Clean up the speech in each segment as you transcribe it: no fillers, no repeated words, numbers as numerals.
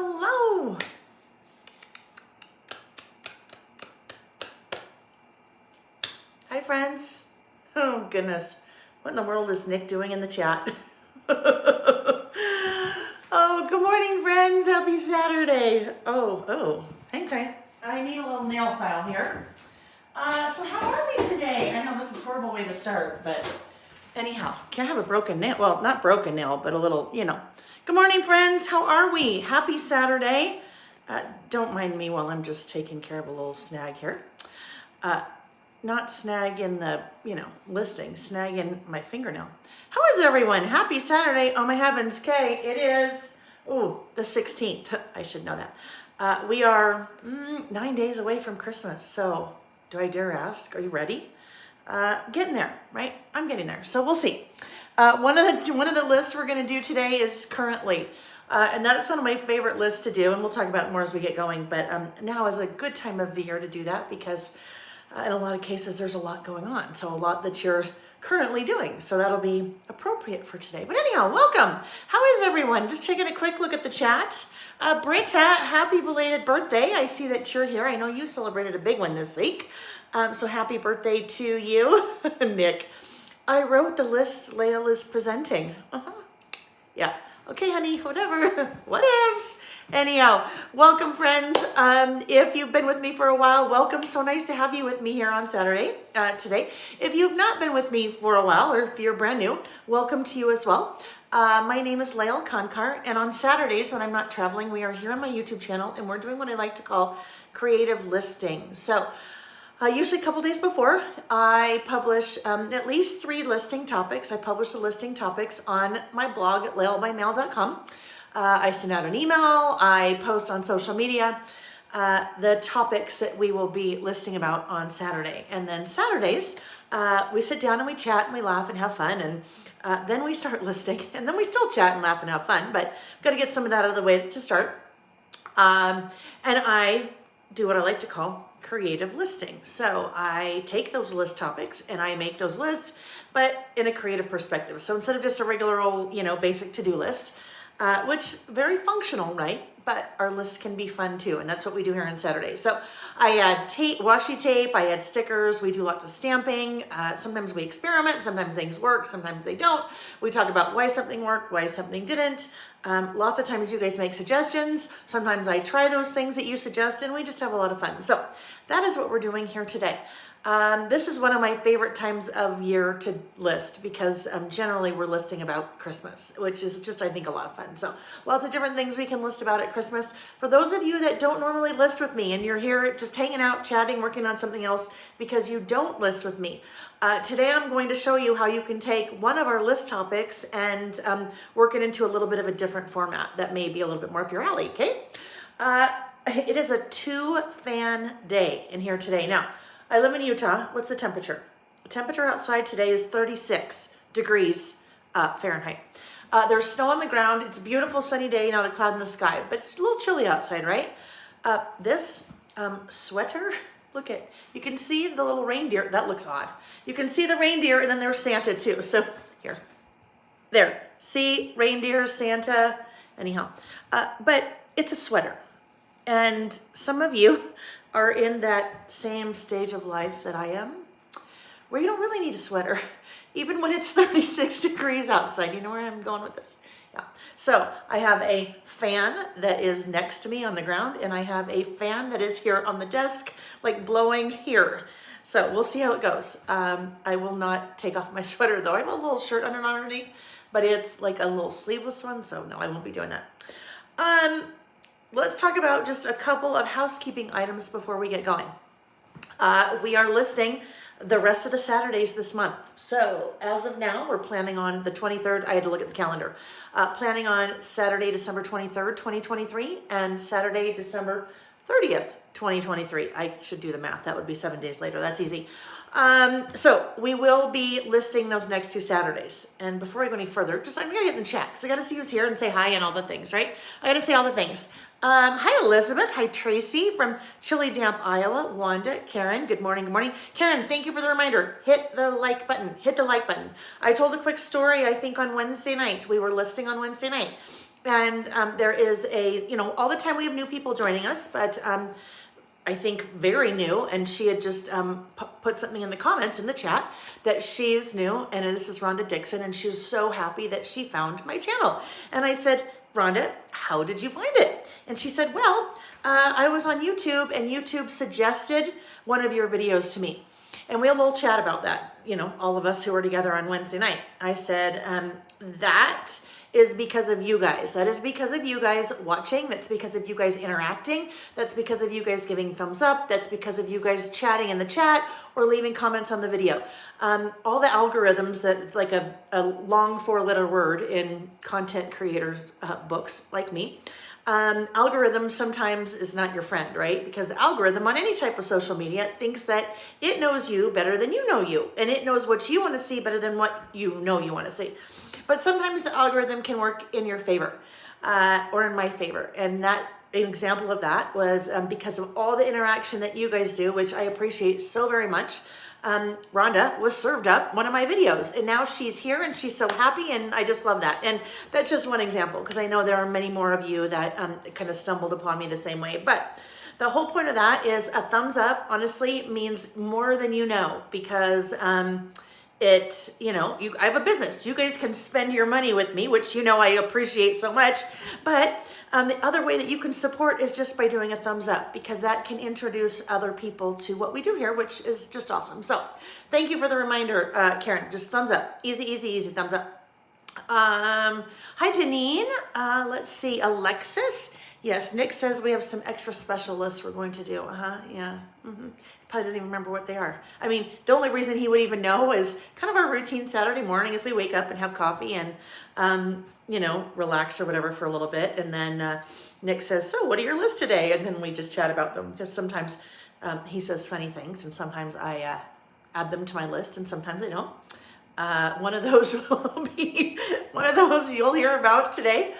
Hello. Hi, friends. Oh, goodness. What in the world is Nick doing in the chat? Oh, good morning, friends. Happy Saturday. Oh, hang tight. I need a little nail file here. So how are we today? I know this is a horrible way to start, but anyhow, can I have a broken nail? Well, not broken nail, but a little, Good morning, friends. How are we? Happy Saturday. Don't mind me while I'm just taking care of a little snag here. Not snag in the, listing, snag in my fingernail. How is everyone? Happy Saturday. Oh my heavens, Kay, it is, the 16th. I should know that. We are 9 days away from Christmas. So do I dare ask, are you ready? Getting there, right? I'm getting there. So we'll see. One of the lists we're going to do today is currently, and that's one of my favorite lists to do. And we'll talk about it more as we get going. But now is a good time of the year to do that because in a lot of cases, there's a lot going on. So a lot that you're currently doing. So that'll be appropriate for today. But anyhow, welcome. How is everyone? Just taking a quick look at the chat. Britta, happy belated birthday. I see that you're here. I know you celebrated a big one this week. So happy birthday to you, Nick. I wrote the lists Layle is presenting. Yeah. Okay, honey, whatever. What ifs? Anyhow, welcome, friends. If you've been with me for a while, welcome. So nice to have you with me here on Saturday, today. If you've not been with me for a while, or if you're brand new, welcome to you as well. My name is Layle Konkar, and on Saturdays when I'm not traveling, we are here on my YouTube channel, and we're doing what I like to call creative listing. So usually a couple days before, I publish at least 3 listing topics. I publish the listing topics on my blog at laylebymail.com. I send out an email, I post on social media the topics that we will be listing about on Saturday. And then Saturdays, we sit down and we chat and we laugh and have fun. And then we start listing. And then we still chat and laugh and have fun. But I've got to get some of that out of the way to start. And I do what I like to call creative listing. So I take those list topics and I make those lists, but in a creative perspective. So instead of just a regular old, basic to-do list, which very functional, right? But our lists can be fun too. And that's what we do here on Saturday. So I add tape, washi tape, I add stickers, we do lots of stamping. Sometimes we experiment, sometimes things work, sometimes they don't. We talk about why something worked, why something didn't. Lots of times you guys make suggestions. Sometimes I try those things that you suggest and we just have a lot of fun. So that is what we're doing here today. This is one of my favorite times of year to list because generally we're listing about Christmas, which is just, I think, a lot of fun. So lots of different things we can list about at Christmas. For those of you that don't normally list with me and you're here just hanging out, chatting, working on something else because you don't list with me, today I'm going to show you how you can take one of our list topics and work it into a little bit of a different format that may be a little bit more up your alley, okay? It is a 2-fan day in here today. Now, I live in Utah. What's the temperature? The temperature outside today is 36 degrees Fahrenheit. There's snow on the ground. It's a beautiful sunny day, not a cloud in the sky, but it's a little chilly outside, right? This sweater, look at, you can see the little reindeer. That looks odd. You can see the reindeer and then there's Santa too. So there, see reindeer, Santa, anyhow. But it's a sweater. And some of you are in that same stage of life that I am, where you don't really need a sweater, even when it's 36 degrees outside. You know where I'm going with this? Yeah. So I have a fan that is next to me on the ground, and I have a fan that is here on the desk, like blowing here. So we'll see how it goes. I will not take off my sweater though. I have a little shirt underneath, but it's like a little sleeveless one, so no, I won't be doing that. Let's talk about just a couple of housekeeping items before we get going. We are listing the rest of the Saturdays this month. So as of now, we're planning on the 23rd. I had to look at the calendar. Planning on Saturday, December 23rd, 2023 and Saturday, December 30th, 2023. I should do the math. That would be 7 days later. That's easy. So we will be listing those next 2 Saturdays. And before I go any further, I'm going to get in the chat because I got to see who's here and say hi and all the things, right? I got to say all the things. Hi, Elizabeth. Hi, Tracy from Chilly Damp, Iowa. Wanda, Karen, good morning. Good morning. Karen, thank you for the reminder. Hit the like button. Hit the like button. I told a quick story, I think, on Wednesday night. We were listing on Wednesday night. And there is all the time we have new people joining us, but I think very new, and she had just put something in the comments in the chat that she is new, and this is Rhonda Dixon, and she was so happy that she found my channel. And I said, Rhonda, how did you find it? And she said, well, I was on YouTube, and YouTube suggested one of your videos to me. And we had a little chat about that, all of us who were together on Wednesday night. I said, that is because of you guys. That is because of you guys watching. That's because of you guys interacting. That's because of you guys giving thumbs up. That's because of you guys chatting in the chat or leaving comments on the video. All the algorithms that it's like a long 4-letter word in content creator books like me. Algorithm sometimes is not your friend, right? Because the algorithm on any type of social media thinks that it knows you better than you know you, and it knows what you want to see better than what you want to see. But sometimes the algorithm can work in your favor or in my favor. And an example of that was because of all the interaction that you guys do, which I appreciate so very much. Rhonda was served up one of my videos, and now she's here and she's so happy, and I just love that. And that's just one example, because I know there are many more of you that kind of stumbled upon me the same way. But the whole point of that is a thumbs up honestly means more than you know, because I have a business. You guys can spend your money with me, which I appreciate so much. But the other way that you can support is just by doing a thumbs up, because that can introduce other people to what we do here, which is just awesome. So thank you for the reminder, Karen. Just thumbs up. Easy, easy, easy thumbs up. Hi, Janine. Let's see. Alexis. Yes, Nick says we have some extra special lists we're going to do. Yeah. Probably doesn't even remember what they are. I mean, the only reason he would even know is kind of our routine Saturday morning as we wake up and have coffee and, relax or whatever for a little bit. And then Nick says, so what are your lists today? And then we just chat about them, because sometimes he says funny things, and sometimes I add them to my list, and sometimes I don't. One of those will be one of those you'll hear about today.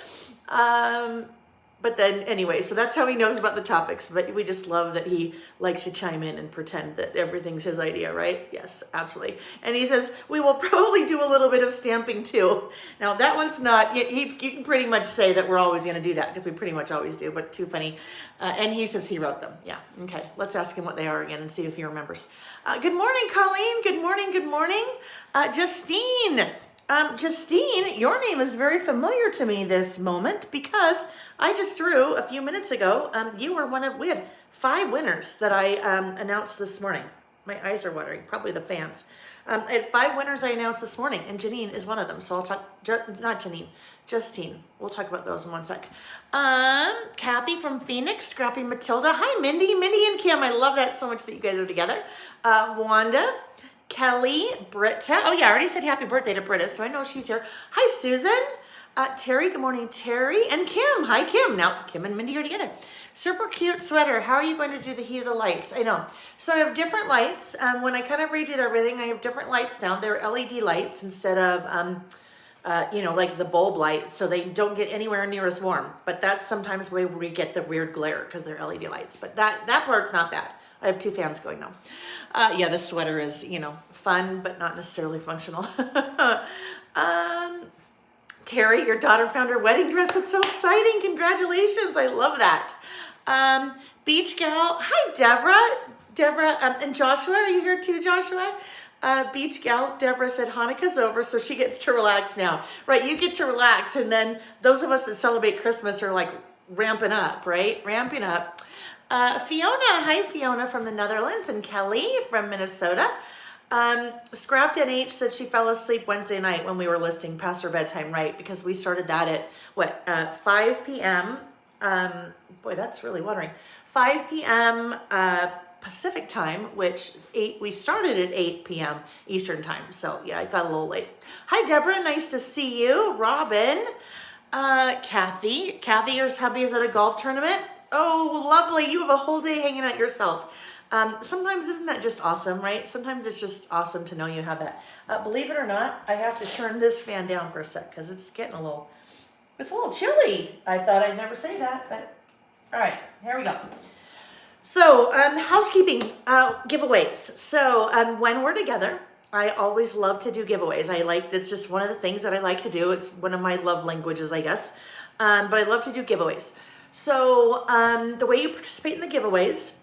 But then anyway, so that's how he knows about the topics. But we just love that he likes to chime in and pretend that everything's his idea, right? Yes, absolutely. And he says, we will probably do a little bit of stamping too. Now that one's not, you can pretty much say that we're always going to do that, because we pretty much always do, but too funny. And he says he wrote them. Yeah, okay. Let's ask him what they are again and see if he remembers. Good morning, Colleen. Good morning, good morning. Justine. Justine, your name is very familiar to me this moment, because I just drew a few minutes ago. You were we had 5 winners that I announced this morning. My eyes are watering, probably the fans. I had 5 winners I announced this morning, and Janine is one of them. So I'll talk, not Janine, Justine. We'll talk about those in one sec. Kathy from Phoenix, Scrappy Matilda. Hi, Mindy and Kim. I love that so much that you guys are together. Wanda. Kelly, Britta. Oh yeah, I already said happy birthday to Britta, so I know she's here. Hi, Susan. Terry, good morning, Terry. And Kim. Hi, Kim. Now, Kim and Mindy are together. Super cute sweater. How are you going to do the heat of the lights? I know. So I have different lights. When I kind of redid everything, I have different lights now. They're LED lights instead of, like the bulb lights, so they don't get anywhere near as warm. But that's sometimes where we get the weird glare, because they're LED lights. But that part's not bad. I have 2 fans going now. Yeah, this sweater is, fun, but not necessarily functional. Terry, your daughter found her wedding dress. That's so exciting. Congratulations. I love that. Beach Gal. Hi, Deborah, and Joshua. Are you here too, Joshua? Beach Gal, Deborah said Hanukkah's over, so she gets to relax now. Right, you get to relax, and then those of us that celebrate Christmas are like ramping up, right? Ramping up. Fiona, hi Fiona from the Netherlands, and Kelly from Minnesota. Scrapped NH said she fell asleep Wednesday night when we were listing past her bedtime, right? Because we started that at 5 p.m. Boy, that's really watering. 5 p.m. Pacific time, which we started at 8 p.m. Eastern time. So yeah, it got a little late. Hi Deborah, nice to see you. Robin, Kathy, your hubby is at a golf tournament. Oh, lovely. You have a whole day hanging out yourself. Sometimes isn't that just awesome, right? Sometimes it's just awesome to know you have that. Believe it or not, I have to turn this fan down for a sec because it's getting it's a little chilly. I thought I'd never say that, but all right, here we go. So, housekeeping, giveaways. So, when we're together, I always love to do giveaways. It's just one of the things that I like to do. It's one of my love languages, I guess. but I love to do giveaways. So the way you participate in the giveaways,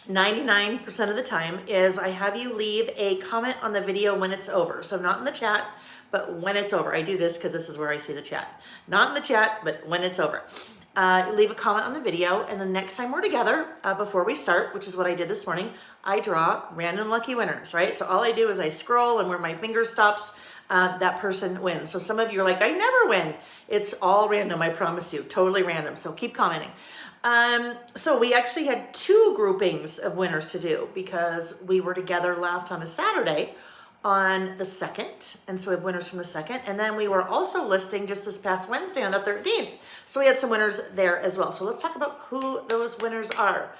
99% of the time, is I have you leave a comment on the video when it's over. So not in the chat, but when it's over. I do this because this is where I see the chat. Not in the chat, but when it's over. Leave a comment on the video, and the next time we're together, before we start, which is what I did this morning, I draw random lucky winners, right? So all I do is I scroll, and where my finger stops, that person wins. So some of you are like, I never win. It's all random, I promise you, totally random. So keep commenting. So we actually had 2 groupings of winners to do because we were together last on a Saturday on the 2nd. And so we have winners from the 2nd. And then we were also listing just this past Wednesday on the 13th. So we had some winners there as well. So let's talk about who those winners are.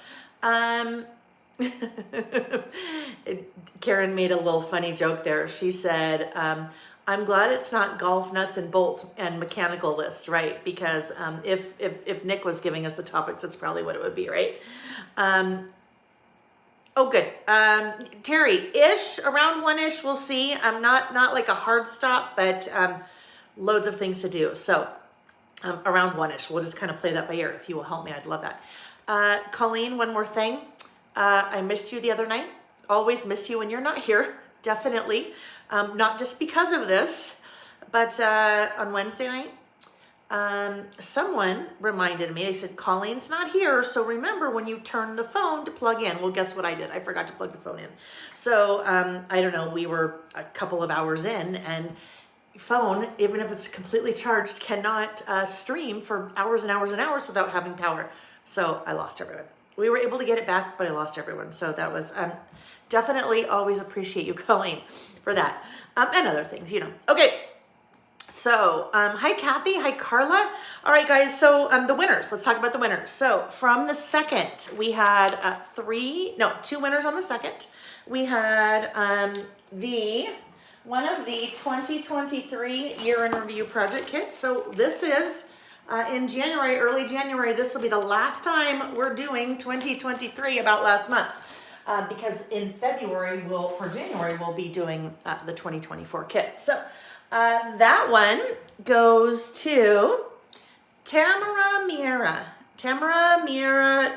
Karen made a little funny joke there. She said, I'm glad it's not golf nuts and bolts and mechanical list, right? Because if Nick was giving us the topics, that's probably what it would be, right? Oh, good. Terry-ish, around 1-ish, we'll see. Not like a hard stop, but loads of things to do. So around 1-ish, we'll just kind of play that by ear. If you will help me, I'd love that. Colleen, one more thing. I missed you the other night. Always miss you when you're not here, definitely. Not just because of this, but on Wednesday night, someone reminded me, they said, Colleen's not here, so remember when you turn the phone to plug in. Well, guess what I did? I forgot to plug the phone in. So I don't know, we were a couple of hours in, and phone, even if it's completely charged, cannot stream for hours and hours and hours without having power. So I lost everyone. We were able to get it back, but I lost everyone. So that was definitely always appreciate you, Colleen, for that. And other things, you know. Okay. So, hi, Kathy. Hi, Carla. All right, guys. So the winners, let's talk about the winners. So from the 2nd, we had 2 winners on the 2nd. We had one of the 2023 year in review project kits. So this is in January, early January, this will be the last time we're doing 2023 about last month. Because in February, for January, we'll be doing the 2024 kit. So that one goes to Tamara Miera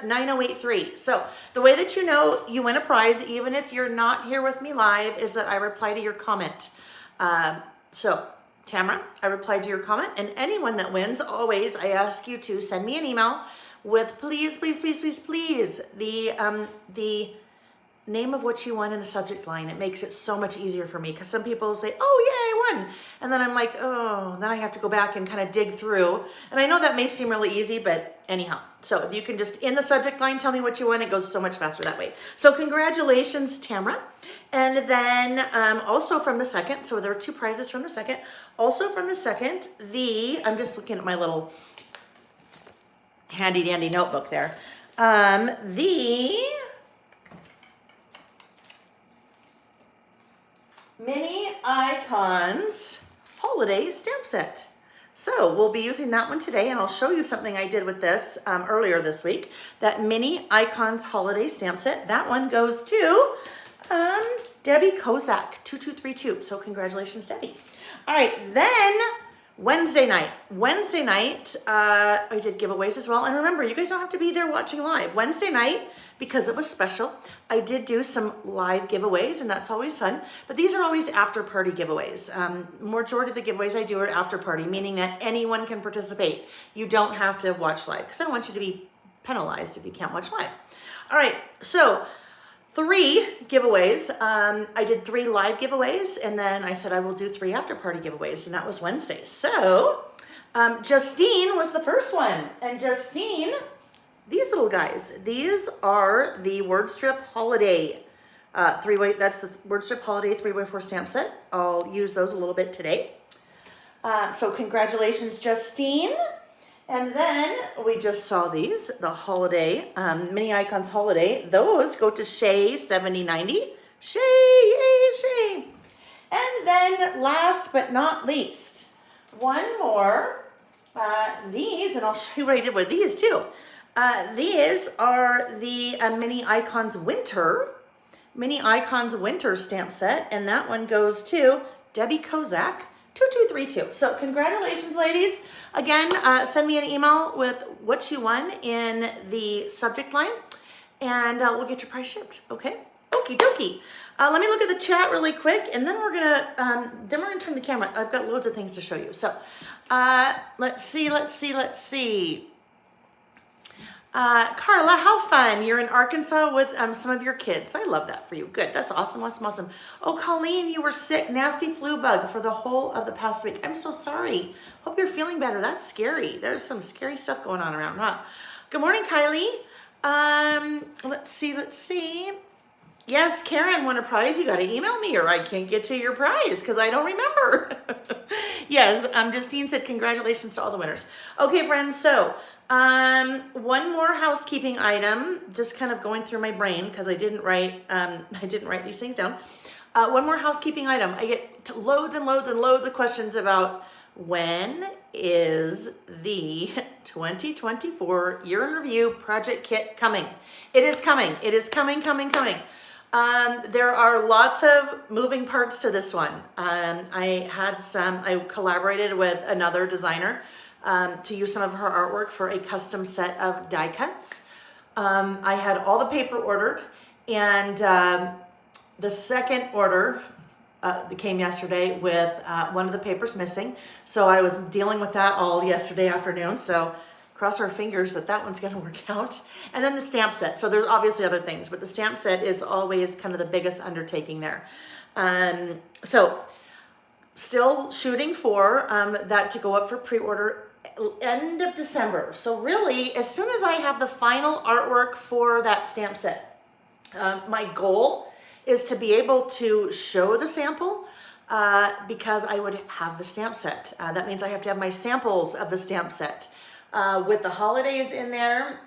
9083. So the way that you know you win a prize, even if you're not here with me live, is that I reply to your comment. So Tamara, I replied to your comment, and anyone that wins, always, I ask you to send me an email with please, the name of what you won in the subject line. It makes it so much easier for me because some people say, oh yeah, I won. And then I'm like, oh, then I have to go back and kind of dig through. And I know that may seem really easy, but anyhow. So if you can just, in the subject line, tell me what you won, it goes so much faster that way. So congratulations, Tamara. And then also from the 2nd, so there are 2 prizes from the 2nd. Also from the 2nd, I'm just looking at my little handy dandy notebook there. The Mini Icons Holiday Stamp Set. So we'll be using that one today, and I'll show you something I did with this earlier this week. That Mini Icons Holiday Stamp Set, that one goes to Debbie Kozak, 2232. So congratulations, Debbie. All right, then Wednesday night, I did giveaways as well. And remember, you guys don't have to be there watching live. Wednesday night, because it was special, I did do some live giveaways, and that's always fun. But these are always after party giveaways. Majority of the giveaways I do are after party, meaning that anyone can participate. You don't have to watch live, because I don't want you to be penalized if you can't watch live. All right, so 3 giveaways. I did 3 live giveaways, and then I said I will do 3 after party giveaways, and that was Wednesday. So Justine was the first one, and Justine, these little guys, these are the word strip holiday 3-way, that's the word strip holiday 3x4 stamp set. I'll use those a little bit today. So congratulations, Justine. And then we just saw these, the holiday, Mini Icons Holiday. Those go to Shay 7090. Shay, yay, Shay. And then last but not least, one more. These, and I'll show you what I did with these too. These are the Mini Icons Winter stamp set, and that one goes to Debbie Kozak, 2232. So congratulations, ladies. Again, send me an email with what you won in the subject line, and we'll get your prize shipped. Okay? Okie dokie. Let me look at the chat really quick, and then we're gonna turn the camera. I've got loads of things to show you. So, let's see. Carla, how fun. You're in Arkansas with some of your kids. I love that for you. Good. That's awesome. Awesome. Oh, Colleen, you were sick. Nasty flu bug for the whole of the past week. I'm so sorry. Hope you're feeling better. That's scary. There's some scary stuff going on around, huh? Good morning, Kylie. Let's see. Yes, Karen won a prize. You got to email me or I can't get to your prize because I don't remember. Yes, Justine said congratulations to all the winners. Okay, friends, so one more housekeeping item, just kind of going through my brain because I didn't write these things down. One more housekeeping item. I get loads and loads of questions about when is the 2024 year in review project kit coming. It is coming. There are lots of moving parts to this one. I collaborated with another designer to use some of her artwork for a custom set of die cuts. I had all the paper ordered, and the second order that came yesterday with one of the papers missing. So I was dealing with that all yesterday afternoon. So cross our fingers that one's going to work out. And then the stamp set. So there's obviously other things, but the stamp set is always kind of the biggest undertaking there. So still shooting for that to go up for pre-order end of December. So really, as soon as I have the final artwork for that stamp set, my goal is to be able to show the sample because I would have the stamp set. That means I have to have my samples of the stamp set. With the holidays in there,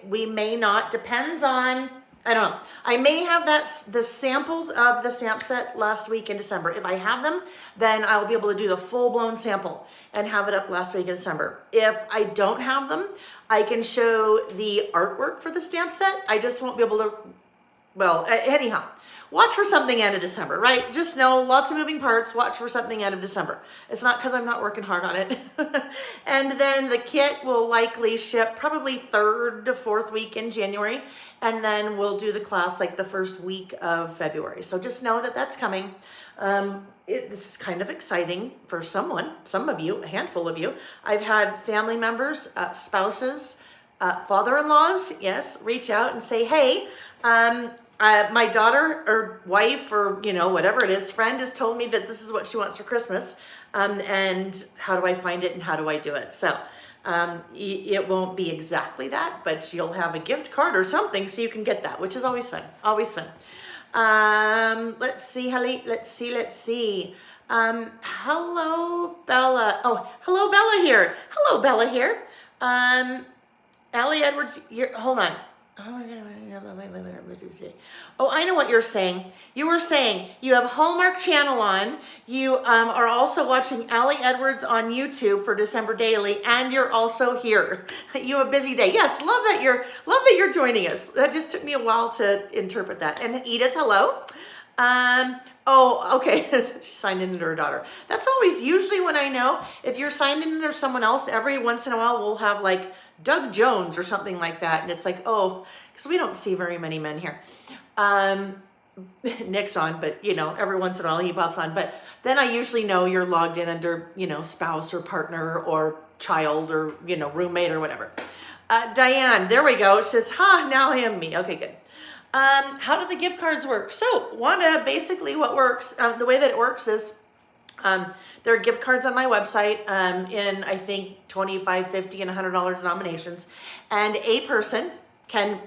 we may not, depends on, I don't know. I may have the samples of the stamp set last week in December. If I have them, then I'll be able to do the full-blown sample and have it up last week in December. If I don't have them, I can show the artwork for the stamp set. I just won't be able to, well, anyhow. Watch for something end of December, right? Just know lots of moving parts. Watch for something end of December. It's not because I'm not working hard on it. And then the kit will likely ship probably 3rd to 4th week in January. And then we'll do the class like the first week of February. So just know that that's coming. This is kind of exciting for some of you, a handful of you. I've had family members, spouses, father-in-laws, yes, reach out and say, hey, my daughter or wife or, whatever it is, friend has told me that this is what she wants for Christmas. And how do I find it and how do I do it? So it won't be exactly that, but you'll have a gift card or something so you can get that, which is always fun, always fun. Let's see. Hello, Bella. Oh, hello, Bella here. Hello, Bella here. Allie Edwards, hold on. Oh, I know what you're saying. You were saying you have Hallmark Channel on. You are also watching Allie Edwards on YouTube for December Daily, and you're also here. You have a busy day. Yes, love that you're joining us. That just took me a while to interpret that. And Edith, hello. Oh, okay. She signed in under her daughter. That's always usually when I know if you're signed in under someone else. Every once in a while, we'll have like Doug Jones or something like that. And it's like, oh, because we don't see very many men here. Nick's on, but every once in a while he pops on. But then I usually know you're logged in under, spouse or partner or child or, roommate or whatever. Diane, there we go. She says, now I am me. Okay, good. How do the gift cards work? So Wanda, basically what works, the way that it works is, there are gift cards on my website in, I think, $25, $50, and $100 denominations. And a person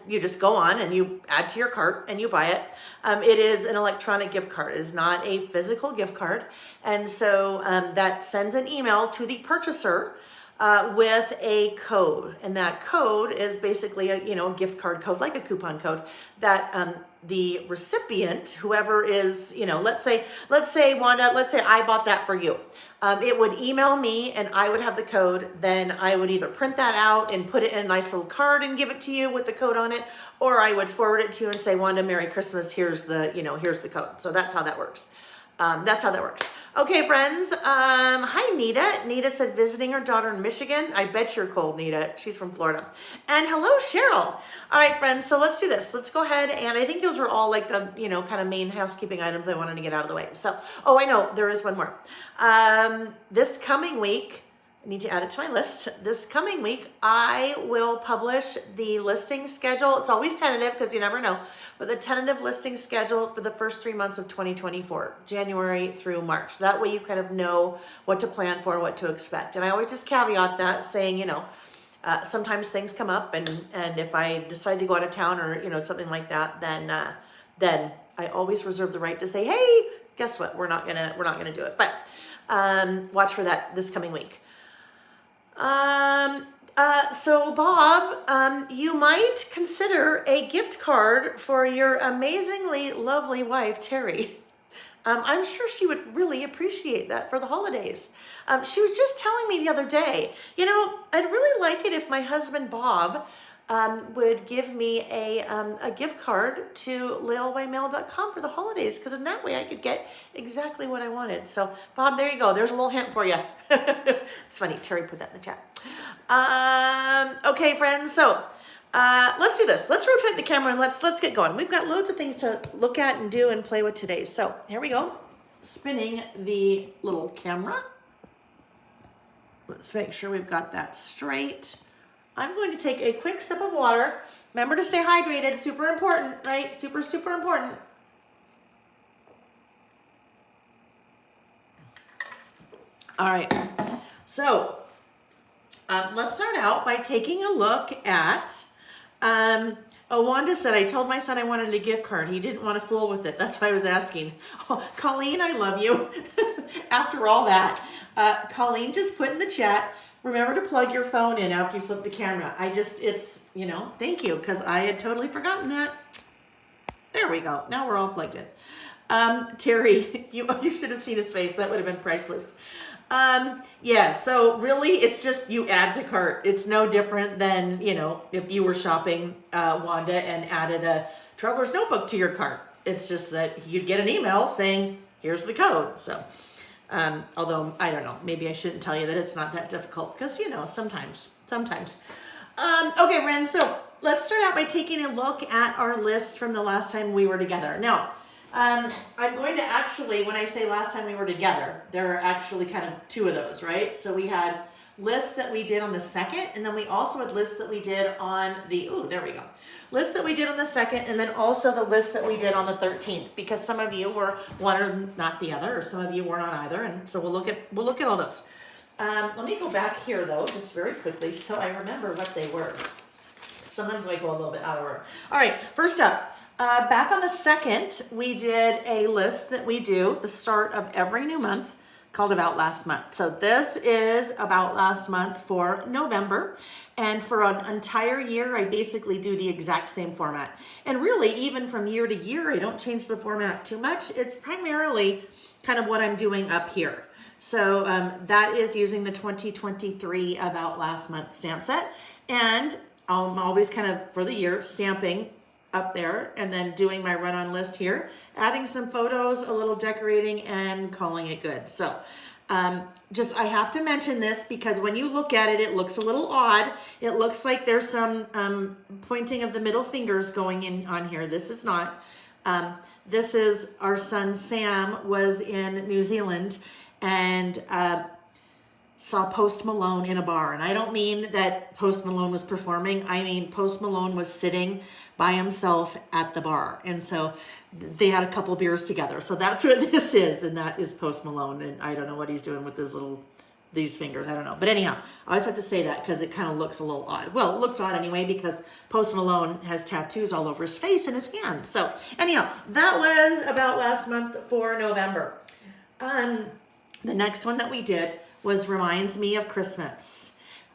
you just go on and you add to your cart and you buy it. It is an electronic gift card. It is not a physical gift card. And so that sends an email to the purchaser with a code. And that code is basically a gift card code, like a coupon code that the recipient, whoever is, let's say Wanda, let's say I bought that for you. It would email me and I would have the code. Then I would either print that out and put it in a nice little card and give it to you with the code on it, or I would forward it to you and say, Wanda, Merry Christmas. Here's the code. So that's how that works. Okay, friends. Hi, Nita. Nita said visiting her daughter in Michigan. I bet you're cold, Nita. She's from Florida. And hello, Cheryl. All right, friends. So let's do this. Let's go ahead. And I think those are all like the, kind of main housekeeping items I wanted to get out of the way. So, oh, I know there is one more. This coming week, I need to add it to my list. This coming week, I will publish the listing schedule. It's always tentative because you never know, but the tentative listing schedule for the first 3 months of 2024, January through March. So that way you kind of know what to plan for, what to expect. And I always just caveat that saying, sometimes things come up and if I decide to go out of town or, something like that, then I always reserve the right to say, hey, guess what? We're not gonna do it. But watch for that this coming week. So Bob, you might consider a gift card for your amazingly lovely wife, Terry. I'm sure she would really appreciate that for the holidays. She was just telling me the other day, I'd really like it if my husband, Bob, would give me a gift card to laylebymail.com for the holidays, because in that way I could get exactly what I wanted. So Bob, there you go. There's a little hint for you. It's funny. Terry put that in the chat. Okay, friends. So let's do this. Let's rotate the camera and let's get going. We've got loads of things to look at and do and play with today. So here we go. Spinning the little camera. Let's make sure we've got that straight. I'm going to take a quick sip of water. Remember to stay hydrated. Super important, right? Super, super important. All right. So let's start out by taking a look at, Wanda said, I told my son I wanted a gift card. He didn't want to fool with it. That's why I was asking. Oh, Colleen, I love you. After all that, Colleen just put in the chat, remember to plug your phone in after you flip the camera. Thank you, because I had totally forgotten that. There we go. Now we're all plugged in. Terry, you should have seen his face. That would have been priceless. Yeah, so really it's just you add to cart. It's no different than, if you were shopping, Wanda, and added a traveler's notebook to your cart. It's just that you'd get an email saying, here's the code. So, although I don't know, maybe I shouldn't tell you that it's not that difficult because, sometimes. Okay, Ren, so let's start out by taking a look at our list from the last time we were together. Now, I'm going to actually, when I say last time we were together, there are actually kind of two of those, right? So we had lists that we did on the 2nd, and then we also had lists that we did on the, there we go. Lists that we did on the 2nd, and then also the lists that we did on the 13th, because some of you were one or not the other, or some of you weren't on either, and so we'll look at all those. Let me go back here though, just very quickly, so I remember what they were. Sometimes I go a little bit out of order. All right, first up. Back on the 2nd, we did a list that we do the start of every new month called About Last Month. So this is About Last Month for November. And for an entire year, I basically do the exact same format. And really, even from year to year, I don't change the format too much. It's primarily kind of what I'm doing up here. So that is using the 2023 About Last Month stamp set. And I'm always kind of, for the year, stamping up there and then doing my run-on list here, adding some photos, a little decorating, and calling it good. So I have to mention this because when you look at it, it looks a little odd. It looks like there's some pointing of the middle fingers going in on here. This is not. This is our son Sam was in New Zealand and saw Post Malone in a bar. And I don't mean that Post Malone was performing. I mean Post Malone was sitting by himself at the bar. And so they had a couple beers together. So that's what this is. And that is Post Malone. And I don't know what he's doing with these fingers. I don't know. But anyhow, I always have to say that because it kind of looks a little odd. Well, it looks odd anyway because Post Malone has tattoos all over his face and his hands. So anyhow, that was About Last Month for November. The next one that we did was Reminds Me of Christmas.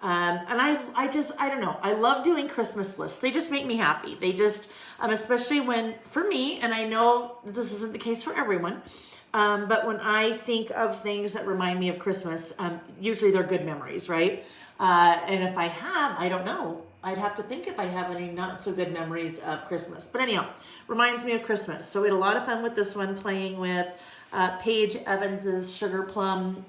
And I don't know. I love doing Christmas lists. They just make me happy. They just, especially when, for me, and I know this isn't the case for everyone, but when I think of things that remind me of Christmas, usually they're good memories, right? And if I have, I don't know. I'd have to think if I have any not so good memories of Christmas. But anyhow, reminds me of Christmas. So we had a lot of fun with this one, playing with Paige Evans's Sugar Plum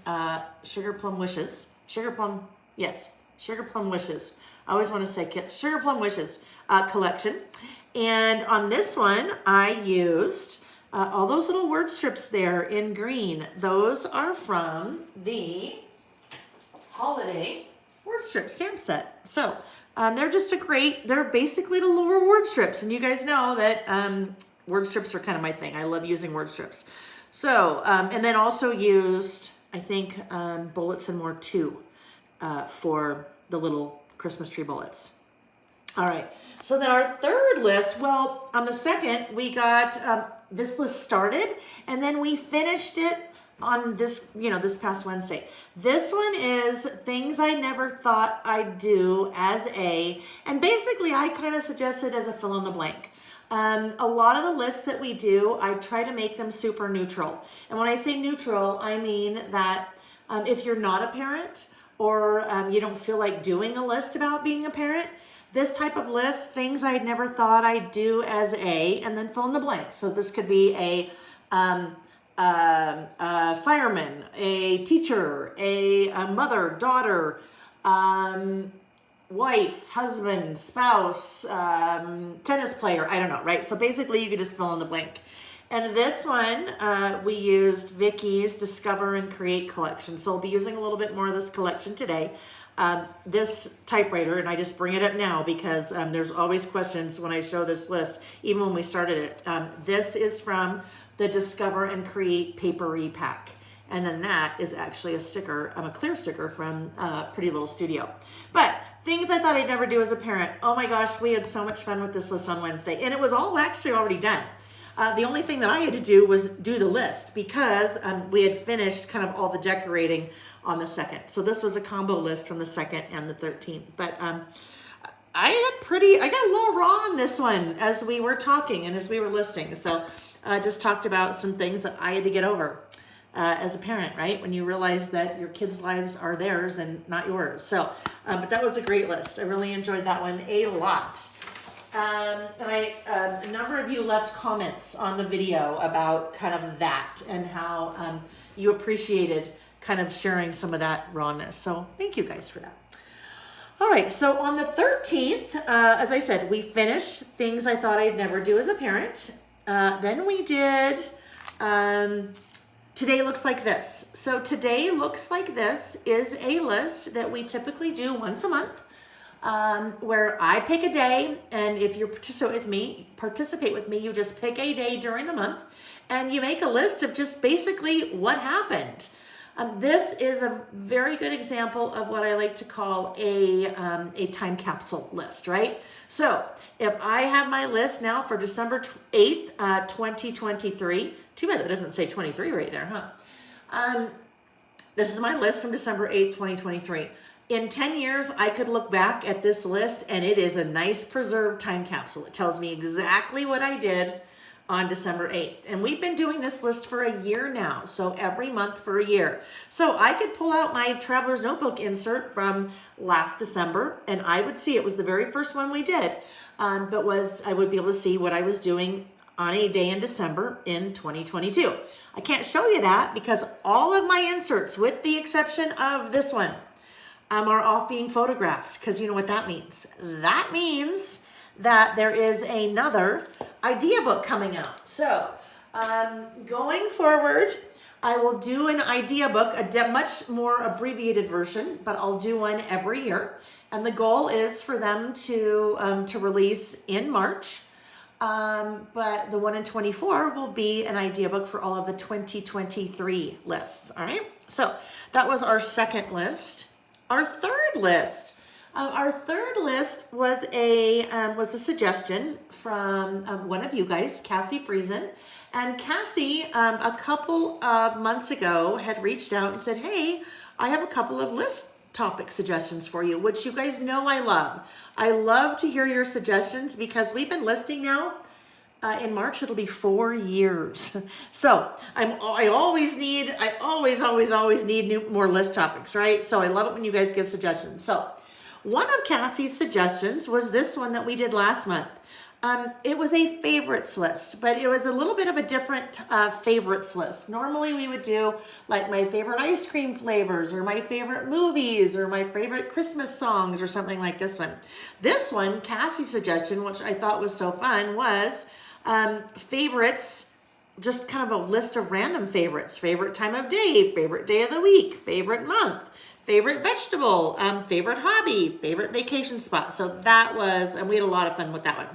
Wishes. Sugar Plum Wishes. I always want to say Sugar Plum Wishes collection. And on this one, I used all those little word strips there in green. Those are from the holiday word strip stamp set. So they're just they're basically the little word strips. And you guys know that word strips are kind of my thing. I love using word strips. So, and then also used, I think, Bullets and More too for the little Christmas tree bullets. All right. So then our third list, well, on the second, we got this list started, and then we finished it on this, this past Wednesday. This one is things I never thought I'd do and basically I kind of suggested as a fill in the blank. A lot of the lists that we do, I try to make them super neutral. And when I say neutral, I mean that if you're not a parent or you don't feel like doing a list about being a parent, this type of list, things I never thought I'd do and then fill in the blank. So this could be a fireman, a teacher, a mother, daughter, wife, husband, spouse, tennis player, I don't know, right? So basically you could just fill in the blank. And this one, we used Vicky's Discover and Create collection. So I'll be using a little bit more of this collection today. This typewriter, and I just bring it up now because there's always questions when I show this list, even when we started it. This is from the Discover and Create papery pack. And then that is actually a sticker, a clear sticker from Pretty Little Studio. But things I thought I'd never do as a parent. Oh my gosh, we had so much fun with this list on Wednesday. And it was all actually already done. The only thing that I had to do was do the list because we had finished kind of all the decorating on the 2nd. So this was a combo list from the 2nd and the 13th. But I got a little raw on this one as we were talking and as we were listing. So I just talked about some things that I had to get over as a parent, right? When you realize that your kids' lives are theirs and not yours. So, but that was a great list. I really enjoyed that one a lot. And a number of you left comments on the video about kind of that and how you appreciated kind of sharing some of that rawness. So thank you guys for that. All right, so on the 13th, as I said, we finished things I thought I'd never do as a parent. Then we did Today Looks Like This. So Today Looks Like This is a list that we typically do once a month, where I pick a day, and if you participate with me, you just pick a day during the month, and you make a list of just basically what happened. This is a very good example of what I like to call a time capsule list, right? So if I have my list now for December 8th, 2023, too bad that doesn't say 23 right there, huh? This is my list from December 8th, 2023. In 10 years, I could look back at this list and it is a nice preserved time capsule. It tells me exactly what I did on December 8th. And we've been doing this list for a year now. So every month for a year. So I could pull out my Traveler's Notebook insert from last December and I would see it was the very first one we did. I would be able to see what I was doing on a day in December in 2022. I can't show you that because all of my inserts, with the exception of this one, are off being photographed, because you know what that means. That means that there is another idea book coming out. So going forward, I will do an idea book, a much more abbreviated version, but I'll do one every year. And the goal is for them to release in March. But the one in 24 will be an idea book for all of the 2023 lists. All right. So that was our second list. Our third list was a suggestion from one of you guys, Cassie Friesen. And Cassie, a couple of months ago, had reached out and said, hey, I have a couple of list topic suggestions for you, which you guys know I love. I love to hear your suggestions because we've been listing now. In March, it'll be 4 years. So I always need more list topics, right? So I love it when you guys give suggestions. So one of Cassie's suggestions was this one that we did last month. It was a favorites list, but it was a little bit of a different favorites list. Normally we would do like my favorite ice cream flavors or my favorite movies or my favorite Christmas songs or something like this one. This one, Cassie's suggestion, which I thought was so fun, was favorites, just kind of a list of random favorites. Favorite time of day, favorite day of the week, favorite month, favorite vegetable, favorite hobby, favorite vacation spot. So that was, and we had a lot of fun with that one.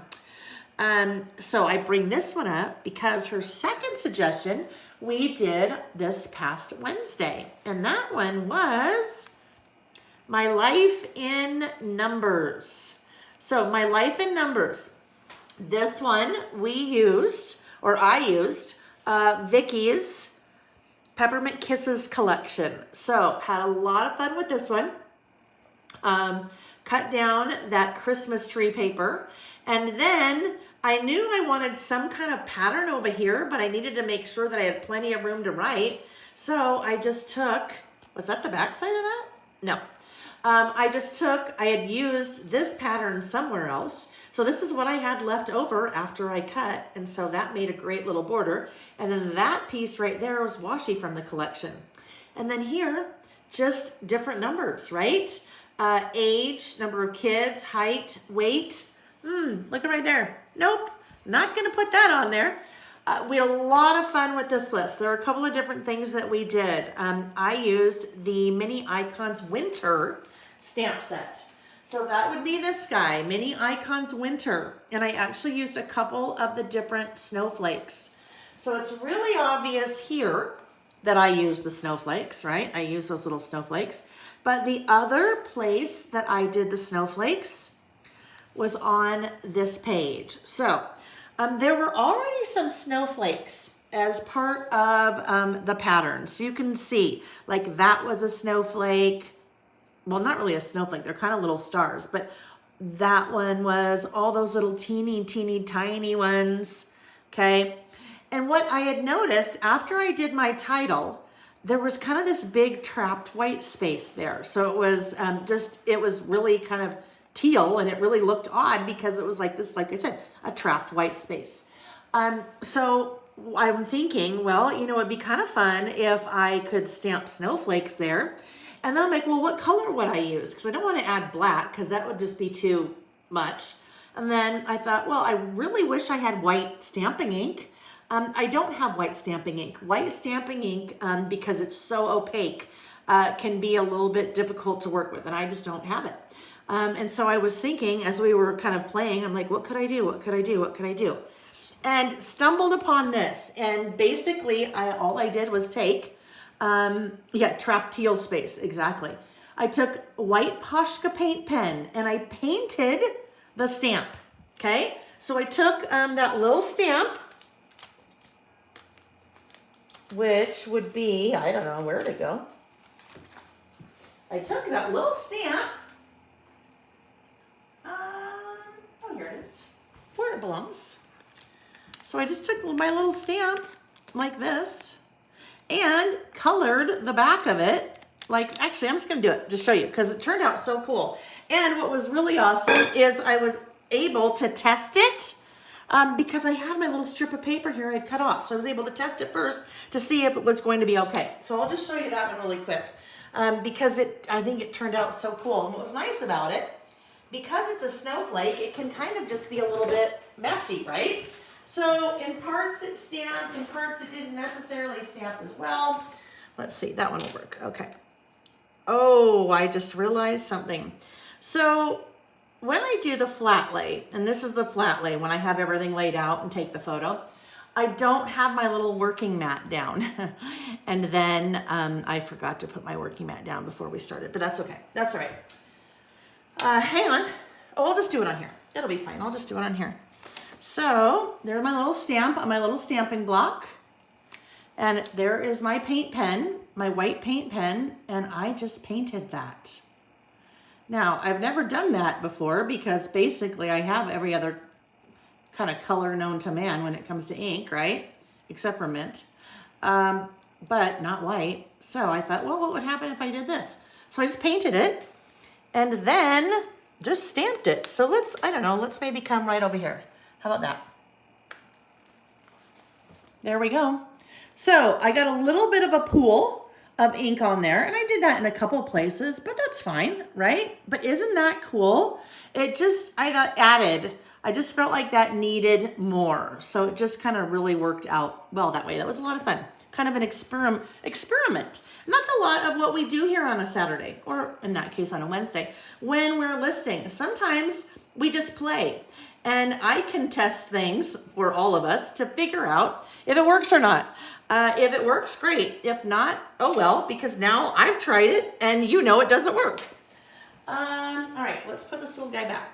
So I bring this one up because her second suggestion we did this past Wednesday. And that one was my life in numbers. So my life in numbers. This one we used, or I used, Vicky's Peppermint Kisses collection. So had a lot of fun with this one. Cut down that Christmas tree paper. And then I knew I wanted some kind of pattern over here, but I needed to make sure that I had plenty of room to write. So I just took, was that the back side of that? No. I had used this pattern somewhere else. So this is what I had left over after I cut. And so that made a great little border. And then that piece right there was washi from the collection. And then here, just different numbers, right? Age, number of kids, height, weight. Look right there. Nope, not gonna put that on there. We had a lot of fun with this list. There are a couple of different things that we did. I used the Mini Icons Winter stamp set. So that would be this guy, Mini Icons Winter. And I actually used a couple of the different snowflakes. So it's really obvious here that I used the snowflakes, right? I used those little snowflakes. But the other place that I did the snowflakes was on this page. So there were already some snowflakes as part of the pattern. So you can see like that was a snowflake. Well, not really a snowflake. They're kind of little stars, but that one was all those little teeny tiny ones. Okay. And what I had noticed after I did my title, there was kind of this big trapped white space there. So it was it was really kind of teal, and it really looked odd because it was like this, like I said, a trapped white space. So I'm thinking, well, you know, it'd be kind of fun if I could stamp snowflakes there. And then I'm like, well, what color would I use? Because I don't want to add black because that would just be too much. And then I thought, well, I really wish I had white stamping ink. I don't have white stamping ink. White stamping ink, because it's so opaque, can be a little bit difficult to work with, and I just don't have it. And so I was thinking as we were kind of playing, I'm like, what could I do? What could I do? What could I do? And stumbled upon this. And basically, all I did was take, trapped teal space, exactly. I took white Poshka paint pen and I painted the stamp, okay? So I took that little stamp, which would be, I don't know where to go. I took that little stamp. Here it is, where it belongs. So I just took my little stamp like this and colored the back of it. Like, actually, I'm just gonna do it, just show you, because it turned out so cool. And what was really awesome is I was able to test it because I had my little strip of paper here I'd cut off. So I was able to test it first to see if it was going to be okay. So I'll just show you that one really quick because I think it turned out so cool. And what was nice about it, because it's a snowflake, it can kind of just be a little bit messy, right? So in parts it stamped, in parts it didn't necessarily stamp as well. Let's see, that one will work, okay. Oh, I just realized something. So when I do the flat lay, and this is the flat lay when I have everything laid out and take the photo, I don't have my little working mat down. And then I forgot to put my working mat down before we started, but that's okay, that's all right. Hang on. Oh, I'll just do it on here. It'll be fine. I'll just do it on here. So there's my little stamp on my little stamping block. And there is my paint pen, my white paint pen, and I just painted that. Now, I've never done that before because basically I have every other kind of color known to man when it comes to ink, right? Except for mint, but not white. So I thought, well, what would happen if I did this? So I just painted it. And then just stamped it. So let's maybe come right over here. How about that? There we go. So I got a little bit of a pool of ink on there, and I did that in a couple places, but that's fine, right? But isn't that cool? I got added. I just felt like that needed more. So it just kind of really worked out well that way. That was a lot of fun. Kind of an experiment. And that's a lot of what we do here on a Saturday, or in that case on a Wednesday, when we're listing. Sometimes we just play. And I can test things for all of us to figure out if it works or not. If it works, great. If not, oh well, because now I've tried it and you know it doesn't work. All right, let's put this little guy back.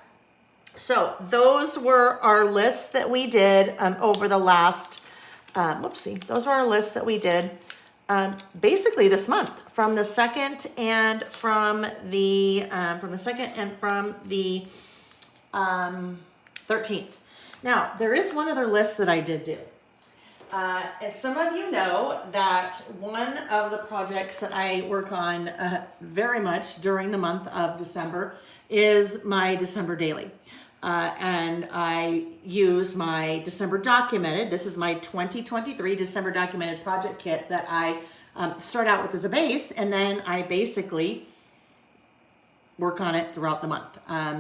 So those were our lists that we did over the last, those were our lists that we did basically this month, from the 2nd and from the 13th. Now, there is one other list that I did do. As some of you know, that one of the projects that I work on very much during the month of December is my December daily. And I use my December documented. This is my 2023 December documented project kit that I start out with as a base, and then I basically work on it throughout the month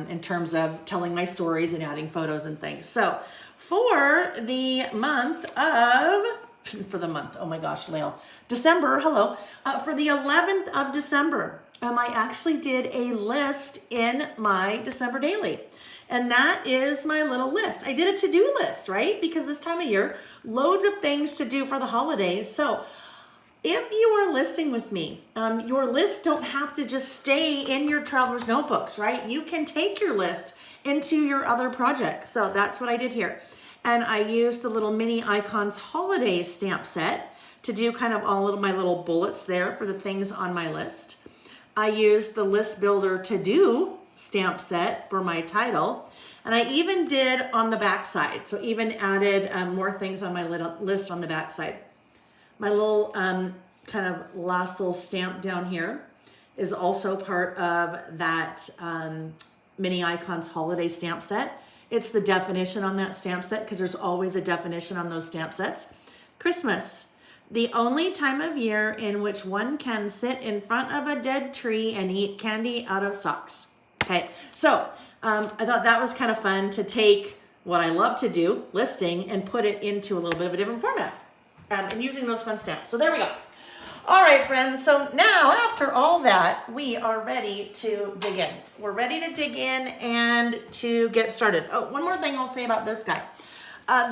in terms of telling my stories and adding photos and things. So for the month, oh my gosh, Layle, December, hello. For the 11th of December, I actually did a list in my December daily. And that is my little list. I did a to-do list, right? Because this time of year, loads of things to do for the holidays. So if you are listing with me, your lists don't have to just stay in your traveler's notebooks, right? You can take your lists into your other projects. So that's what I did here. And I used the little mini icons holiday stamp set to do kind of all of my little bullets there for the things on my list. I used the list builder to do stamp set for my title. And I even did on the back side. So even added more things on my list on the back side. My little kind of last little stamp down here is also part of that mini icons holiday stamp set. It's the definition on that stamp set, because there's always a definition on those stamp sets. Christmas, the only time of year in which one can sit in front of a dead tree and eat candy out of socks. Okay, so I thought that was kind of fun to take what I love to do, listing, and put it into a little bit of a different format and using those fun stamps. So there we go. All right, friends. So now after all that, we are ready to dig in. We're ready to dig in and to get started. Oh, one more thing I'll say about this guy.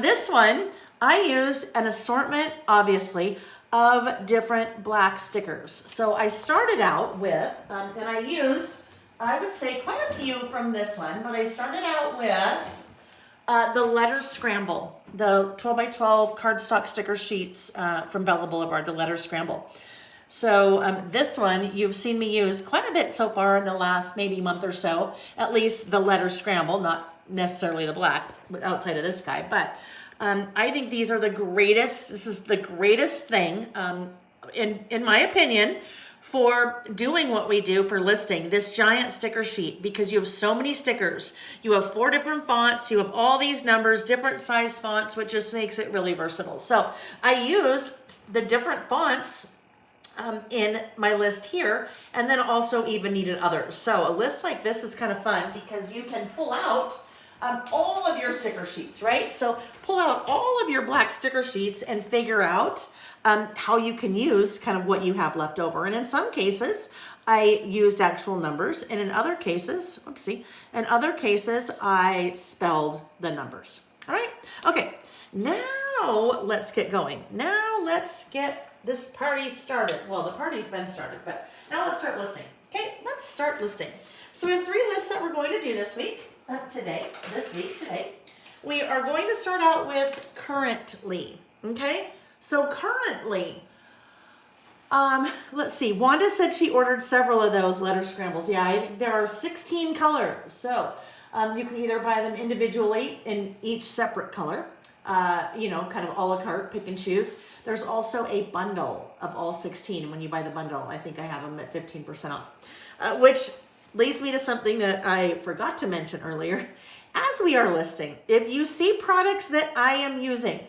This one, I used an assortment, obviously, of different black stickers. So I started out with, and I used, I would say, quite a few from this one, but I started out with the letter scramble, the 12 by 12 cardstock sticker sheets from Bella Boulevard, the letter scramble. So this one you've seen me use quite a bit so far in the last maybe month or so, at least the letter scramble, not necessarily the black, but outside of this guy. But I think these are the greatest, this is the greatest thing, in my opinion, for doing what we do for listing this giant sticker sheet, because you have so many stickers. You have 4 different fonts, you have all these numbers, different sized fonts, which just makes it really versatile. So I use the different fonts in my list here, and then also even needed others. So a list like this is kind of fun because you can pull out all of your sticker sheets, right? So pull out all of your black sticker sheets and figure out how you can use kind of what you have left over. And in some cases, I used actual numbers, and in other cases, in other cases, I spelled the numbers. All right, okay, now let's get going. Now let's get this party started. Well, the party's been started, but now let's start listing. Okay, let's start listing. So we have 3 lists that we're going to do this week, today. We are going to start out with currently, okay? So currently, let's see, Wanda said she ordered several of those letter scrambles. Yeah, I think there are 16 colors. So you can either buy them individually in each separate color, you know, kind of a la carte, pick and choose. There's also a bundle of all 16. And when you buy the bundle, I think I have them at 15% off, which leads me to something that I forgot to mention earlier. as we are listing, if you see products that I am using,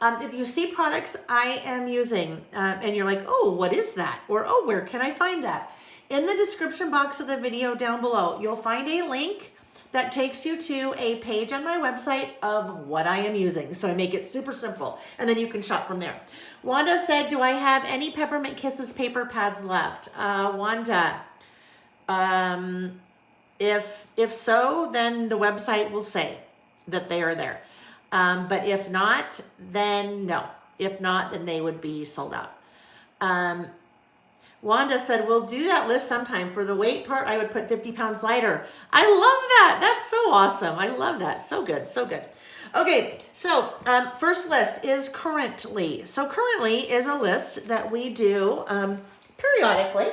if you see products I am using and you're like, oh, what is that? Or, oh, where can I find that? In the description box of the video down below, you'll find a link that takes you to a page on my website of what I am using. So I make it super simple, and then you can shop from there. Wanda said, do I have any Peppermint Kisses paper pads left? Wanda, if so, then the website will say that they are there. But if not, then no. If not, then they would be sold out. Wanda said, we'll do that list sometime. For the weight part, I would put 50 pounds lighter. I love that. That's so awesome. I love that. So good. So good. Okay, so first list is currently. So currently is a list that we do periodically.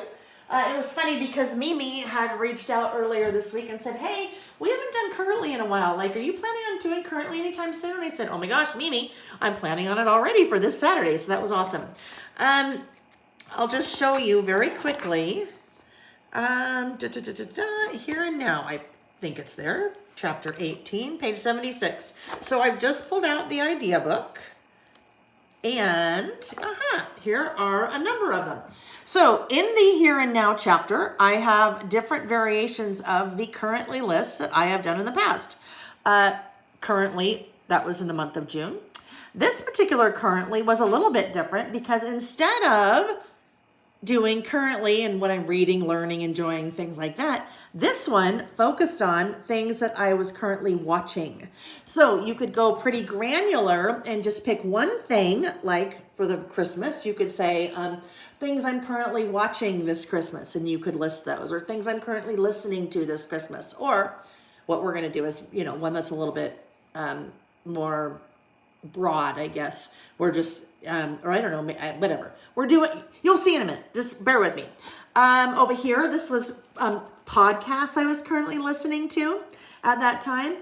It was funny because Mimi had reached out earlier this week and said, hey, we haven't done currently in a while. Like, are you planning on doing currently anytime soon? And I said, oh my gosh, Mimi, I'm planning on it already for this Saturday. So that was awesome. I'll just show you very quickly. Here and Now, I think it's there. Chapter 18, page 76. So I've just pulled out the idea book. And here are a number of them. So in the Here and Now chapter, I have different variations of the currently list that I have done in the past. Currently, that was in the month of June. This particular currently was a little bit different because instead of doing currently and what I'm reading, learning, enjoying, things like that, this one focused on things that I was currently watching. So you could go pretty granular and just pick one thing, like for the Christmas, you could say things I'm currently watching this Christmas, and you could list those, or things I'm currently listening to this Christmas. Or what we're going to do is, one that's a little bit more broad, I guess. We're just, or I don't know, whatever. We're doing, you'll see in a minute. Just bear with me. Over here, this was podcasts I was currently listening to at that time.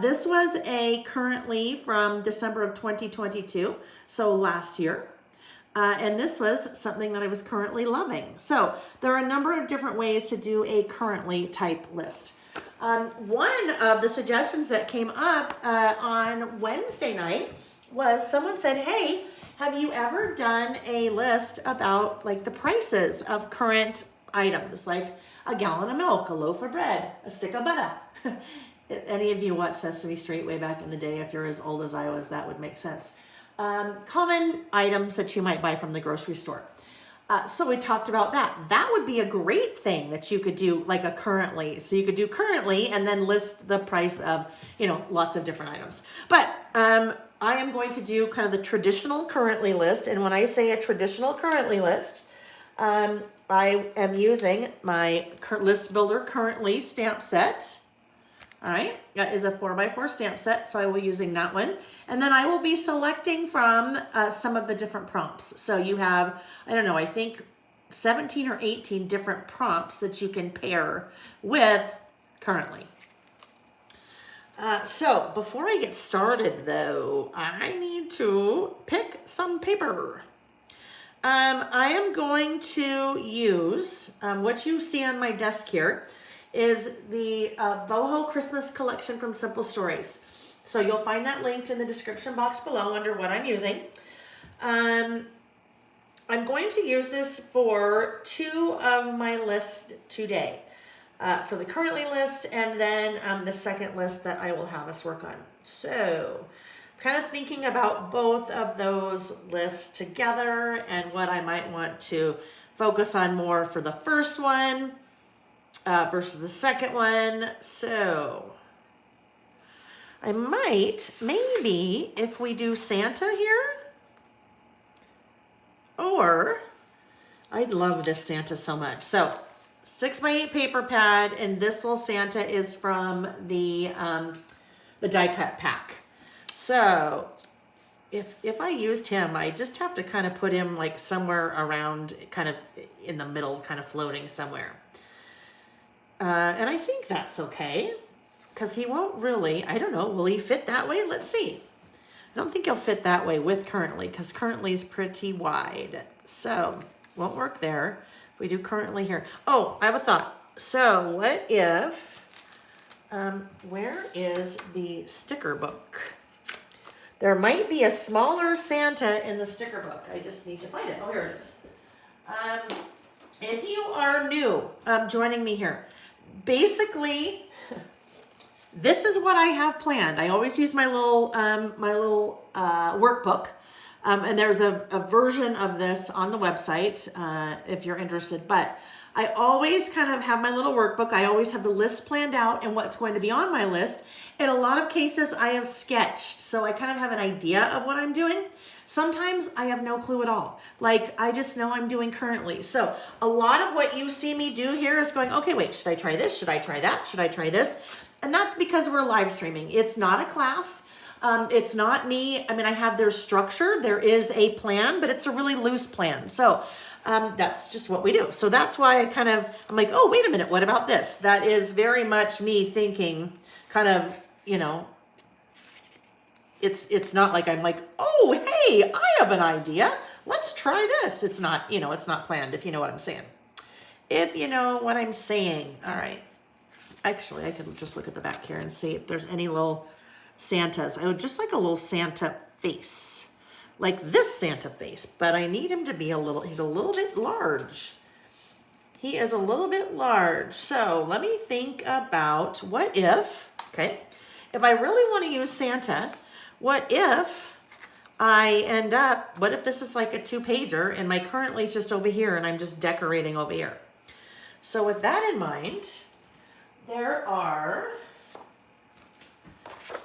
This was a currently from December of 2022, so last year. And this was something that I was currently loving. So there are a number of different ways to do a currently type list. One of the suggestions that came up on Wednesday night was someone said, hey, have you ever done a list about like the prices of current items, like a gallon of milk, a loaf of bread, a stick of butter? Any of you watched Sesame Street way back in the day, if you're as old as I was, that would make sense. Common items that you might buy from the grocery store. So we talked about that. That would be a great thing that you could do, like a currently. So you could do currently and then list the price of, lots of different items. But I am going to do kind of the traditional currently list. And when I say a traditional currently list, I am using my list builder currently stamp set. All right, that is a 4x4 stamp set, so I will be using that one. And then I will be selecting from some of the different prompts. So you have, I think 17 or 18 different prompts that you can pair with currently. So before I get started though, I need to pick some paper. I am going to use what you see on my desk here is the Boho Christmas collection from Simple Stories. So you'll find that linked in the description box below under what I'm using. I'm going to use this for 2 of my lists today. For the currently list and then the second list that I will have us work on. So kind of thinking about both of those lists together and what I might want to focus on more for the first one versus the second one. So I might, maybe if we do Santa here, or I'd love this Santa so much. So 6x8 paper pad, and this little Santa is from the die cut pack. So if I used him, I just have to kind of put him like somewhere around, kind of in the middle, kind of floating somewhere. And I think that's okay, because he won't really, I don't know, will he fit that way? Let's see. I don't think he'll fit that way with currently, because currently is pretty wide. So won't work there. We do currently here. Oh, I have a thought. So what if Where is the sticker book? There might be a smaller Santa in the sticker book. I just need to find it. Oh, here it is. If you are new, joining me here, basically, this is what I have planned. I always use my little workbook, and there's a version of this on the website if you're interested. But I always kind of have my little workbook. I always have the list planned out and what's going to be on my list. In a lot of cases, I have sketched, so I kind of have an idea of what I'm doing. Sometimes I have no clue at all. Like, I just know I'm doing currently. So a lot of what you see me do here is going, okay, wait, should I try this? Should I try that? Should I try this? And that's because we're live streaming. It's not a class. It's not me. I mean, there's structure. There is a plan, but it's a really loose plan. So that's just what we do. So that's why I'm like, oh, wait a minute. What about this? That is very much me thinking kind of, it's not like I'm like, oh, hey, I have an idea. Let's try this. It's not, it's not planned, if you know what I'm saying. If you know what I'm saying. All right. Actually, I could just look at the back here and see if there's any little Santas. I would just like a little Santa face. Like this Santa face. But I need him to be he's a little bit large. He is a little bit large. So let me think about what if I really want to use Santa, what if this is like a 2-pager and my currently is just over here and I'm just decorating over here. So with that in mind,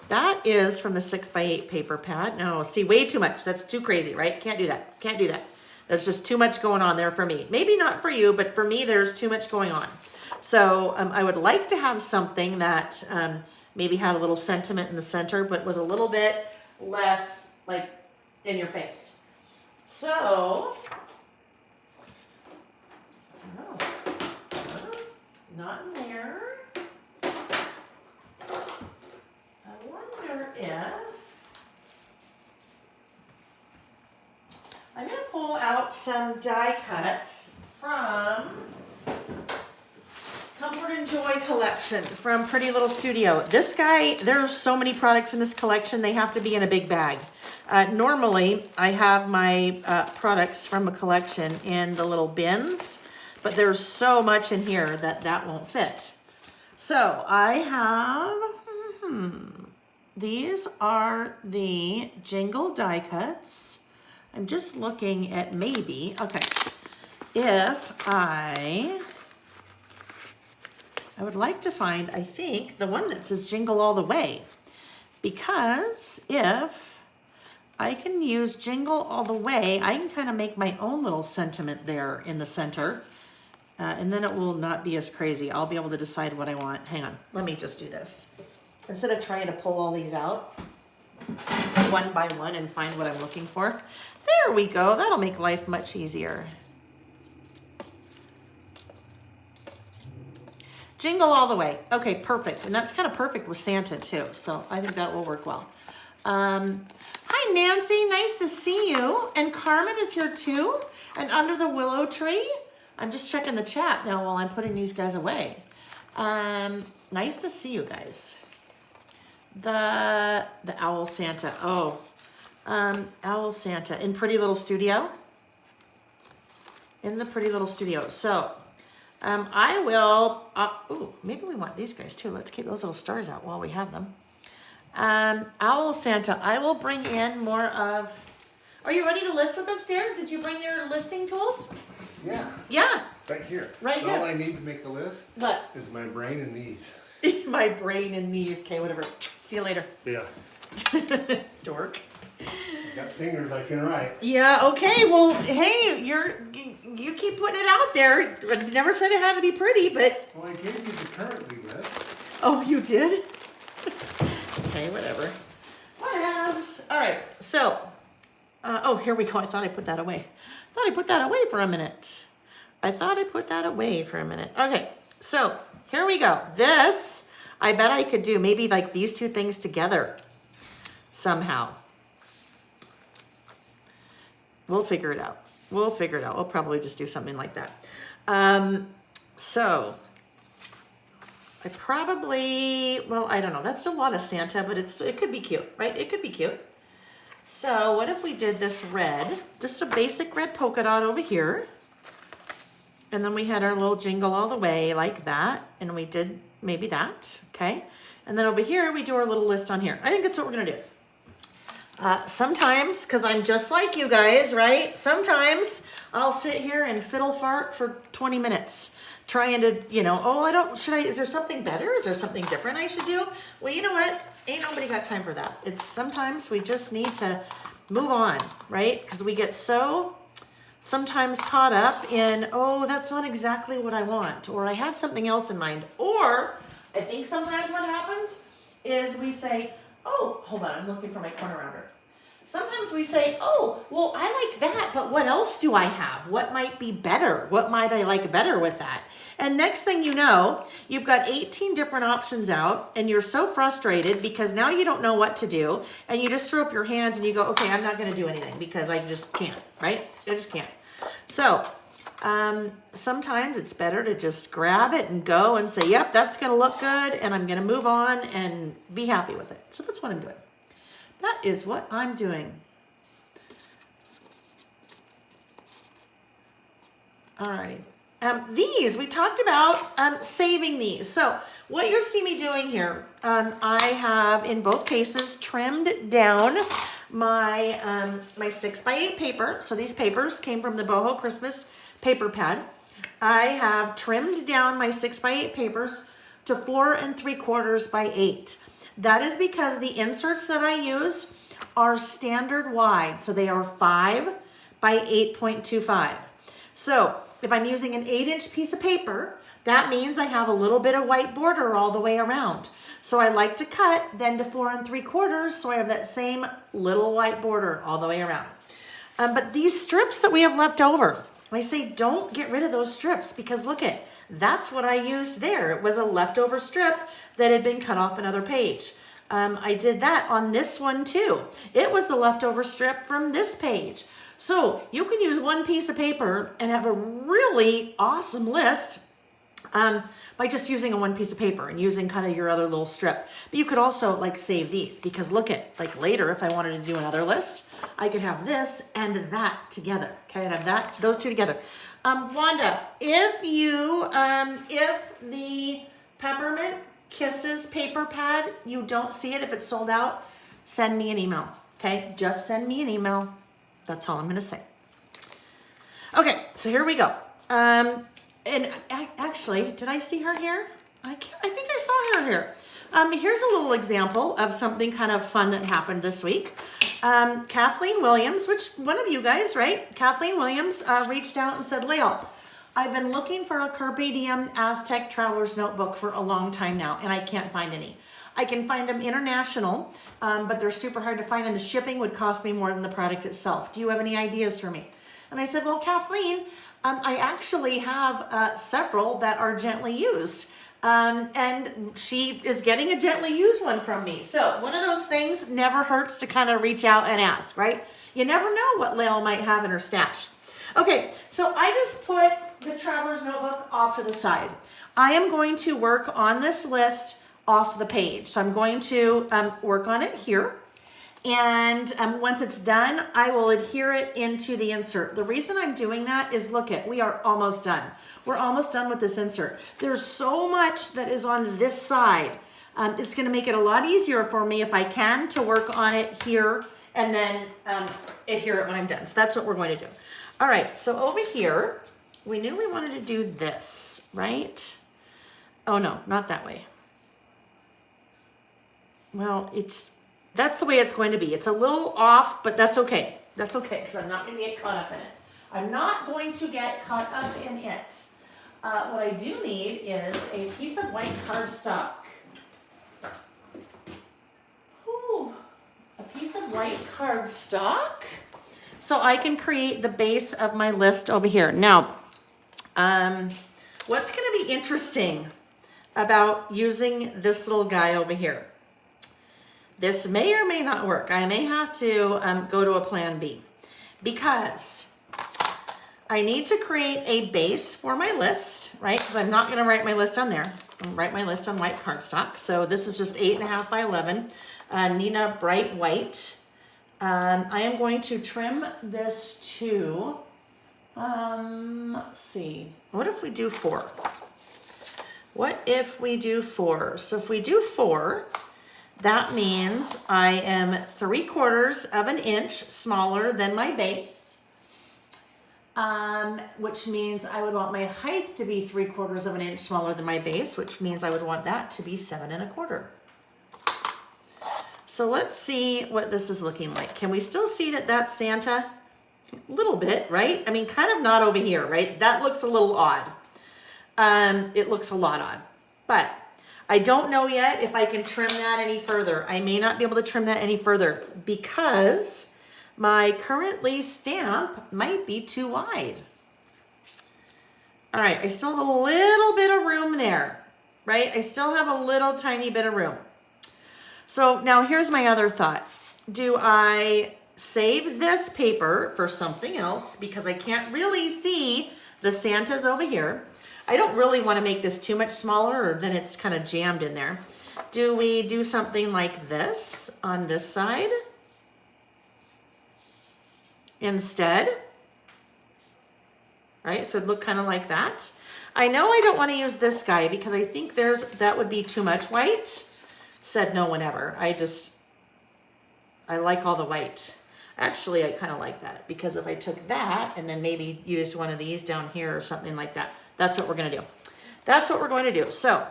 that is from the 6x8 paper pad. No, see, way too much. That's too crazy, right? Can't do that. Can't do that. That's just too much going on there for me. Maybe not for you, but for me, there's too much going on. So I would like to have something that maybe had a little sentiment in the center, but was a little bit less like in your face. So, I don't know. Not in there. I wonder if I'm going to pull out some die cuts from Comfort and Joy collection from Pretty Little Studio. This guy, there's so many products in this collection, they have to be in a big bag. Normally, I have my products from a collection in the little bins, but there's so much in here that won't fit. So I have, these are the Jingle die cuts. I'm just looking at maybe, if I would like to find, I think, the one that says Jingle All the Way. Because if I can use Jingle All the Way, I can kind of make my own little sentiment there in the center. And then it will not be as crazy. I'll be able to decide what I want. Hang on, let me just do this. Instead of trying to pull all these out one by one and find what I'm looking for. There we go, that'll make life much easier. Jingle All the Way. Okay, perfect. And that's kind of perfect with Santa too. So I think that will work well. Hi, Nancy. Nice to see you. And Carmen is here too. And Under the Willow Tree. I'm just checking the chat now while I'm putting these guys away. Nice to see you guys. The Owl Santa. Oh, Owl Santa in Pretty Little Studio. In the Pretty Little Studio. So, I will, maybe we want these guys too. Let's keep those little stars out while we have them. Owl Santa, I will bring in more of, are you ready to list with us, dear? Did you bring your listing tools? Yeah. Yeah. Right here. Right here. All I need to make the list is my brain and these. My brain and these. Okay, whatever. See you later. Yeah. Dork. Got fingers I can write. Yeah, okay. Well, hey, you keep putting it out there. I never said it had to be pretty, but... Well, I gave you the currently list. Oh, you did? Okay, whatever. Whatevs. All right, so... oh, here we go. I thought I put that away. I thought I put that away for a minute. Okay, so here we go. This, I bet I could do maybe like these two things together somehow. We'll figure it out. We'll probably just do something like that. So I probably, well, I don't know. That's a lot of Santa, but it could be cute, right? It could be cute. So what if we did this red, just a basic red polka dot over here. And then we had our little jingle all the way like that. And we did maybe that, okay? And then over here, we do our little list on here. I think that's what we're gonna do. Sometimes, because I'm just like you guys, right? Sometimes I'll sit here and fiddle fart for 20 minutes trying to, you know, oh, is there something better? Is there something different I should do? Well, you know what? Ain't nobody got time for that. It's sometimes we just need to move on, right? Because we get so sometimes caught up in, oh, that's not exactly what I want, or I had something else in mind. Or I think sometimes what happens is we say, oh, hold on, I'm looking for my corner rounder. Sometimes we say, oh, well, I like that, but what else do I have? What might be better? What might I like better with that? And next thing you know, you've got 18 different options out and you're so frustrated because now you don't know what to do and you just throw up your hands and you go, okay, I'm not gonna do anything because I just can't, right? I just can't. So sometimes it's better to just grab it and go and say, yep, that's gonna look good and I'm gonna move on and be happy with it. So that's what I'm doing. That is what I'm doing. All right. These, we talked about saving these. So what you see me doing here, I have in both cases trimmed down my my 6x8 paper. So these papers came from the Boho Christmas paper pad. I have trimmed down my 6x8 papers to 4 3/4 by 8. That is because the inserts that I use are standard wide. So they are 5 by 8.25. So if I'm using an 8-inch piece of paper, that means I have a little bit of white border all the way around. So I like to cut then to 4 3/4 so I have that same little white border all the way around. But these strips that we have left over, I say don't get rid of those strips because look at, that's what I used there. It was a leftover strip that had been cut off another page. I did that on this one too. It was the leftover strip from this page. So you can use one piece of paper and have a really awesome list by just using a one piece of paper and using kind of your other little strip. But you could also like save these because look at, like later if I wanted to do another list, I could have this and that together. Okay, I'd have those two together. Wanda, if the Peppermint Kisses paper pad, you don't see it, if it's sold out, send me an email. Okay, just send me an email. That's all I'm gonna say. Okay, so here we go. And actually, did I see her here? I think I saw her here. Here's a little example of something kind of fun that happened this week. Kathleen Williams, which one of you guys, right? Kathleen Williams reached out and said, Layle, I've been looking for a Carpe Diem Aztec Traveler's Notebook for a long time now, and I can't find any. I can find them international, but they're super hard to find, and the shipping would cost me more than the product itself. Do you have any ideas for me? And I said, well, Kathleen, I actually have several that are gently used, and she is getting a gently used one from me. So one of those things never hurts to kind of reach out and ask, right? You never know what Layle might have in her stash. Okay, so I just put the Traveler's Notebook off to the side. I am going to work on this list off the page. So I'm going to work on it here. And once it's done, I will adhere it into the insert. The reason I'm doing that is look at, we are almost done. We're almost done with this insert. There's so much that is on this side. It's gonna make it a lot easier for me if I can to work on it here and then adhere it when I'm done. So that's what we're going to do. All right, so over here, we knew we wanted to do this, right? Oh no, not that way. Well, that's the way it's going to be. It's a little off, but that's okay. That's okay, because I'm not going to get caught up in it. I'm not going to get caught up in it. What I do need is a piece of white cardstock. Ooh, a piece of white cardstock. So I can create the base of my list over here. Now, what's going to be interesting about using this little guy over here? This may or may not work. I may have to go to a plan B because I need to create a base for my list, right? Because I'm not going to write my list on there. write my list on white cardstock. So this is just 8.5 by 11, Neenah Bright White. I am going to trim this to, let's see, what if we do 4? What if we do 4? So if we do 4, that means I am 3/4 of an inch smaller than my base, which means I would want my height to be 3/4 of an inch smaller than my base, which means I would want that to be 7.25. So let's see what this is looking like. Can we still see that that's Santa? A little bit, right? I mean, kind of not over here, right? That looks a little odd. It looks a lot odd, but I don't know yet if I can trim that any further. I may not be able to trim that any further because my currently stamp might be too wide. All right, I still have a little bit of room there, right? I still have a little tiny bit of room. So now here's my other thought. Do I save this paper for something else because I can't really see the Santas over here? I don't really want to make this too much smaller or then it's kind of jammed in there. Do we do something like this on this side instead? Right, so it'd look kind of like that. I know I don't want to use this guy because I think that would be too much white. Said no one ever. I like all the white. Actually, I kind of like that because if I took that and then maybe used one of these down here or something like that, that's what we're going to do. That's what we're going to do. So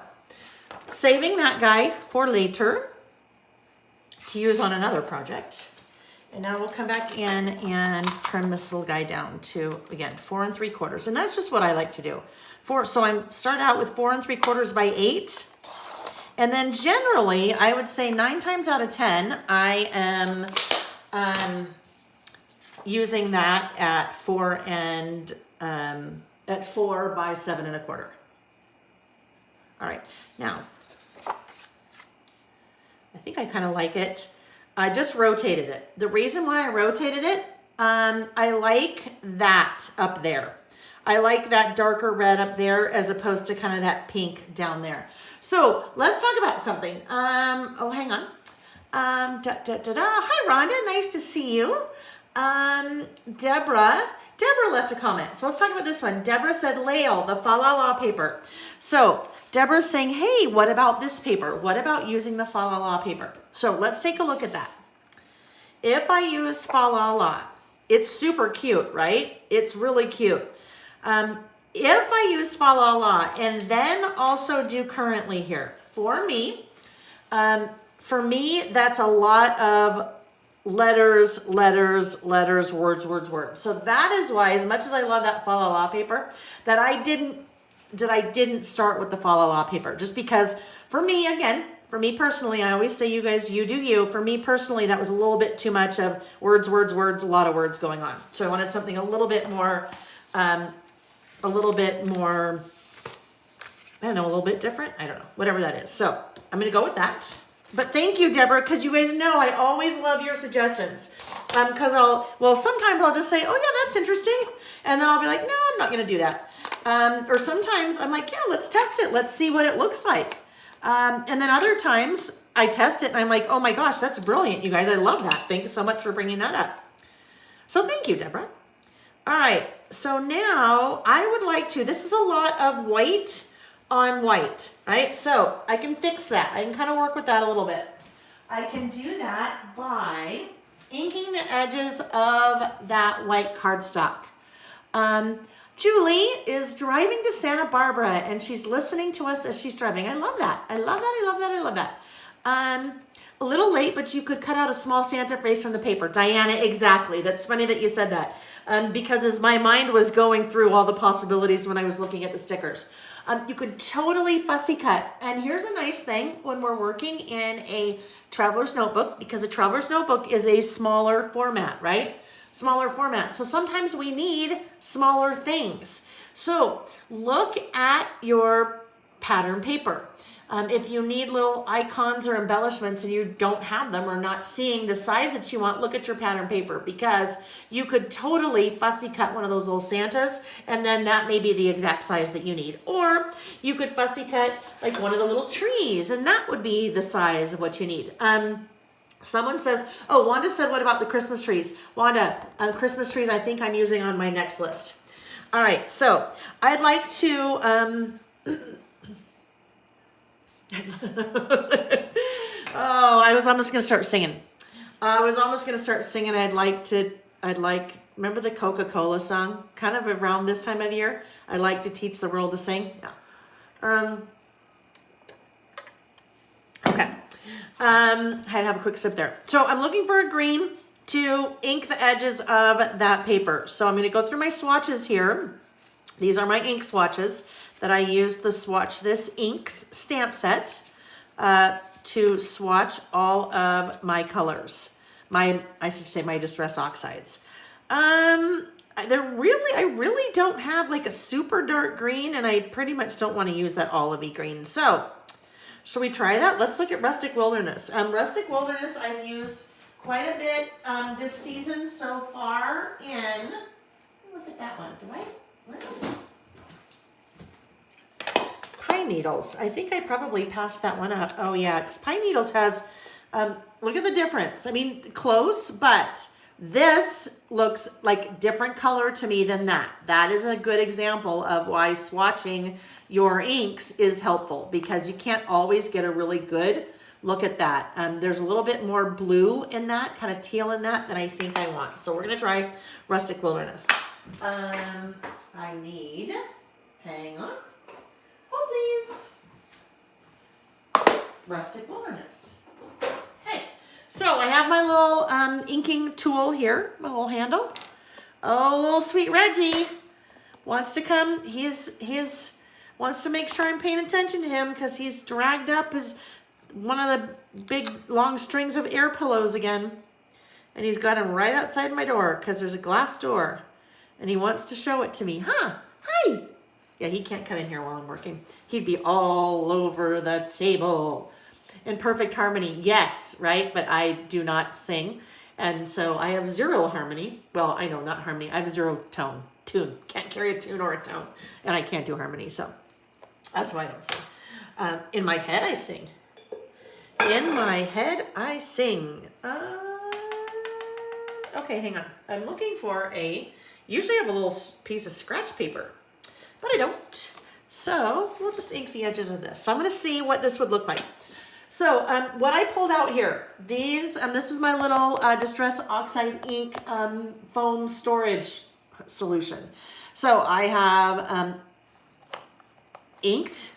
saving that guy for later to use on another project. And now we'll come back in and trim this little guy down to, again, 4 3/4. And that's just what I like to do. So I'm start out with 4 3/4 by 8. And then generally, I would say 9 times out of 10, I am using that at 4 by 7.25. All right, now, I think I kind of like it. I just rotated it. The reason why I rotated it, I like that up there. I like that darker red up there as opposed to kind of that pink down there. So let's talk about something. Oh, hang on. Hi, Rhonda. Nice to see you. Deborah left a comment. So let's talk about this one. Deborah said, Layle, the Fa La La paper. So Deborah's saying, hey, what about this paper? What about using the Fa La La paper? So let's take a look at that. If I use Fa La La, it's super cute, right? It's really cute. If I use Fa La La and then also do currently here, for me, that's a lot of letters, words. So that is why, as much as I love that Fa La La paper, that I didn't start with the Fa La La paper, just because for me, again, for me personally, I always say, you guys, you do you. For me personally, that was a little bit too much of words, a lot of words going on. So I wanted something a little bit more, I don't know, a little bit different. I don't know, whatever that is. So I'm going to go with that. But thank you, Deborah, because you guys know I always love your suggestions. Because sometimes I'll just say, oh yeah, that's interesting. And then I'll be like, no, I'm not going to do that. Or sometimes I'm like, yeah, let's test it. Let's see what it looks like. And then other times I test it and I'm like, oh my gosh, that's brilliant, you guys. I love that. Thanks so much for bringing that up. So thank you, Deborah. All right. So now I would like to, this is a lot of white on white, right? So I can fix that. I can kind of work with that a little bit. I can do that by inking the edges of that white cardstock. Julie is driving to Santa Barbara and she's listening to us as she's driving. I love that. I love that. A little late, but you could cut out a small Santa face from the paper. Diana, exactly. That's funny that you said that. Because as my mind was going through all the possibilities when I was looking at the stickers. You could totally fussy cut. And here's a nice thing when we're working in a traveler's notebook, because a traveler's notebook is a smaller format, right? Smaller format. So sometimes we need smaller things. So look at your pattern paper. If you need little icons or embellishments and you don't have them or not seeing the size that you want, look at your pattern paper, because you could totally fussy cut one of those little Santas and then that may be the exact size that you need. Or you could fussy cut like one of the little trees and that would be the size of what you need. Someone says, oh, Wanda said, what about the Christmas trees? Wanda, Christmas trees I think I'm using on my next list. All right, so I'd like to... oh, I was almost gonna start singing. Remember the Coca-Cola song? Kind of around this time of year. I'd like to teach the world to sing. Yeah. Okay. I'd have a quick sip there. So I'm looking for a green to ink the edges of that paper. So I'm gonna go through my swatches here. These are my ink swatches that I used the Swatch This Inks stamp set to swatch all of my colors. I should say my Distress Oxides. I really don't have like a super dark green, and I pretty much don't want to use that olivey green. So, should we try that? Let's look at Rustic Wilderness. Rustic Wilderness I've used quite a bit this season so far in, look at that one. Where is it? Pine Needles. I think I probably passed that one up. Oh yeah, because Pine Needles has, look at the difference. I mean, close, but this looks like different color to me than that. That is a good example of why swatching your inks is helpful, because you can't always get a really good look at that. There's a little bit more blue in that, kind of teal in that, than I think I want. So we're gonna try Rustic Wilderness. I need, hang on. Oh, please. Rustic Wilderness. Okay, so I have my little inking tool here, my little handle. Oh, little sweet Reggie wants to come. He's wants to make sure I'm paying attention to him because he's dragged up one of the big long strings of air pillows again. And he's got him right outside my door because there's a glass door. And he wants to show it to me. Huh? Hi. Yeah, he can't come in here while I'm working. He'd be all over the table. In perfect harmony, yes, right? But I do not sing. And so I have zero harmony. Well, I know, not harmony. I have zero tune. Can't carry a tune or a tone. And I can't do harmony, so that's why I don't sing. In my head, I sing. In my head, I sing. Okay, hang on. I'm looking for usually I have a little piece of scratch paper, but I don't. So we'll just ink the edges of this. So I'm going to see what this would look like. So what I pulled out here, this is my little Distress Oxide ink foam storage solution. So I have inked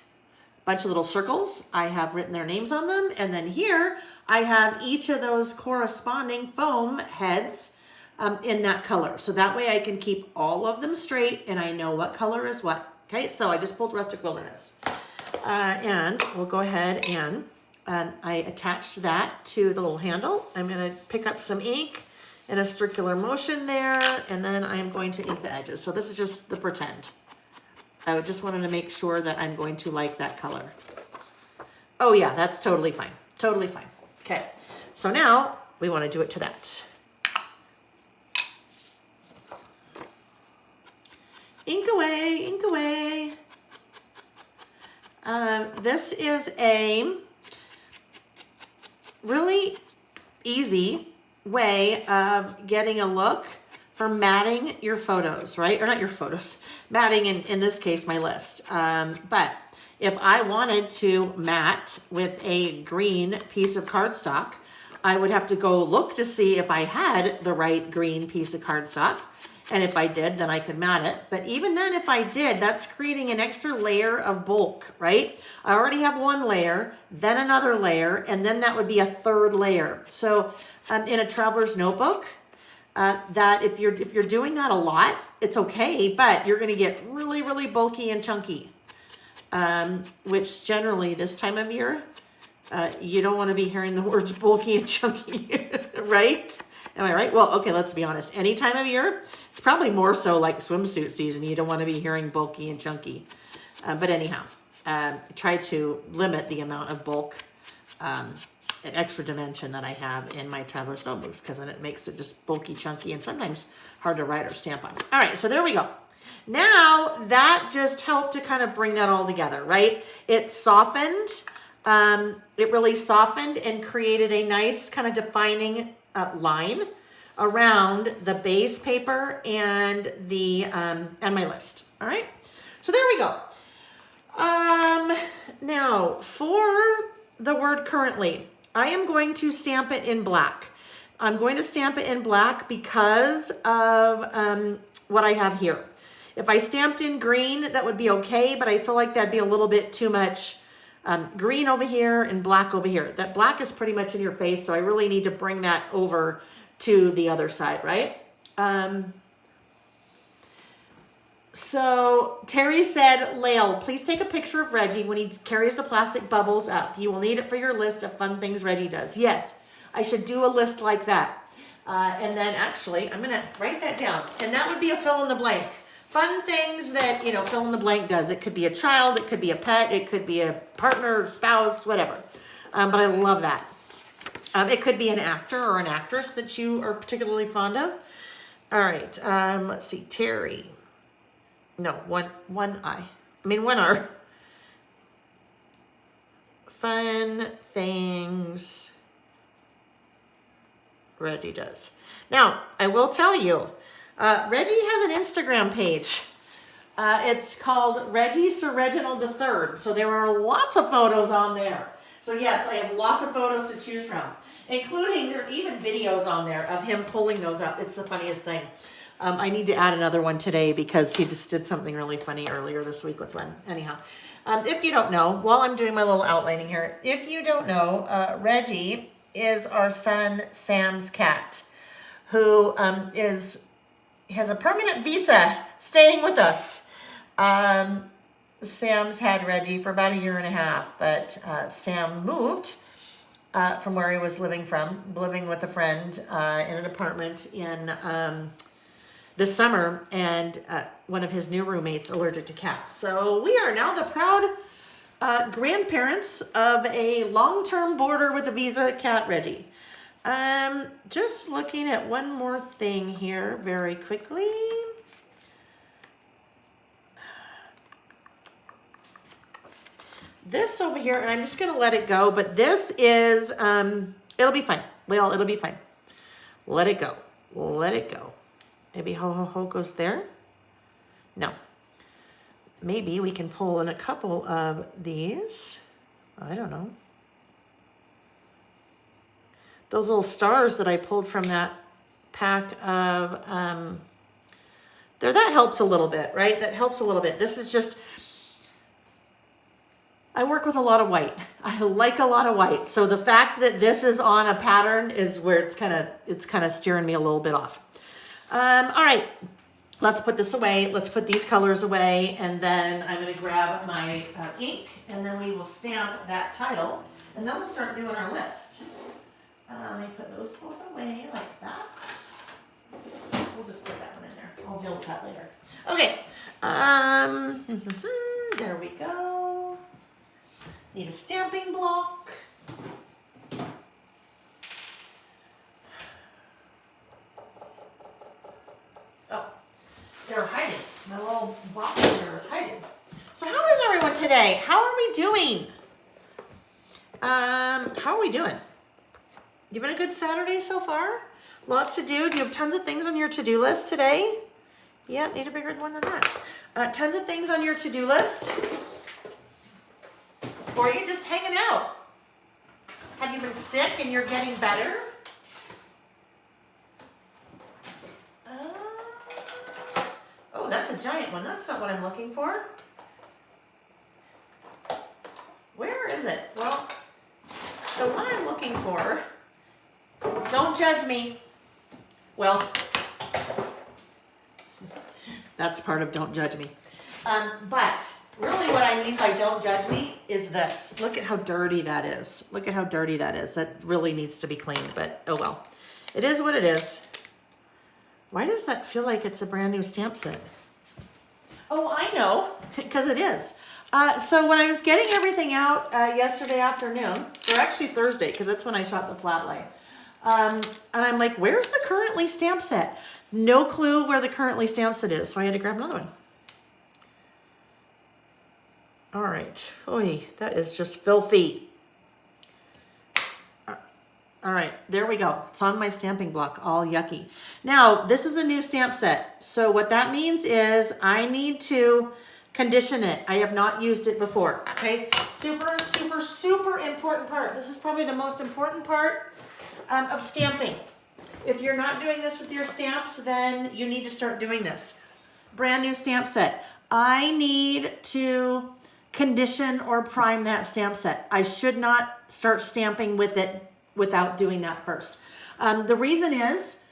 a bunch of little circles. I have written their names on them. And then here I have each of those corresponding foam heads in that color. So that way I can keep all of them straight and I know what color is what. Okay, so I just pulled Rustic Wilderness. And we'll go ahead and I attached that to the little handle. I'm going to pick up some ink in a circular motion there, and then I'm going to ink the edges. So this is just the pretend. I just wanted to make sure that I'm going to like that color. Oh yeah, that's totally fine. Totally fine. Okay, so now we want to do it to that. Ink away, ink away. This is a really easy way of getting a look for matting your photos, right? Or not your photos, matting in this case, my list. But if I wanted to mat with a green piece of cardstock, I would have to go look to see if I had the right green piece of cardstock. And if I did, then I could mat it. But even then, if I did, that's creating an extra layer of bulk, right? I already have one layer, then another layer, and then that would be a third layer. So in a traveler's notebook, that if you're doing that a lot, it's okay, but you're gonna get really, really bulky and chunky, which generally this time of year, you don't wanna be hearing the words bulky and chunky, right? Am I right? Well, okay, let's be honest. Any time of year, it's probably more so like swimsuit season. You don't want to be hearing bulky and chunky. But anyhow, try to limit the amount of bulk an extra dimension that I have in my traveler's notebooks, because then it makes it just bulky, chunky, and sometimes hard to write or stamp on. All right, so there we go. Now that just helped to kind of bring that all together, right? It softened, it really softened and created a nice kind of defining line around the base paper and the and my list. All right, so there we go. Now for the word currently, I am going to stamp it in black. I'm going to stamp it in black because of what I have here. If I stamped in green, that would be okay, but I feel like that'd be a little bit too much green over here and black over here. That black is pretty much in your face, so I really need to bring that over to the other side, right? So Terry said, Layle, please take a picture of Reggie when he carries the plastic bubbles up. You will need it for your list of fun things Reggie does. Yes, I should do a list like that. And then actually, I'm going to write that down. And that would be a fill in the blank. Fun things that, you know, fill in the blank does. It could be a child, it could be a pet, it could be a partner, spouse, whatever. But I love that. It could be an actor or an actress that you are particularly fond of. All right, let's see, Terry. No, one R. Fun things Reggie does. Now, I will tell you, Reggie has an Instagram page. It's called Reggie Sir Reginald III. So there are lots of photos on there. So yes, I have lots of photos to choose from, including there are even videos on there of him pulling those up. It's the funniest thing. I need to add another one today because he just did something really funny earlier this week with one. Anyhow, if you don't know, while I'm doing my little outlining here, if you don't know, Reggie is our son Sam's cat, who has a permanent visa staying with us. Sam's had Reggie for about 1.5 years, but Sam moved from where he was living with a friend in an apartment in this summer, and one of his new roommates allergic to cats. So we are now the proud grandparents of a long-term boarder with a visa cat, Reggie. Just looking at one more thing here very quickly. This over here, and I'm just going to let it go, but this is, it'll be fine. Well, it'll be fine. Let it go. Let it go. Maybe ho ho ho goes there. No. Maybe we can pull in a couple of these. I don't know. Those little stars that I pulled from that pack of, there, that helps a little bit, right? That helps a little bit. This is just, I work with a lot of white. I like a lot of white. So the fact that this is on a pattern is where it's kind of steering me a little bit off. All right, let's put this away. Let's put these colors away. And then I'm going to grab my ink, and then we will stamp that title, and then we'll start doing our list. Let me put those both away like that. We'll just put that one in there. I'll deal with that later. Okay. There we go. Need a stamping block. Oh, they're hiding. My little box here is hiding. So how is everyone today? How are we doing? How are we doing? You having a good Saturday so far? Lots to do. Do you have tons of things on your to-do list today? Yeah, need a bigger one than that. Tons of things on your to-do list. Or are you just hanging out? Have you been sick and you're getting better? Oh, that's a giant one. That's not what I'm looking for. Where is it? Well, the one I'm looking for, don't judge me. Well, that's part of don't judge me. But really what I mean by don't judge me is this. Look at how dirty that is. Look at how dirty that is. That really needs to be cleaned, but oh well. It is what it is. Why does that feel like it's a brand new stamp set? Oh, I know, because it is. So when I was getting everything out yesterday afternoon, or actually Thursday, because that's when I shot the flat lay, and I'm like, where's the currently stamp set? No clue where the currently stamp set is, so I had to grab another one. All right. Oy, that is just filthy. All right, there we go. It's on my stamping block, all yucky. Now, this is a new stamp set. So what that means is I need to condition it. I have not used it before, okay? Super, super, super important part. This is probably the most important part of stamping. If you're not doing this with your stamps, then you need to start doing this. Brand new stamp set. I need to condition or prime that stamp set. I should not start stamping with it without doing that first. The reason is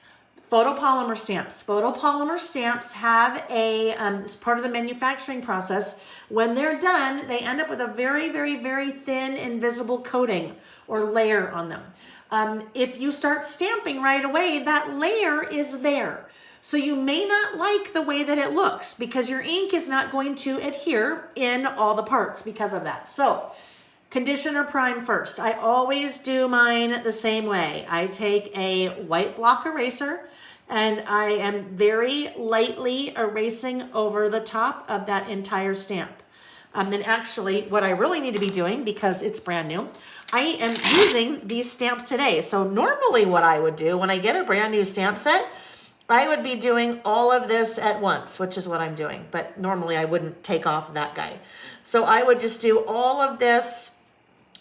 photopolymer stamps. Photopolymer stamps have as part of the manufacturing process, when they're done, they end up with a very, very, very thin invisible coating or layer on them. If you start stamping right away, that layer is there. So you may not like the way that it looks because your ink is not going to adhere in all the parts because of that. So condition or prime first. I always do mine the same way. I take a white block eraser and I am very lightly erasing over the top of that entire stamp. And actually what I really need to be doing, because it's brand new, I am using these stamps today. So normally what I would do when I get a brand new stamp set, I would be doing all of this at once, which is what I'm doing. But normally I wouldn't take off that guy. So I would just do all of this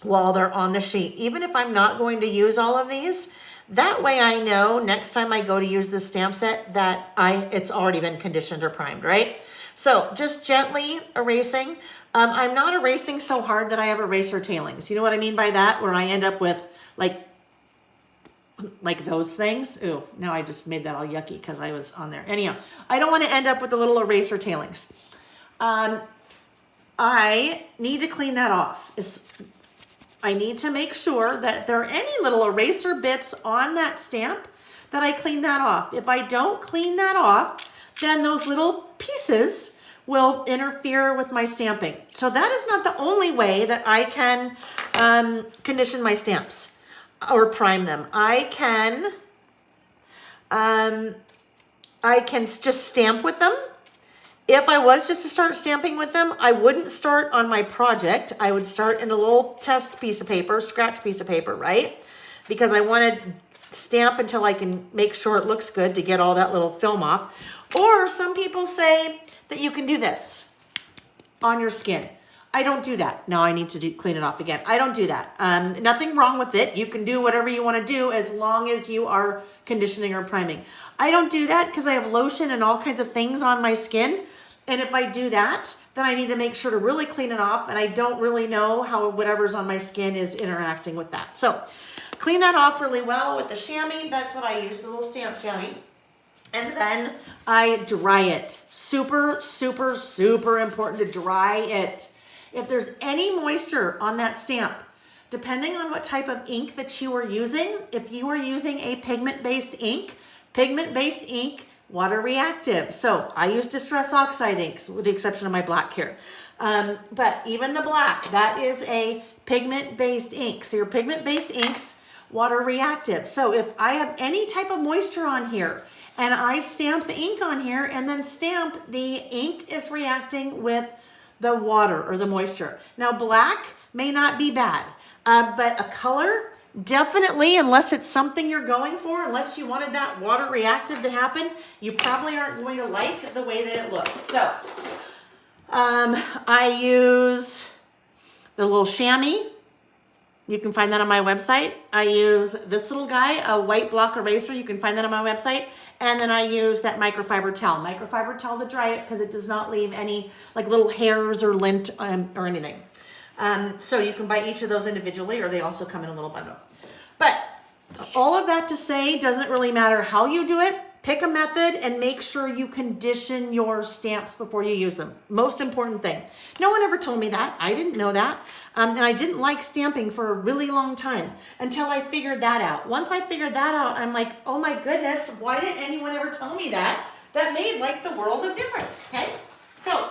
while they're on the sheet, even if I'm not going to use all of these. That way I know next time I go to use the stamp set that it's already been conditioned or primed, right? So just gently erasing. I'm not erasing so hard that I have eraser tailings. You know what I mean by that? Where I end up with like those things. Ooh, now I just made that all yucky because I was on there. Anyhow, I don't want to end up with the little eraser tailings. I need to clean that off. I need to make sure that if there are any little eraser bits on that stamp, that I clean that off. If I don't clean that off, then those little pieces will interfere with my stamping. So that is not the only way that I can condition my stamps or prime them. I can just stamp with them. If I was just to start stamping with them, I wouldn't start on my project. I would start in a little test piece of paper, scratch piece of paper, right? Because I want to stamp until I can make sure it looks good to get all that little film off. Or some people say that you can do this on your skin. I don't do that. Now I need to clean it off again. I don't do that. Nothing wrong with it. You can do whatever you want to do as long as you are conditioning or priming. I don't do that because I have lotion and all kinds of things on my skin. And if I do that, then I need to make sure to really clean it off. And I don't really know how whatever's on my skin is interacting with that. So clean that off really well with the chamois. That's what I use, the little stamp chamois. And then I dry it. Super, super, super important to dry it. If there's any moisture on that stamp, depending on what type of ink that you are using, if you are using a pigment-based ink, water reactive. So I use Distress Oxide inks with the exception of my black here. But even the black, that is a pigment-based ink. So your pigment-based inks, water reactive. So if I have any type of moisture on here and I stamp the ink on here and then stamp, the ink is reacting with the water or the moisture. Now black may not be bad, but a color, definitely, unless it's something you're going for, unless you wanted that water reactive to happen, you probably aren't going to like the way that it looks. So I use the little chamois. You can find that on my website. I use this little guy, a white block eraser. You can find that on my website. And then I use that microfiber towel to dry it because it does not leave any like little hairs or lint or anything. So you can buy each of those individually, or they also come in a little bundle. But all of that to say, doesn't really matter how you do it. Pick a method and make sure you condition your stamps before you use them. Most important thing. No one ever told me that. I didn't know that. And I didn't like stamping for a really long time until I figured that out. Once I figured that out, I'm like, oh my goodness, why didn't anyone ever tell me that? That made like the world of difference, okay? So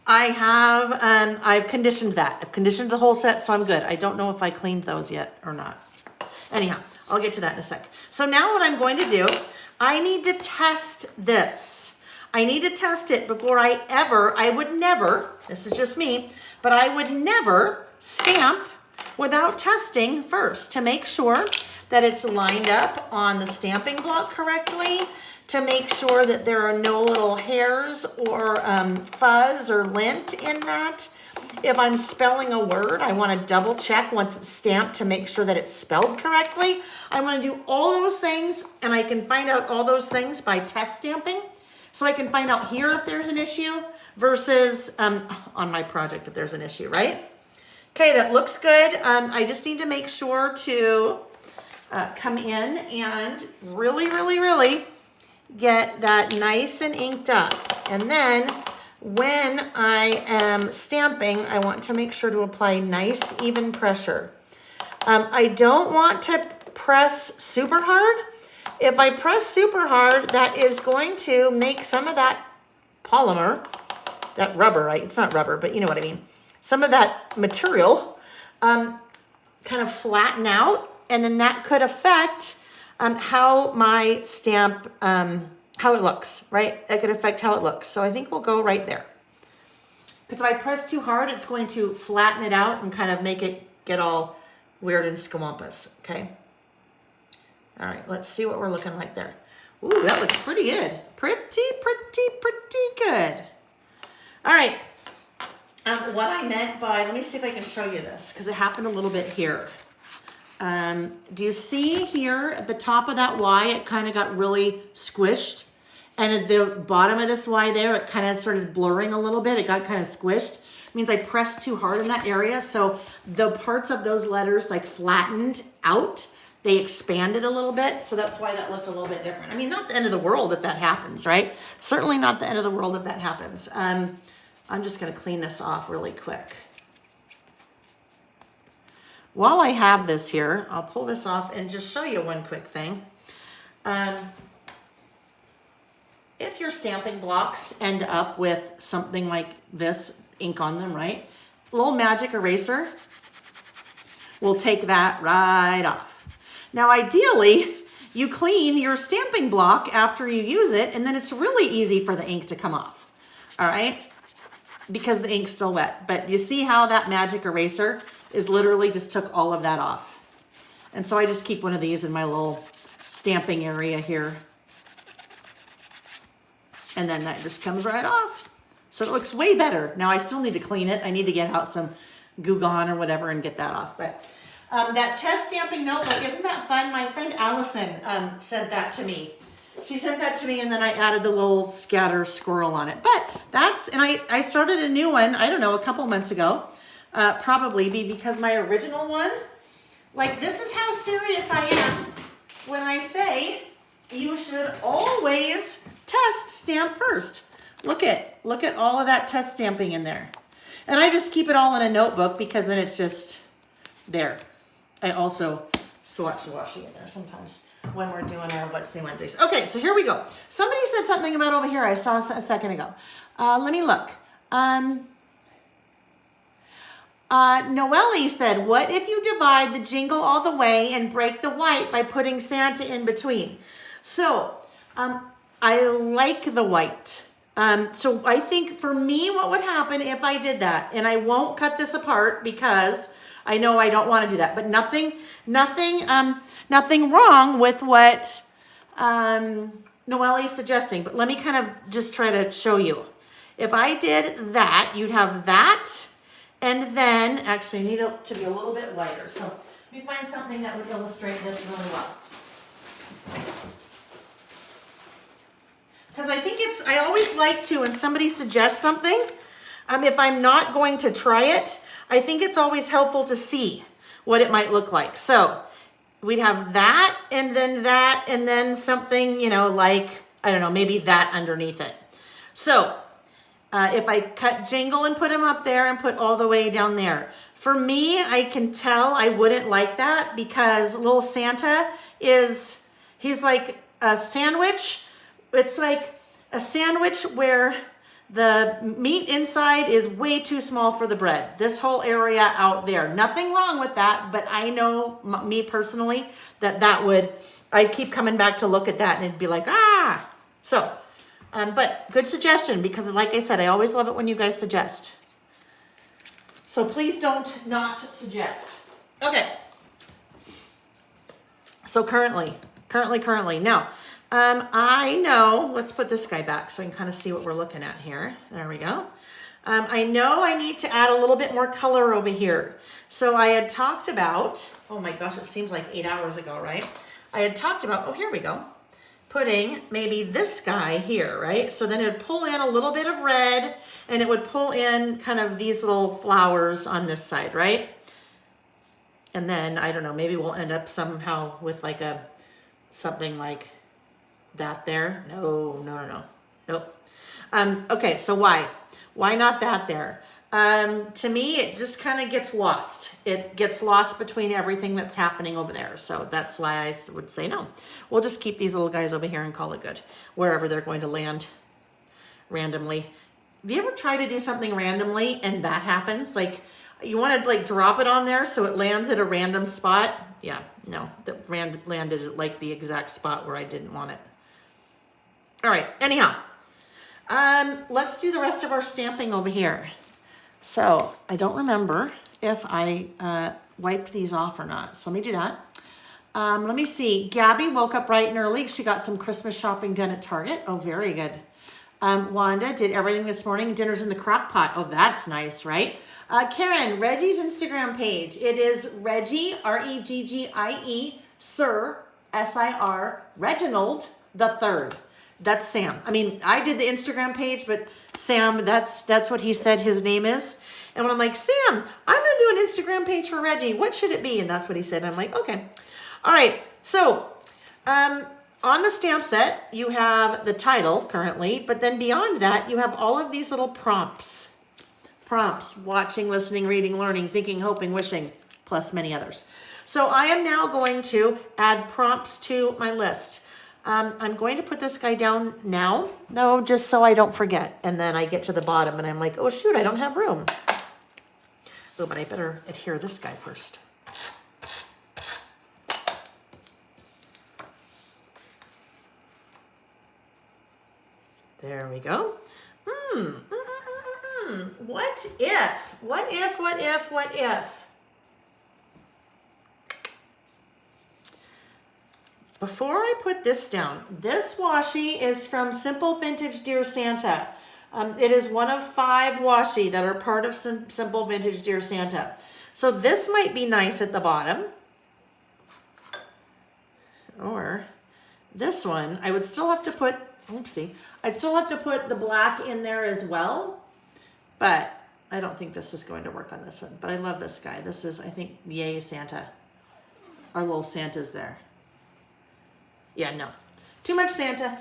I've conditioned that. I've conditioned the whole set, so I'm good. I don't know if I cleaned those yet or not. Anyhow, I'll get to that in a sec. So now what I'm going to do, I need to test this. I need to test it before I would never, this is just me, but I would never stamp without testing first to make sure that it's lined up on the stamping block correctly, to make sure that there are no little hairs or fuzz or lint in that. If I'm spelling a word, I want to double check once it's stamped to make sure that it's spelled correctly. I want to do all those things, and I can find out all those things by test stamping. So I can find out here if there's an issue versus on my project if there's an issue, right? Okay, that looks good. I just need to make sure to come in and really, really, really get that nice and inked up. And then when I am stamping, I want to make sure to apply nice, even pressure. I don't want to press super hard. If I press super hard, that is going to make some of that polymer, that rubber, right? It's not rubber, but you know what I mean. Some of that material kind of flatten out, and then that could affect how my stamp, how it looks, right? It could affect how it looks. So I think we'll go right there. Because if I press too hard, it's going to flatten it out and kind of make it get all weird and scawampus, okay? All right, let's see what we're looking like there. Ooh, that looks pretty good. Pretty good. All right, what I meant by, let me see if I can show you this, because it happened a little bit here. Do you see here at the top of that Y, it kind of got really squished? And at the bottom of this Y there, it kind of started blurring a little bit. It got kind of squished. It means I pressed too hard in that area. So the parts of those letters like flattened out. They expanded a little bit. So that's why that looked a little bit different. I mean, not the end of the world if that happens, right? Certainly not the end of the world if that happens. I'm just going to clean this off really quick. While I have this here, I'll pull this off and just show you one quick thing. If your stamping blocks end up with something like this, ink on them, right? A little magic eraser will take that right off. Now, ideally, you clean your stamping block after you use it, and then it's really easy for the ink to come off, all right? Because the ink's still wet. But you see how that magic eraser is literally just took all of that off. And so I just keep one of these in my little stamping area here. And then that just comes right off. So it looks way better. Now I still need to clean it. I need to get out some Goo Gone or whatever and get that off. But that test stamping notebook, isn't that fun? My friend Allison sent that to me. She sent that to me, and then I added the little scatter squirrel on it. But that's, and I started a new one, I don't know, a couple months ago. Probably because my original one, like, this is how serious I am when I say you should always test stamp first. Look at all of that test stamping in there. And I just keep it all in a notebook because then it's just there. I also swatch the washi in there sometimes when we're doing our What's New Wednesdays. Okay, so here we go. Somebody said something about over here I saw a second ago. Let me look. Noelle said, what if you divide the jingle all the way and break the white by putting Santa in between? So, I like the white. So I think for me, what would happen if I did that, and I won't cut this apart because I know I don't want to do that, but nothing wrong with what Noelle is suggesting, but let me kind of just try to show you. If I did that, you'd have that, and then, actually I need it to be a little bit lighter, so let me find something that would illustrate this really well. Because I think I always like to, when somebody suggests something, if I'm not going to try it, I think it's always helpful to see what it might look like. So we'd have that, and then something, you know, like, I don't know, maybe that underneath it. So if I cut Jingle and put him up there and put all the way down there, for me, I can tell I wouldn't like that because little Santa he's like a sandwich. It's like a sandwich where The meat inside is way too small for the bread. This whole area out there, nothing wrong with that, but I know me personally that would, I keep coming back to look at that and it'd be like, ah. So, but good suggestion, because like I said, I always love it when you guys suggest. So please don't not suggest. Okay. So currently. Now, I know, let's put this guy back so I can kind of see what we're looking at here. There we go. I know I need to add a little bit more color over here. So I had talked about, oh my gosh, it seems like 8 hours ago, right? I had talked about, oh, here we go. Putting maybe this guy here, right? So then it would pull in a little bit of red and it would pull in kind of these little flowers on this side, right? And then, I don't know, maybe we'll end up somehow with like something like that there. Nope. Okay, so why? Why not that there? To me, it just kind of gets lost. It gets lost between everything that's happening over there. So that's why I would say no. We'll just keep these little guys over here and call it good, wherever they're going to land randomly. Have you ever tried to do something randomly and that happens? Like you want to like drop it on there so it lands at a random spot? Yeah, no, that landed at like the exact spot where I didn't want it. All right, anyhow, let's do the rest of our stamping over here. So I don't remember if I wiped these off or not. So let me do that. Let me see. Gabby woke up bright and early. She got some Christmas shopping done at Target. Oh, very good. Wanda did everything this morning. Dinner's in the crock pot. Oh, that's nice, right? Karen, Reggie's Instagram page. It is Reggie, R-E-G-G-I-E, Sir, S-I-R, Reginald the Third. That's Sam. I mean, I did the Instagram page, but Sam, that's what he said his name is. And when I'm like, Sam, I'm going to do an Instagram page for Reggie. What should it be? And that's what he said. And I'm like, okay. All right. So, on the stamp set, you have the title currently, but then beyond that, you have all of these little prompts. Prompts, watching, listening, reading, learning, thinking, hoping, wishing, plus many others. So I am now going to add prompts to my list. I'm going to put this guy down now, no, just so I don't forget. And then I get to the bottom and I'm like, oh shoot, I don't have room. Oh, but I better adhere this guy first. There we go. What if? What if, what if, what if? Before I put this down, this washi is from Simple Vintage Dear Santa. It is one of 5 washi that are part of Simple Vintage Dear Santa. So this might be nice at the bottom. Or this one, I would still have to put, oopsie, I'd still have to put the black in there as well. But I don't think this is going to work on this one. But I love this guy. This is, I think, Yay Santa. Our little Santa's there. Yeah, no. Too much Santa.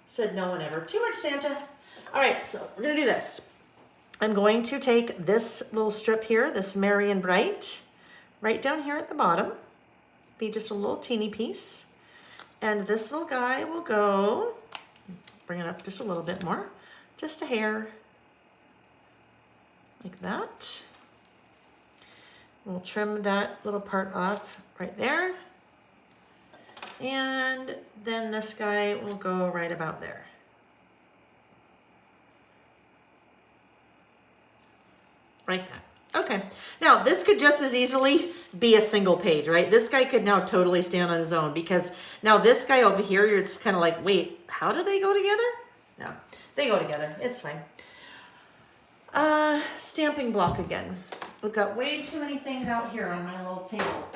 Said no one ever. Too much Santa. All right, so we're going to do this. I'm going to take this little strip here, this Merry and Bright, right down here at the bottom. Be just a little teeny piece. And this little guy will go, bring it up just a little bit more, just a hair, like that. We'll trim that little part off right there. And then this guy will go right about there. Like that. Okay. Now, this could just as easily be a single page, right? This guy could now totally stand on his own because now this guy over here, it's kind of like, wait, how do they go together? No, they go together. It's fine. Stamping block again. We've got way too many things out here on my little table.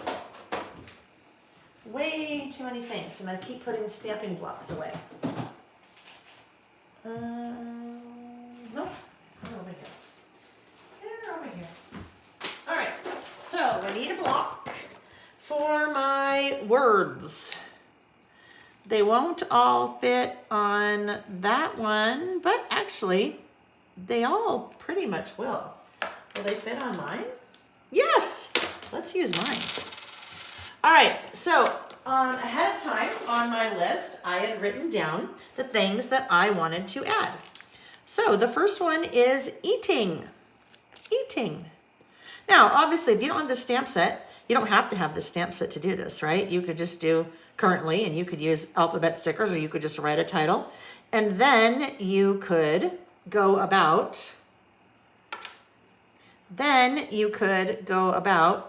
Way too many things. I'm going to keep putting stamping blocks away. Nope. They're over here. They're over here. All right. So I need a block for my words. They won't all fit on that one, but actually they all pretty much will. Will they fit on mine? Yes. Let's use mine. All right, so ahead of time on my list, I had written down the things that I wanted to add. So the first one is eating. Eating. Now, obviously, if you don't have the stamp set, you don't have to have the stamp set to do this, right? You could just do currently, and you could use alphabet stickers, or you could just write a title. And then you could go about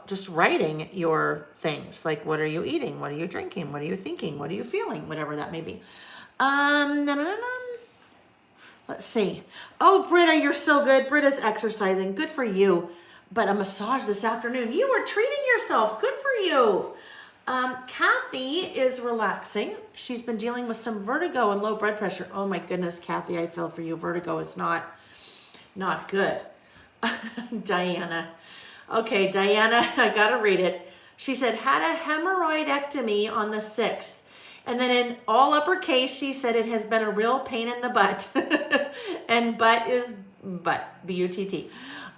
just writing your things. Like, what are you eating? What are you drinking? What are you thinking? What are you feeling? Whatever that may be. Let's see. Oh, Britta, you're so good. Britta's exercising. Good for you. But a massage this afternoon. You were treating yourself. Good for you. Kathy is relaxing. She's been dealing with some vertigo and low blood pressure. Oh my goodness, Kathy, I feel for you. Vertigo is not good. Diana. Okay, Diana, I gotta read it. She said, had a hemorrhoidectomy on the 6th. And then in all uppercase, she said it has been a real pain in the butt. And butt is butt, B-U-T-T.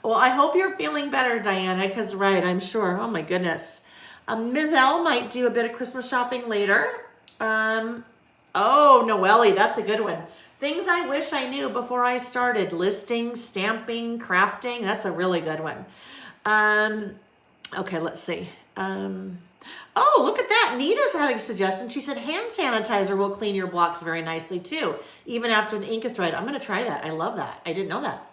Well, I hope you're feeling better, Diana, because, right, I'm sure. Oh, my goodness. Ms. L might do a bit of Christmas shopping later. Oh, Noelle, that's a good one. Things I wish I knew before I started. Listing, stamping, crafting. That's a really good one. Okay, let's see. Oh, look at that. Nita's had a suggestion. She said hand sanitizer will clean your blocks very nicely too, even after the ink is dried. I'm going to try that. I love that. I didn't know that.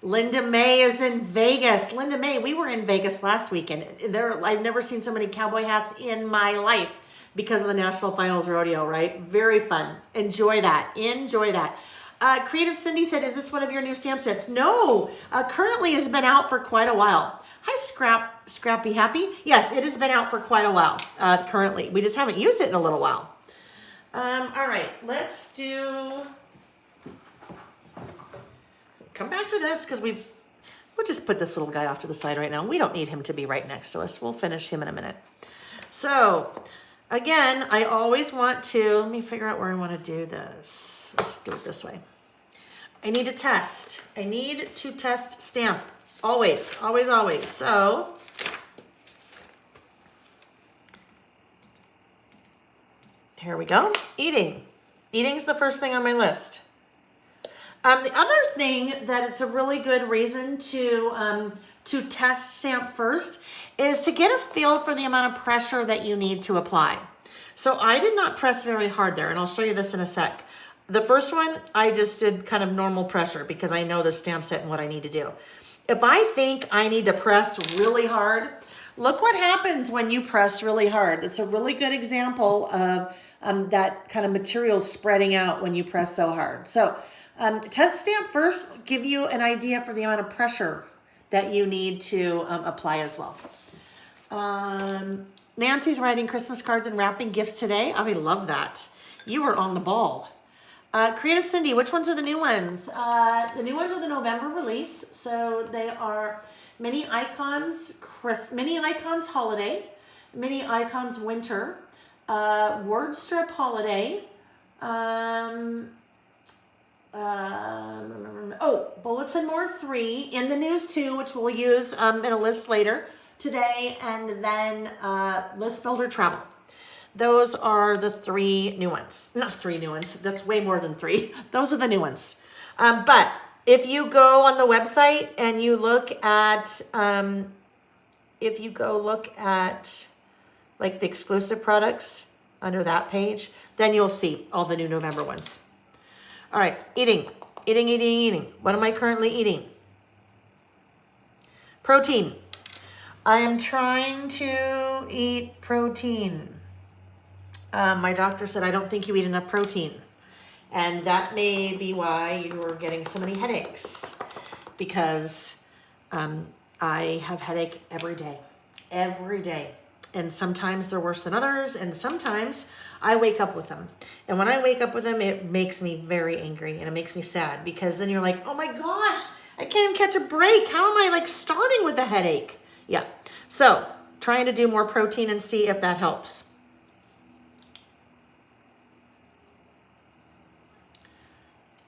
Linda May is in Vegas. Linda May, we were in Vegas last weekend. I've never seen so many cowboy hats in my life because of the National Finals Rodeo, right? Very fun. Enjoy that. Enjoy that. Creative Cindy said, is this one of your new stamp sets? No, currently has been out for quite a while. Hi, Scrappy Happy. Yes, it has been out for quite a while currently. We just haven't used it in a little while. All right, come back to this because we'll just put this little guy off to the side right now. We don't need him to be right next to us. We'll finish him in a minute. So again, I always want to, let me figure out where I want to do this. Let's do it this way. I need to test. I need to test stamp. Always, always, always. So here we go. Eating. Eating's the first thing on my list. The other thing that it's a really good reason to test stamp first is to get a feel for the amount of pressure that you need to apply. So I did not press very hard there, and I'll show you this in a sec. The first one, I just did kind of normal pressure because I know the stamp set and what I need to do. If I think I need to press really hard, look what happens when you press really hard. It's a really good example of that kind of material spreading out when you press so hard. So test stamp first, give you an idea for the amount of pressure that you need to apply as well. Nancy's writing Christmas cards and wrapping gifts today. I love that. You are on the ball. Creative Cindy, which ones are the new ones? The new ones are the November release. So they are Mini Icons Mini Icons Holiday, Mini Icons Winter, Word Strip Holiday, Bullets and More 3, In the News 2, which we'll use in a list later today, and then List Builder Travel. Those are the 3 new ones. Not 3 new ones. That's way more than 3. Those are the new ones. But if you go on the website and you look at, like the exclusive products under that page, then you'll see all the new November ones. All right, eating. What am I currently eating? Protein. I am trying to eat protein. My doctor said, I don't think you eat enough protein. And that may be why you are getting so many headaches. Because I have headache every day. And sometimes they're worse than others. And sometimes I wake up with them. And when I wake up with them, it makes me very angry. And it makes me sad. Because then you're like, oh my gosh, I can't even catch a break. How am I like starting with a headache? Yeah. So trying to do more protein and see if that helps.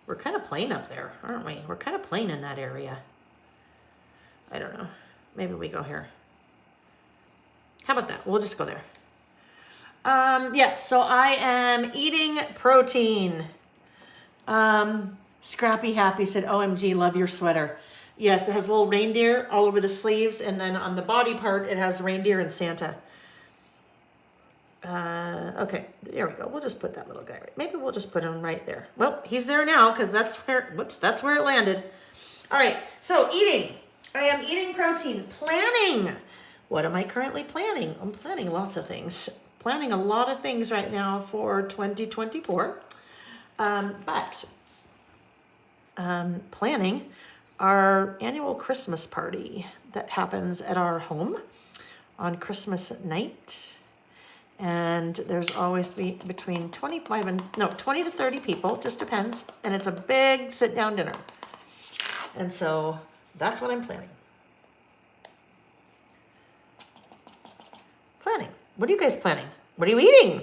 We're kind of plain up there, aren't we? We're kind of plain in that area. I don't know. Maybe we go here. How about that? We'll just go there. Yeah, so I am eating protein. Scrappy Happy said, OMG, love your sweater. Yes, it has little reindeer all over the sleeves, and then on the body part, it has reindeer and Santa. Okay, there we go. We'll just put that little guy right. Maybe we'll just put him right there. Well, he's there now because that's where, whoops, that's where it landed. All right, so eating. I am eating protein. Planning. What am I currently planning? I'm planning lots of things. Planning a lot of things right now for 2024. Planning our annual Christmas party that happens at our home on Christmas night. And there's always between 20 to 30 people, just depends. And it's a big sit down dinner. And so that's what I'm planning. Planning. What are you guys planning? What are you eating?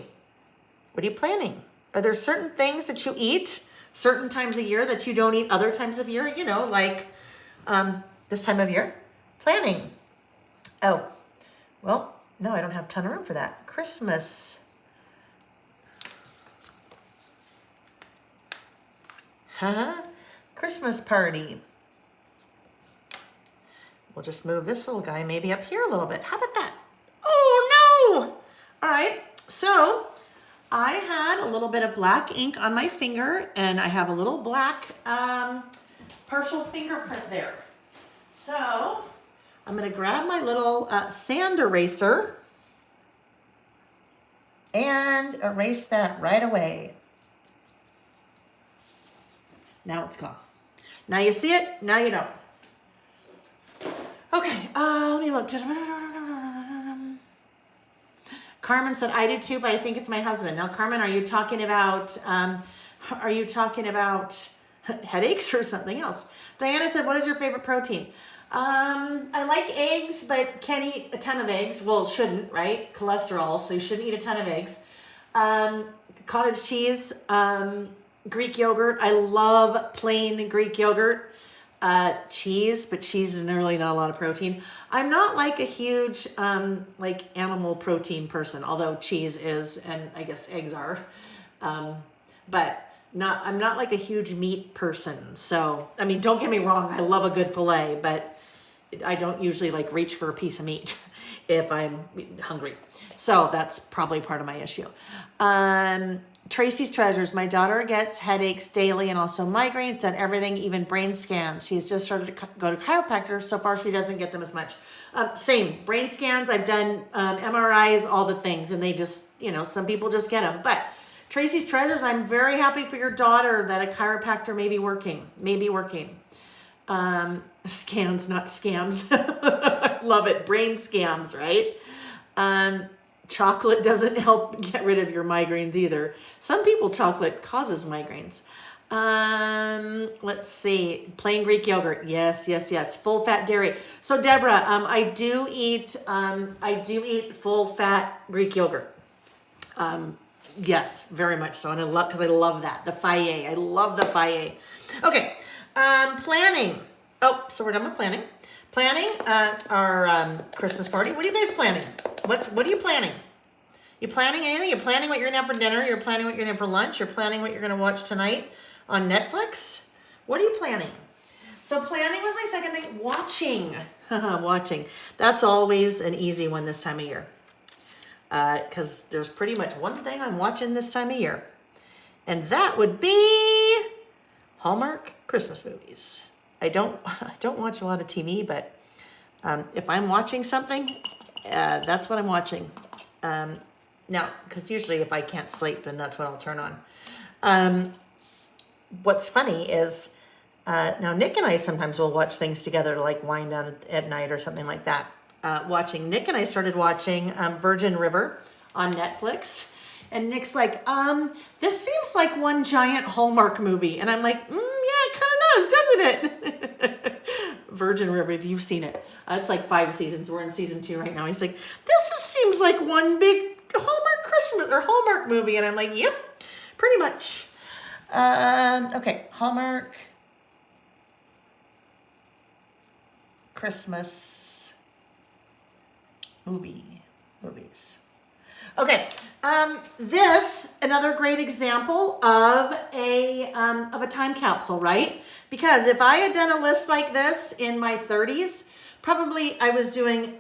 What are you planning? Are there certain things that you eat certain times of year that you don't eat other times of year? You know, like this time of year? Planning. Oh, well, no, I don't have a ton of room for that. Christmas. Christmas party. We'll just move this little guy maybe up here a little bit. How about that? Oh, no! All right, so I had a little bit of black ink on my finger, and I have a little black partial fingerprint there. So I'm gonna grab my little sand eraser and erase that right away. Now it's gone. Now you see it, now you don't. Okay, let me look. Carmen said, I do too, but I think it's my husband. Now, Carmen, are you talking about headaches or something else? Diana said, what is your favorite protein? I like eggs, but can't eat a ton of eggs. Well, shouldn't, right? Cholesterol, so you shouldn't eat a ton of eggs. Cottage cheese, Greek yogurt. I love plain Greek yogurt. Cheese, but cheese is really not a lot of protein. I'm not like a huge like animal protein person, although cheese is, and I guess eggs are. But I'm not like a huge meat person. So, I mean, don't get me wrong, I love a good filet, but I don't usually like reach for a piece of meat if I'm hungry. So that's probably part of my issue. Tracy's Treasures. My daughter gets headaches daily and also migraines and everything, even brain scans. She's just started to go to chiropractor. So far, she doesn't get them as much. Same, brain scans. I've done MRIs, all the things, and they just, some people just get them. But Tracy's Treasures, I'm very happy for your daughter that a chiropractor may be working. Scans, not scams. Love it. Brain scams, right? Chocolate doesn't help get rid of your migraines either. Some people, chocolate causes migraines. Let's see. Plain Greek yogurt. Yes. Full fat dairy. So Deborah, I do eat full fat Greek yogurt. Yes, very much so. And because I love that. The Faye. I love the Faye. Okay. Planning. Oh, so we're done with planning. Planning our Christmas party. What are you guys planning? What are you planning? You planning anything? You're planning what you're gonna have for dinner. You're planning what you're gonna have for lunch. You're planning what you're gonna watch tonight on Netflix. What are you planning? So planning was my second thing. Watching. Watching. That's always an easy one this time of year. Because there's pretty much one thing I'm watching this time of year. And that would be Hallmark Christmas movies. I don't watch a lot of TV, but if I'm watching something, that's what I'm watching. Now, because usually if I can't sleep, then that's what I'll turn on. What's funny is now Nick and I sometimes will watch things together to like wind down at night or something like that. Nick and I started watching Virgin River on Netflix. And Nick's like, this seems like one giant Hallmark movie. And I'm like, yeah, it kind of does, doesn't it? Virgin River, if you've seen it. It's like 5 seasons. We're in season 2 right now. He's like, this just seems like one big Hallmark Christmas or Hallmark movie. And I'm like, yep, pretty much. Okay, Hallmark Christmas movies. Okay, this, another great example of a time capsule, right? Because if I had done a list like this in my 30s, probably I was doing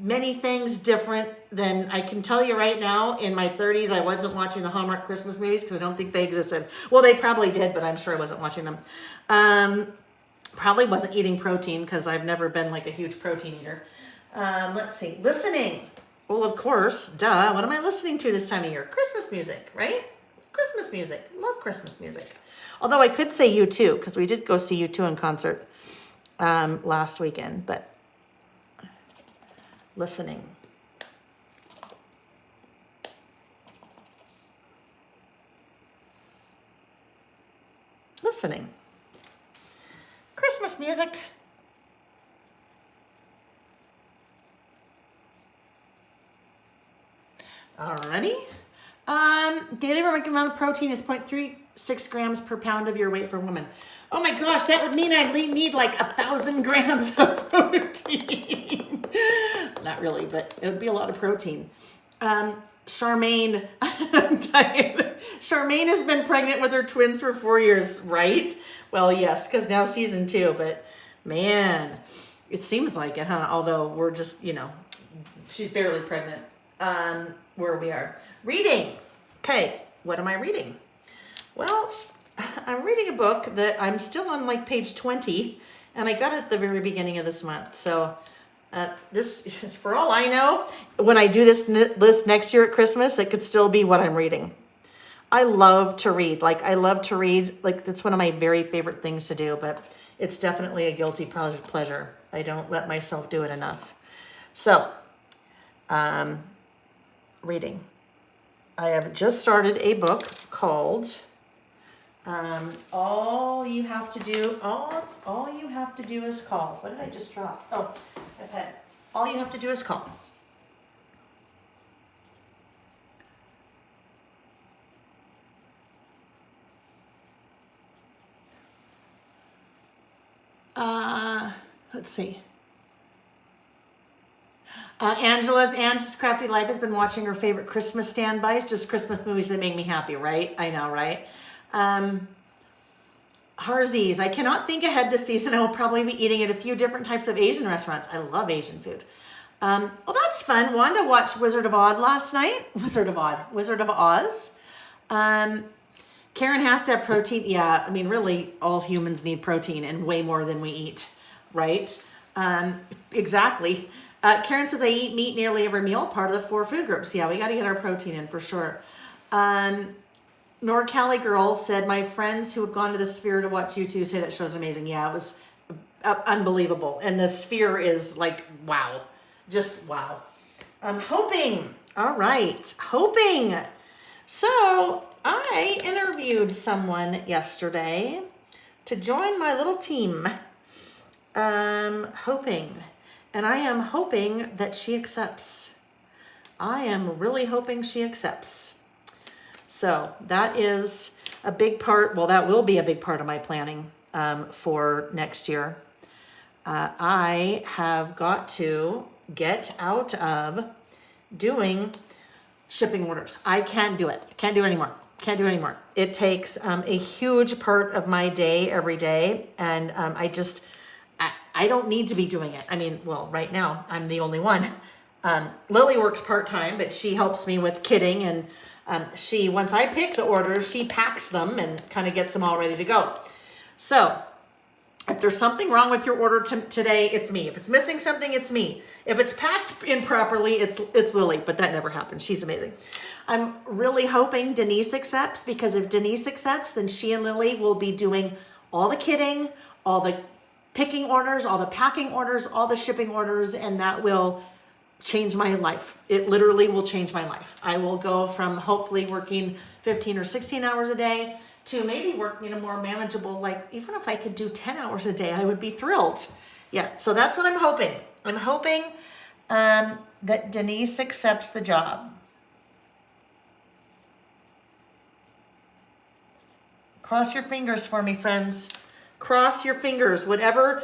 many things different than I can tell you right now. In my 30s, I wasn't watching the Hallmark Christmas movies because I don't think they existed. Well, they probably did, but I'm sure I wasn't watching them. Probably wasn't eating protein because I've never been like a huge protein eater. Let's see, listening. Well, of course, duh. What am I listening to this time of year? Christmas music, right? Christmas music. Love Christmas music. Although I could say U2 because we did go see U2 in concert last weekend, but listening. Listening. Christmas music. Alrighty. Daily recommended amount of protein is 0.36 grams per pound of your weight for a woman. Oh my gosh, that would mean I'd need like 1,000 grams of protein. Not really, but it would be a lot of protein. Charmaine, I'm tired. Charmaine has been pregnant with her twins for 4 years, right? Well, yes, because now season 2, but man, it seems like it, huh? Although we're just, she's barely pregnant. Where we are. Reading. Okay, what am I reading? Well, I'm reading a book that I'm still on like page 20, and I got it at the very beginning of this month. So this, for all I know, when I do this list next year at Christmas, it could still be what I'm reading. I love to read. Like, that's one of my very favorite things to do, but it's definitely a guilty pleasure. I don't let myself do it enough. So, reading. I have just started a book called All You Have to Do Is Call. What did I just drop? Oh, my pen. All You Have to Do Is Call. Let's see. Angela's Crafty Life has been watching her favorite Christmas standbys, just Christmas movies that make me happy, right? I know, right? Harzy's, I cannot think ahead this season. I will probably be eating at a few different types of Asian restaurants. I love Asian food. Well, that's fun. Wanda watched Wizard of Oz. Karen has to have protein. Yeah, I mean, really, all humans need protein and way more than we eat, right? Exactly. Karen says, I eat meat nearly every meal, part of the 4 food groups. Yeah, we got to get our protein in for sure. NorCali Girl said, my friends who have gone to the Sphere to watch U2 say that show's amazing. Yeah, it was unbelievable. And the Sphere is like, wow. Just wow. I'm hoping. All right. Hoping. So I interviewed someone yesterday to join my little team. Hoping. And I am hoping that she accepts. I am really hoping she accepts. So that is a big part. Well, that will be a big part of my planning for next year. I have got to get out of doing shipping orders. I can't do it. Can't do it anymore. It takes a huge part of my day every day. And I don't need to be doing it. I mean, well, right now I'm the only one. Lily works part-time, but she helps me with kitting, and once I pick the orders, she packs them and kind of gets them all ready to go. So if there's something wrong with your order today, it's me. If it's missing something, it's me. If it's packed improperly, it's Lily, but that never happens. She's amazing. I'm really hoping Denise accepts, because if Denise accepts, then she and Lily will be doing all the kitting, all the picking orders, all the packing orders, all the shipping orders, and that will change my life. It literally will change my life. I will go from hopefully working 15 or 16 hours a day to maybe working a more manageable, like even if I could do 10 hours a day, I would be thrilled. Yeah, so that's what I'm hoping. I'm hoping that Denise accepts the job. Cross your fingers for me, friends. Cross your fingers. Whatever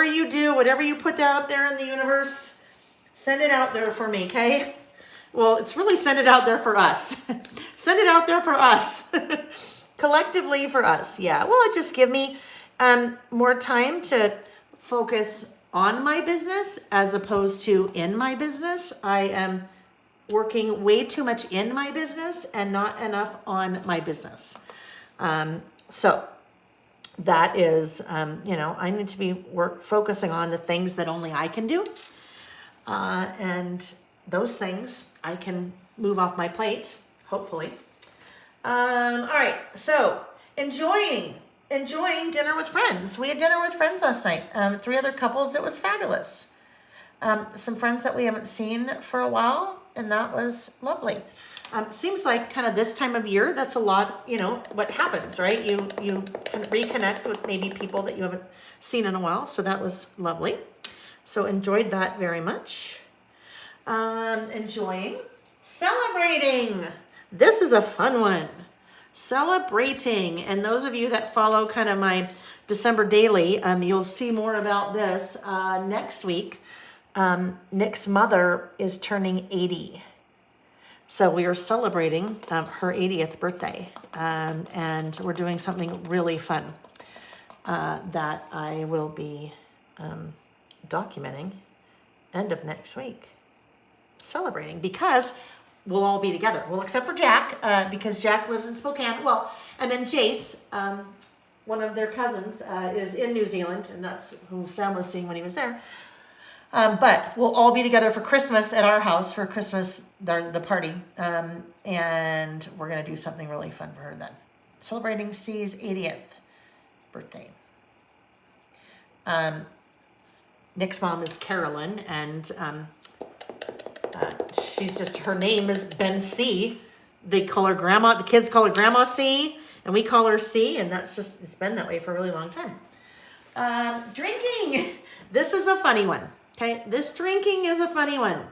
you do, whatever you put out there in the universe, send it out there for me, okay? Well, it's really send it out there for us. Send it out there for us. Collectively for us. Yeah. Well, it just give me more time to focus on my business as opposed to in my business. I am working way too much in my business and not enough on my business. So that is, I need to be focusing on the things that only I can do. And those things I can move off my plate, hopefully. All right, so enjoying dinner with friends. We had dinner with friends last night. 3 other couples. It was fabulous. Some friends that we haven't seen for a while, and that was lovely. Seems like kind of this time of year, that's a lot, what happens, right? You can reconnect with maybe people that you haven't seen in a while. So that was lovely. So enjoyed that very much. Enjoying celebrating. This is a fun one. Celebrating. And those of you that follow kind of my December daily, you'll see more about this next week. Nick's mother is turning 80. So we are celebrating her 80th birthday. And we're doing something really fun that I will be documenting end of next week. Celebrating because we'll all be together. Well, except for Jack, because Jack lives in Spokane. Well, and then Jace, one of their cousins, is in New Zealand, and that's who Sam was seeing when he was there. But we'll all be together for Christmas at our house for Christmas, the party. And we're going to do something really fun for her then. Celebrating C's 80th birthday. Nick's mom is Carolyn, and her name is Ben C. They call her Grandma, the kids call her Grandma C, and we call her C, and it's been that way for a really long time. Drinking. This is a funny one. Okay, this drinking is a funny one.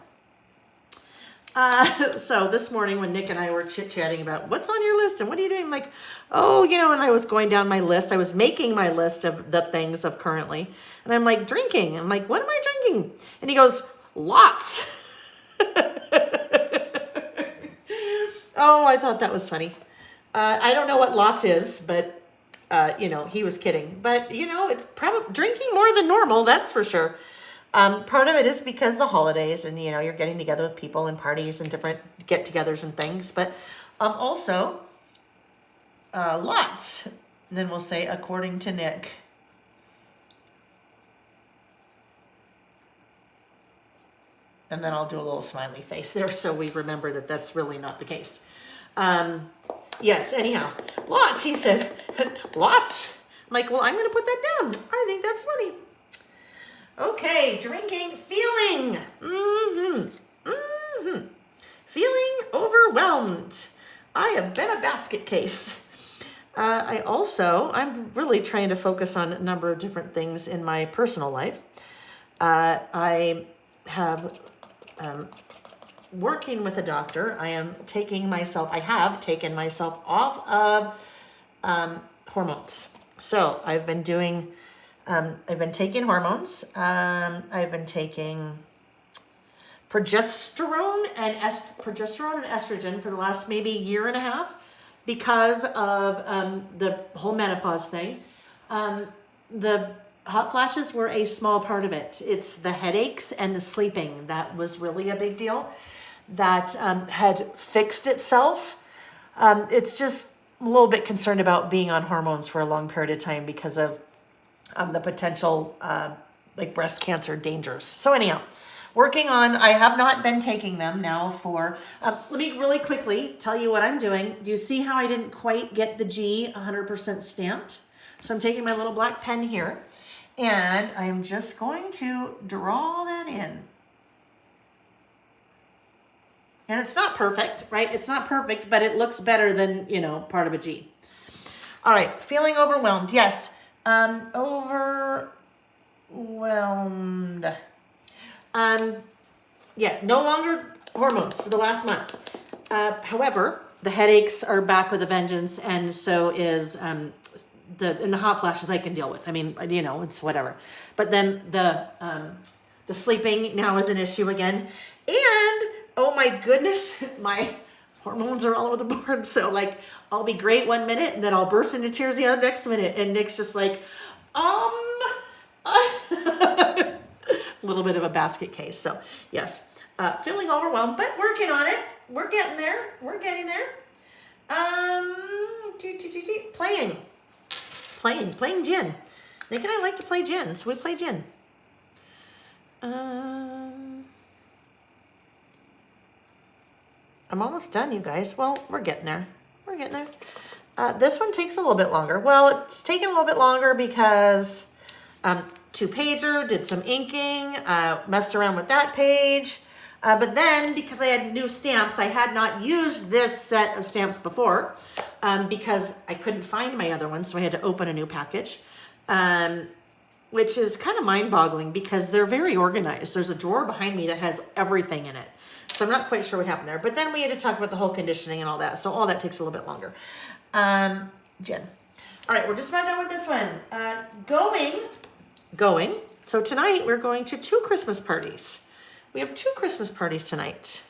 So this morning when Nick and I were chit-chatting about what's on your list and what are you doing, I'm like, and I was going down my list. I was making my list of the things of currently, and I'm like, drinking. I'm like, what am I drinking? And he goes, lots. Oh, I thought that was funny. I don't know what lots is, but, he was kidding. But, it's probably drinking more than normal, that's for sure. Part of it is because the holidays and, you're getting together with people and parties and different get-togethers and things. But also, lots. And then we'll say, according to Nick. And then I'll do a little smiley face there so we remember that that's really not the case. Yes, anyhow. Lots, he said. Lots? I'm like, well, I'm going to put that down. I think that's funny. Okay, drinking, feeling. Feeling overwhelmed. I have been a basket case. I'm really trying to focus on a number of different things in my personal life. I have working with a doctor. I have taken myself off of hormones. So I've been taking hormones. I've been taking progesterone and estrogen for the last maybe year and a half because of the whole menopause thing. The hot flashes were a small part of it. It's the headaches and the sleeping that was really a big deal that had fixed itself. It's just a little bit concerned about being on hormones for a long period of time because of the potential breast cancer dangers. So anyhow, I have not been taking them now for, let me really quickly tell you what I'm doing. Do you see how I didn't quite get the G 100% stamped? So I'm taking my little black pen here and I'm just going to draw that in. And it's not perfect, right? It's not perfect, but it looks better than, part of a G. All right, feeling overwhelmed. Yes, overwhelmed. No longer hormones for the last month. However, the headaches are back with a vengeance, and so is the hot flashes I can deal with. I mean, it's whatever. But then the sleeping now is an issue again. And oh my goodness, my hormones are all over the board. So like, I'll be great one minute and then I'll burst into tears the other next minute. And Nick's just like, a little bit of a basket case. So yes, feeling overwhelmed, but working on it. We're getting there. We're getting there. Playing gin. Nick and I like to play gin, so we play gin. I'm almost done, you guys. Well, we're getting there. We're getting there. This one takes a little bit longer. Well, it's taking a little bit longer because 2-pager, did some inking, messed around with that page. But then, because I had new stamps, I had not used this set of stamps before because I couldn't find my other ones, so I had to open a new package, which is kind of mind-boggling because they're very organized. There's a drawer behind me that has everything in it, so I'm not quite sure what happened there. But then we had to talk about the whole conditioning and all that, so all that takes a little bit longer. Jen. All right, we're just about done with this one. Going. So tonight we're going to 2 Christmas parties. We have 2 Christmas parties tonight.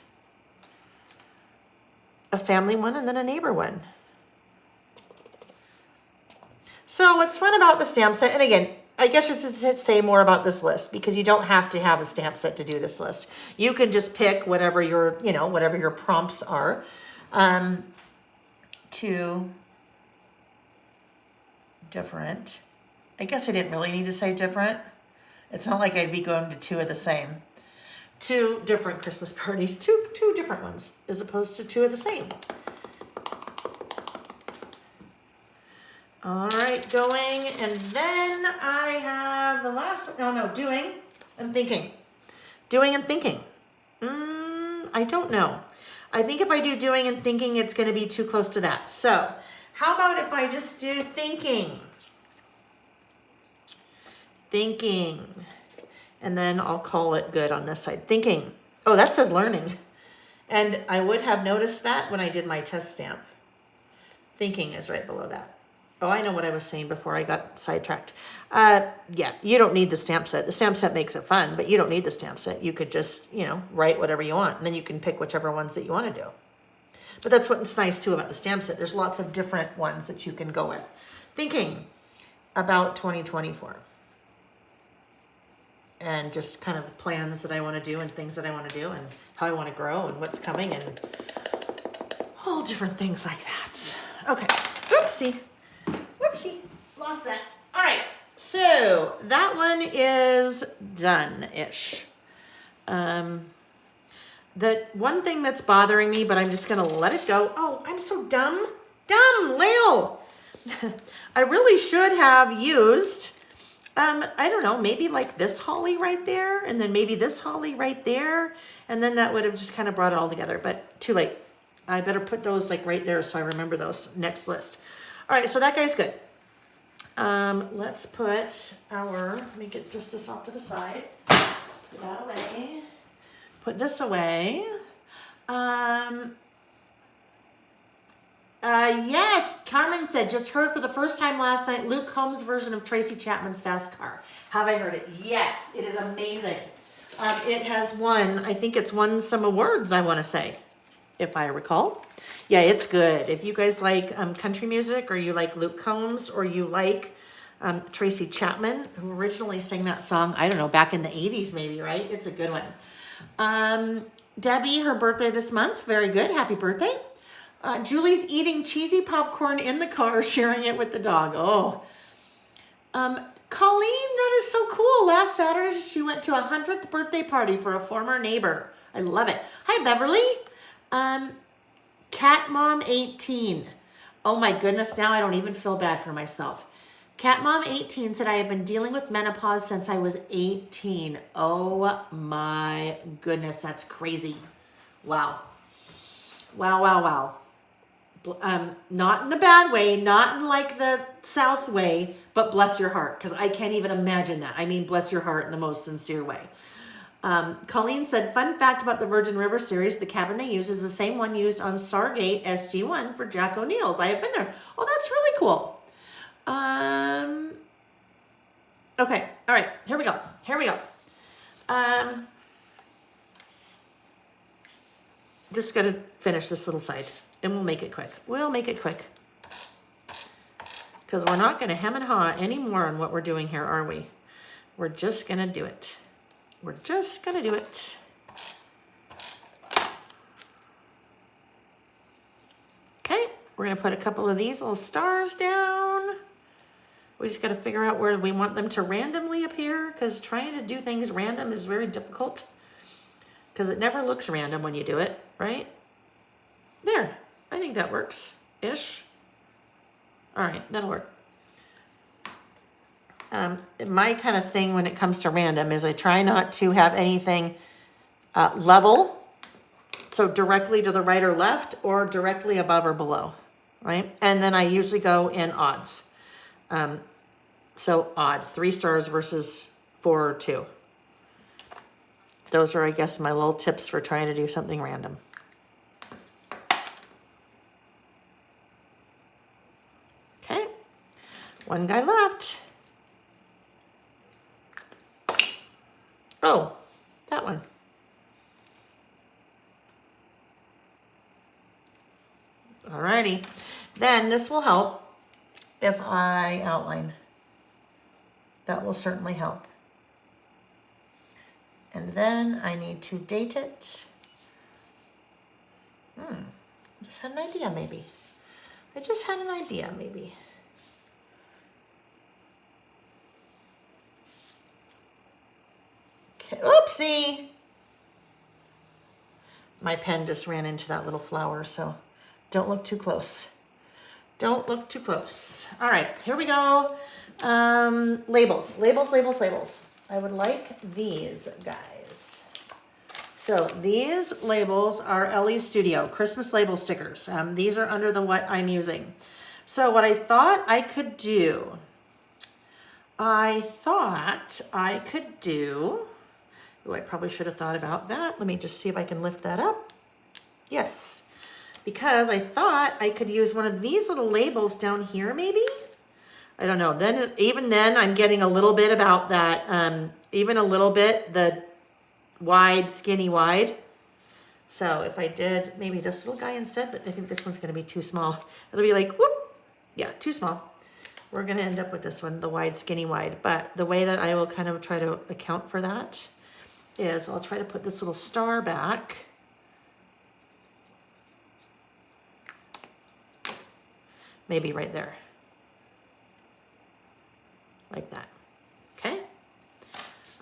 A family one and then a neighbor one. So what's fun about the stamp set, and again, I guess I should say more about this list because you don't have to have a stamp set to do this list. You can just pick whatever your, whatever your prompts are. 2 different. I guess I didn't really need to say different. It's not like I'd be going to 2 of the same. 2 different Christmas parties, two different ones, as opposed to 2 of the same. All right, going, and then I have the last, doing and thinking. Doing and thinking. I don't know. I think if I do doing and thinking, it's going to be too close to that. So how about if I just do thinking? Thinking. And then I'll call it good on this side. Thinking. Oh, that says learning. And I would have noticed that when I did my test stamp. Thinking is right below that. Oh, I know what I was saying before I got sidetracked. Yeah, you don't need the stamp set. The stamp set makes it fun, but you don't need the stamp set. You could just, write whatever you want. And then you can pick whichever ones that you want to do. But that's what's nice, too, about the stamp set. There's lots of different ones that you can go with. Thinking about 2024. And just kind of plans that I want to do and things that I want to do and how I want to grow and what's coming and all different things like that. Okay. Whoopsie. Lost that. All right. So that one is done-ish. The one thing that's bothering me, but I'm just going to let it go. Oh, I'm so dumb. Layle. I really should have used... I don't know, maybe like this holly right there, and then maybe this holly right there, and then that would have just kind of brought it all together, but too late. I better put those like right there so I remember those next list. All right, so that guy's good. Let's put let me get just this off to the side. Put that away. Put this away. Yes, Carmen said, just heard for the first time last night, Luke Combs' version of Tracy Chapman's Fast Car. Have I heard it? Yes, it is amazing. It has I think it's won some awards, I want to say, if I recall. Yeah, it's good. If you guys like country music, or you like Luke Combs, or you like Tracy Chapman, who originally sang that song, I don't know, back in the 80s maybe, right? It's a good one. Debbie, her birthday this month. Very good. Happy birthday. Julie's eating cheesy popcorn in the car, sharing it with the dog. Oh. Colleen, that is so cool. Last Saturday, she went to a 100th birthday party for a former neighbor. I love it. Hi, Beverly. Cat Mom 18. Oh my goodness, now I don't even feel bad for myself. Cat Mom 18 said, I have been dealing with menopause since I was 18. Oh my goodness, that's crazy. Wow. Wow. Not in the bad way, not in like the South way, but bless your heart, because I can't even imagine that. I mean, bless your heart in the most sincere way. Colleen said, fun fact about the Virgin River series, the cabin they use is the same one used on Stargate SG-1 for Jack O'Neill's. I have been there. Oh, that's really cool. Okay, all right, here we go. just got to finish this little side and we'll make it quick. We'll make it quick. Because we're not going to hem and haw anymore on what we're doing here, are we? We're just going to do it. We're just going to do it. Okay, we're going to put a couple of these little stars down. We just got to figure out where we want them to randomly appear, because trying to do things random is very difficult, because it never looks random when you do it, right? There, I think that works-ish. All right, that'll work. My kind of thing when it comes to random is I try not to have anything level, so directly to the right or left, or directly above or below, right? And then I usually go in odds. So odd, 3 stars versus 4 or 2. Those are, I guess, my little tips for trying to do something random. Okay, one guy left. Oh, that one. Alrighty, then this will help if I outline. That will certainly help. And then I need to date it. I just had an idea maybe. I just had an idea maybe. Okay, oopsie. My pen just ran into that little flower, so don't look too close. Don't look too close. All right, here we go. Labels. I would like these guys. So these labels are Ellie's Studio Christmas label stickers. These are under the what I'm using. So what I thought I could do, I probably should have thought about that. Let me just see if I can lift that up. Yes, because I thought I could use one of these little labels down here maybe. I don't know. Then even then I'm getting a little bit about that, even a little bit, the wide, skinny wide. So if I did maybe this little guy instead, but I think this one's going to be too small. It'll be like, whoop, yeah, too small. We're going to end up with this one, the wide, skinny wide. But the way that I will kind of try to account for that is I'll try to put this little star back. Maybe right there. Like that. Okay?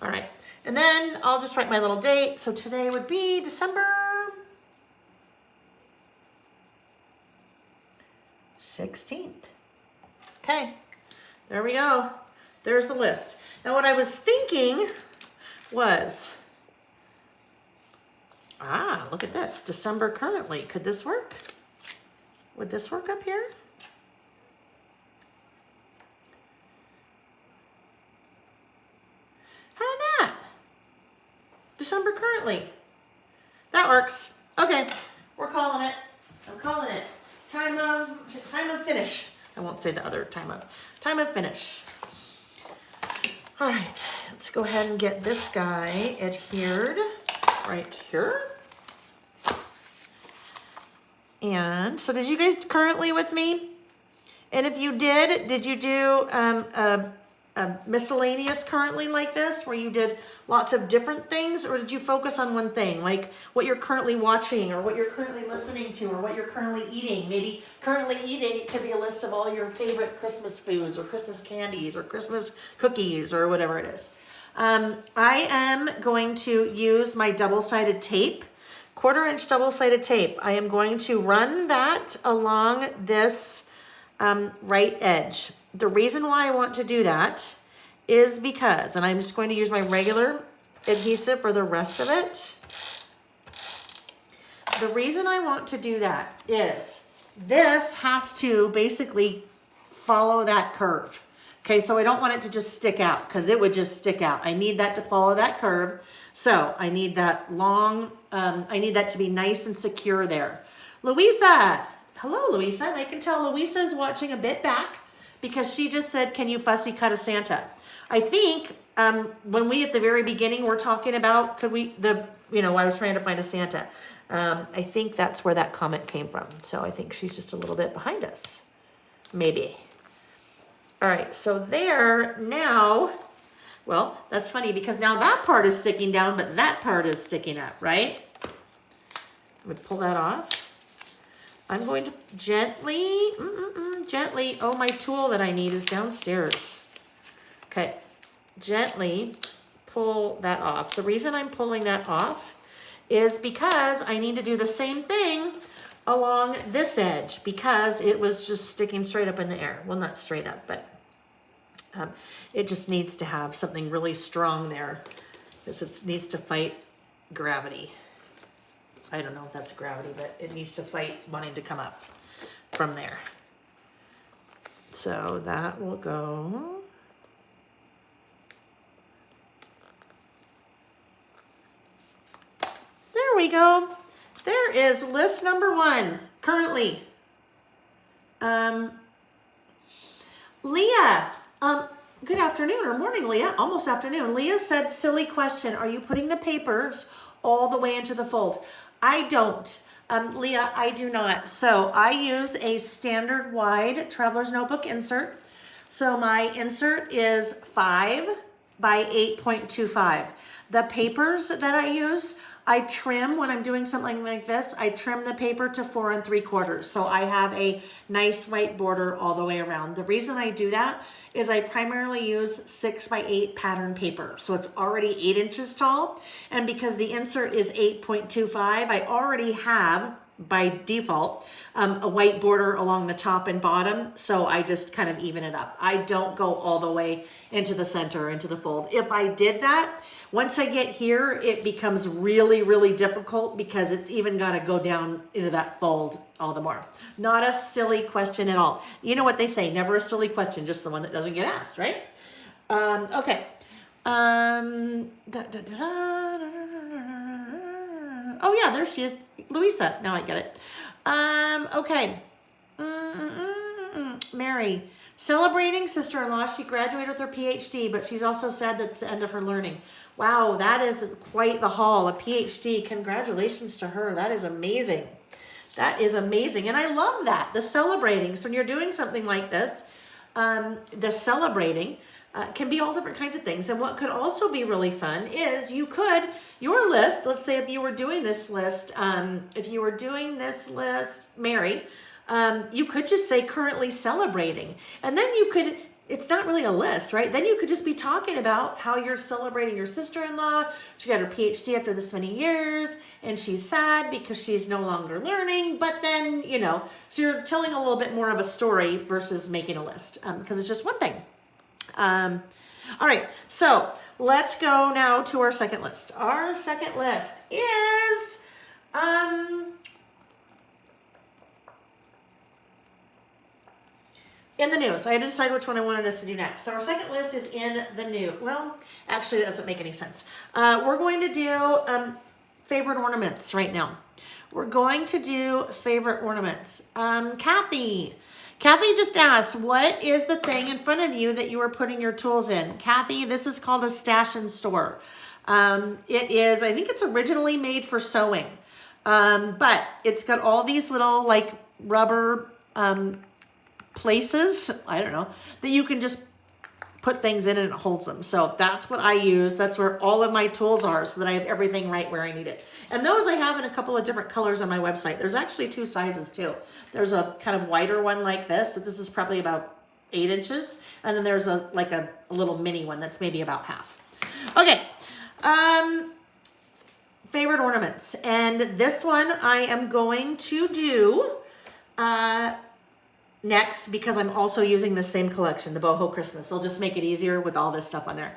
All right. And then I'll just write my little date. So today would be December 16th. Okay. There we go. There's the list. Now what I was thinking was, look at this. December currently. Could this work? Would this work up here? December currently. That works. Okay, we're calling it. I'm calling it. Time of finish. I won't say the other time of finish. All right, let's go ahead and get this guy adhered right here. And so did you guys currently with me? And if you did you do a miscellaneous currently like this, where you did lots of different things, or did you focus on one thing, like what you're currently watching, or what you're currently listening to, or what you're currently eating? Maybe currently eating, it could be a list of all your favorite Christmas foods, or Christmas candies, or Christmas cookies, or whatever it is. I am going to use my double-sided tape, 1/4-inch double-sided tape. I am going to run that along this right edge. The reason why I want to do that is because, and I'm just going to use my regular adhesive for the rest of it. The reason I want to do that is this has to basically follow that curve. Okay, so I don't want it to just stick out, because it would just stick out. I need that to follow that curve. So I need that long, I need that to be nice and secure there. Louisa, hello Louisa. And I can tell Louisa's watching a bit back, because she just said, can you fussy cut a Santa? I think when we, at the very beginning, were talking about, I was trying to find a Santa. I think that's where that comment came from. So I think she's just a little bit behind us. Maybe. All right, so there now, well, that's funny because now that part is sticking down, but that part is sticking up, right? I'm gonna pull that off. I'm going to gently, gently, oh, my tool that I need is downstairs. Okay, gently pull that off. The reason I'm pulling that off is because I need to do the same thing along this edge because it was just sticking straight up in the air. Well, not straight up, but it just needs to have something really strong there because it needs to fight gravity. I don't know if that's gravity, but it needs to fight wanting to come up from there. So that will go. There we go. There is list number 1 currently. Leah, good afternoon or morning, Leah. Almost afternoon. Leah said, silly question. Are you putting the papers all the way into the fold? I don't. Leah, I do not. So I use a standard wide traveler's notebook insert. So my insert is 5 by 8.25. The papers that I use, I trim when I'm doing something like this. I trim the paper to 4 3/4. So I have a nice white border all the way around. The reason I do that is I primarily use 6 by 8 pattern paper. So it's already 8 inches tall. And because the insert is 8.25, I already have, by default, a white border along the top and bottom. So I just kind of even it up. I don't go all the way into the center, into the fold. If I did that, once I get here, it becomes really, really difficult because it's even got to go down into that fold all the more. Not a silly question at all. You know what they say, never a silly question, just the one that doesn't get asked, right? Okay. Oh yeah, there she is. Louisa, now I get it. Okay. Mary, celebrating sister-in-law. She graduated with her PhD, but she's also sad that's the end of her learning. Wow, that is quite the haul, a PhD. Congratulations to her. That is amazing. That is amazing. And I love that, the celebrating. So when you're doing something like this, the celebrating can be all different kinds of things. And what could also be really fun is your list, let's say if you were doing this list, Mary, you could just say currently celebrating. And then you could, it's not really a list, right? Then you could just be talking about how you're celebrating your sister-in-law. She got her PhD after this many years, and she's sad because she's no longer learning. But then, so you're telling a little bit more of a story versus making a list because it's just one thing. All right, so let's go now to our second list. Our second list is, in the new. So I had to decide which one I wanted us to do next. So our second list is in the new. Well, actually, that doesn't make any sense. We're going to do favorite ornaments right now. We're going to do favorite ornaments. Kathy just asked, what is the thing in front of you that you are putting your tools in? Kathy, this is called a stash and store. It is, I think it's originally made for sewing, but it's got all these little like rubber places, I don't know, that you can just put things in and it holds them. So that's what I use. That's where all of my tools are so that I have everything right where I need it. And those I have in a couple of different colors on my website. There's actually 2 sizes too. There's a kind of wider one like this. So this is probably about 8 inches. And then there's a little mini one that's maybe about half. Okay. Favorite ornaments. And this one I am going to do next because I'm also using the same collection, the Boho Christmas. I'll just make it easier with all this stuff on there.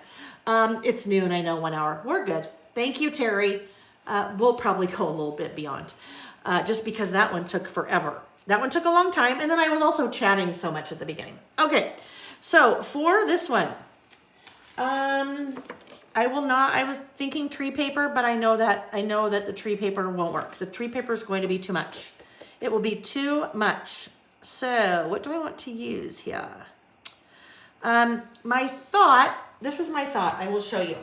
It's noon, I know, 1 hour. We're good. Thank you, Terry. We'll probably go a little bit beyond just because that one took forever. That one took a long time. And then I was also chatting so much at the beginning. Okay. So for this one, I was thinking tree paper, but I know that the tree paper won't work. The tree paper is going to be too much. It will be too much. So what do I want to use here? My thought this is my thought. I will show you.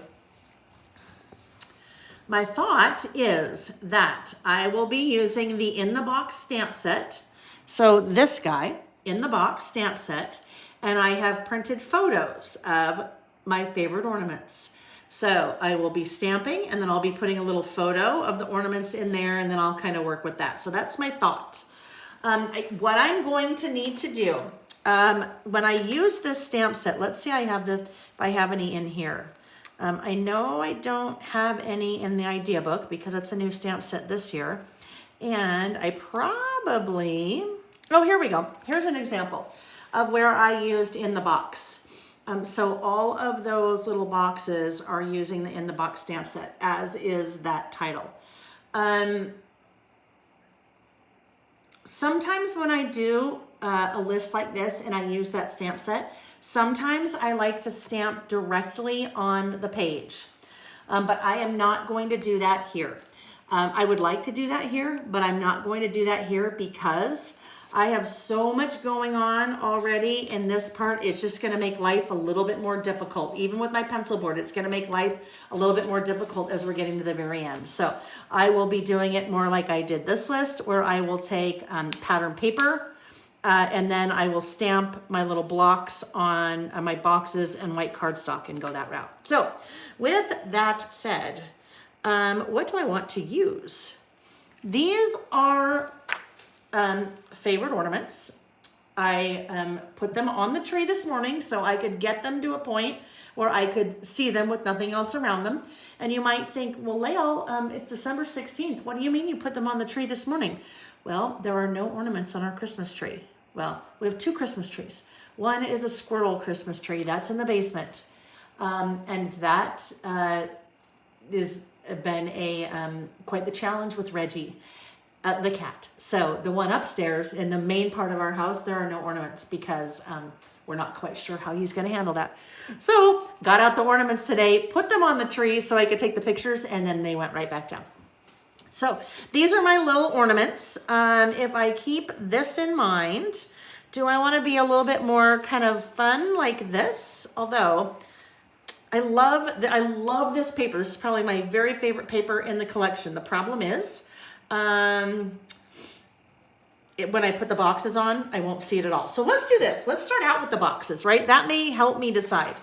My thought is that I will be using the in the box stamp set. So this guy, in the box stamp set, and I have printed photos of my favorite ornaments. So I will be stamping and then I'll be putting a little photo of the ornaments in there and then I'll kind of work with that. So that's my thought. What I'm going to need to do, when I use this stamp set, let's see if I have any in here. I know I don't have any in the idea book because it's a new stamp set this year. And I probably, oh, here we go. Here's an example of where I used in the box. So all of those little boxes are using the in the box stamp set, as is that title. Sometimes when I do a list like this and I use that stamp set, sometimes I like to stamp directly on the page, but I am not going to do that here. I would like to do that here, but I'm not going to do that here because I have so much going on already in this part. It's just going to make life a little bit more difficult. Even with my pencil board, it's going to make life a little bit more difficult as we're getting to the very end. So I will be doing it more like I did this list, where I will take pattern paper, and then I will stamp my little blocks on my boxes and white cardstock and go that route. So with that said, what do I want to use? These are favorite ornaments. I put them on the tree this morning so I could get them to a point where I could see them with nothing else around them. And you might think, well, Layle, it's December 16th. What do you mean you put them on the tree this morning? Well, there are no ornaments on our Christmas tree. Well, we have two Christmas trees. One is a squirrel Christmas tree. That's in the basement. And that has been quite the challenge with Reggie, the cat. So the one upstairs in the main part of our house, there are no ornaments because we're not quite sure how he's going to handle that. So got out the ornaments today, put them on the tree so I could take the pictures, and then they went right back down. So these are my little ornaments. If I keep this in mind, do I want to be a little bit more kind of fun like this? Although I love this paper. This is probably my very favorite paper in the collection. The problem is, when I put the boxes on, I won't see it at all. So let's do this. Let's start out with the boxes, right? That may help me decide.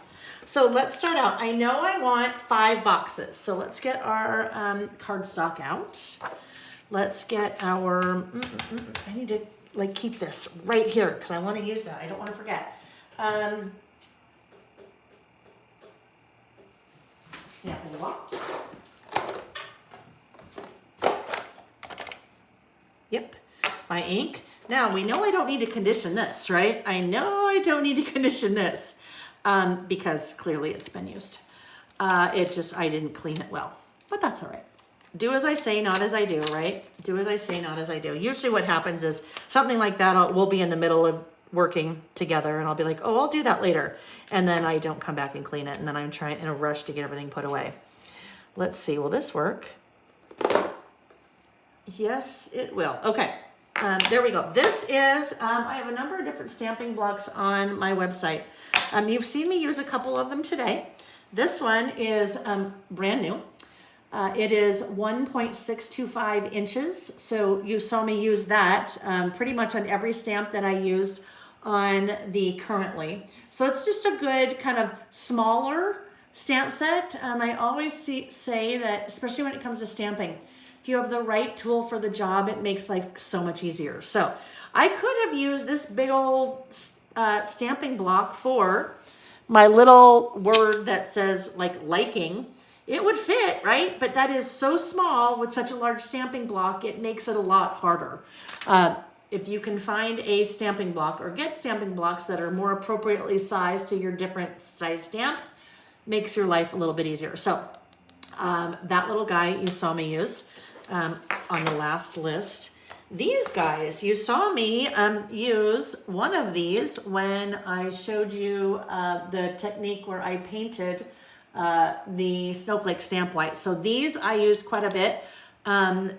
So let's start out. I know I want 5 boxes. So let's get our cardstock out. Let's get our, I need to keep this right here because I want to use that. I don't want to forget. Snap the block. Yep, my ink. Now we know I don't need to condition this, right? I know I don't need to condition this because clearly it's been used. I didn't clean it well, but that's all right. Do as I say, not as I do, right? Do as I say, not as I do. Usually what happens is something like that, we'll be in the middle of working together and I'll be like, oh, I'll do that later. And then I don't come back and clean it. And then I'm trying in a rush to get everything put away. Let's see, will this work? Yes, it will. Okay, there we go. This is, I have a number of different stamping blocks on my website. You've seen me use a couple of them today. This one is brand new. It is 1.625 inches. So you saw me use that pretty much on every stamp that I used on the Currently. So it's just a good kind of smaller stamp set. I always say that, especially when it comes to stamping, if you have the right tool for the job, it makes life so much easier. So I could have used this big old stamping block for my little word that says liking. It would fit, right? But that is so small with such a large stamping block, it makes it a lot harder. If you can find a stamping block or get stamping blocks that are more appropriately sized to your different size stamps, makes your life a little bit easier. So that little guy you saw me use on the last list. These guys, you saw me use one of these when I showed you the technique where I painted the snowflake stamp white. So these I used quite a bit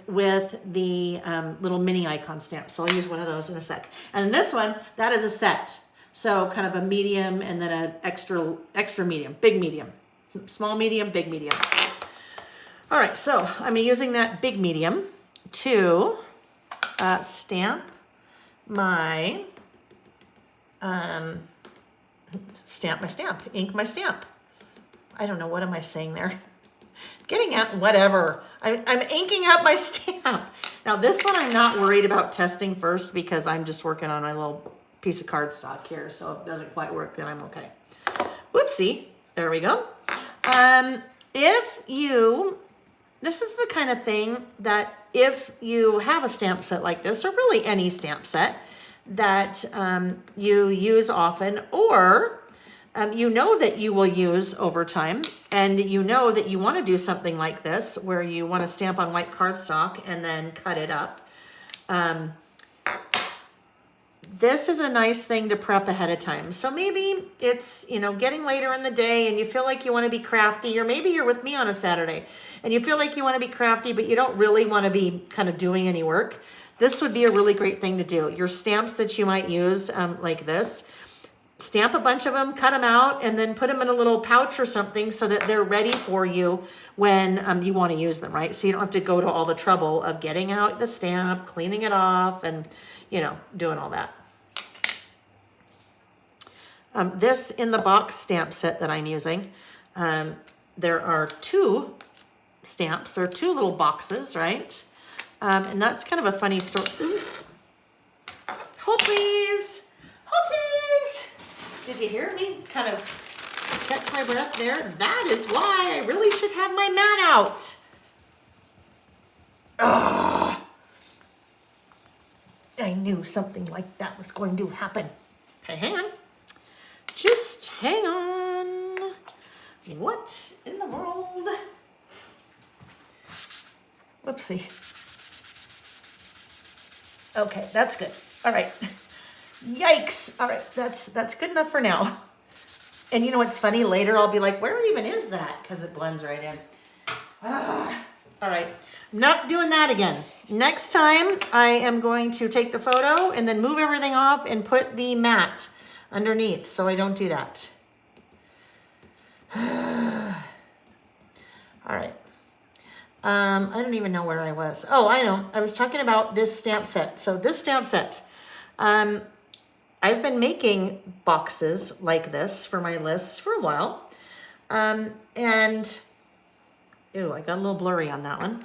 with the little mini icon stamp. So I'll use one of those in a sec. And this one, that is a set. So kind of a medium and then an extra medium, big medium, small medium, big medium. All right, so I'm using that big medium to stamp my ink my stamp. I don't know, what am I saying there? Getting at whatever. I'm inking up my stamp. Now this one I'm not worried about testing first because I'm just working on my little piece of cardstock here, so if it doesn't quite work, then I'm okay. Whoopsie, there we go. This is the kind of thing that if you have a stamp set like this, or really any stamp set that you use often, or you know that you will use over time, and you know that you want to do something like this where you want to stamp on white cardstock and then cut it up. This is a nice thing to prep ahead of time. So maybe it's, getting later in the day and you feel like you want to be crafty, or maybe you're with me on a Saturday and you feel like you want to be crafty, but you don't really want to be kind of doing any work. This would be a really great thing to do. Your stamps that you might use like this, stamp a bunch of them, cut them out, and then put them in a little pouch or something so that they're ready for you when you want to use them, right? So you don't have to go to all the trouble of getting out the stamp, cleaning it off, and, doing all that. This in the box stamp set that I'm using, there are 2 stamps. There are 2 little boxes, right? And that's kind of a funny story. Hold please, hold please. Did you hear me kind of catch my breath there? That is why I really should have my mat out. Ugh. I knew something like that was going to happen. Okay, hang on. Just hang on. What in the world? Whoopsie. Okay, that's good. All right. Yikes. All right, that's good enough for now. And you know what's funny? Later I'll be like, where even is that? Because it blends right in. All right. I'm not doing that again. Next time I am going to take the photo and then move everything off and put the mat underneath so I don't do that. All right. I don't even know where I was. Oh, I know. I was talking about this stamp set. So this stamp set, I've been making boxes like this for my lists for a while. And, ew, I got a little blurry on that one.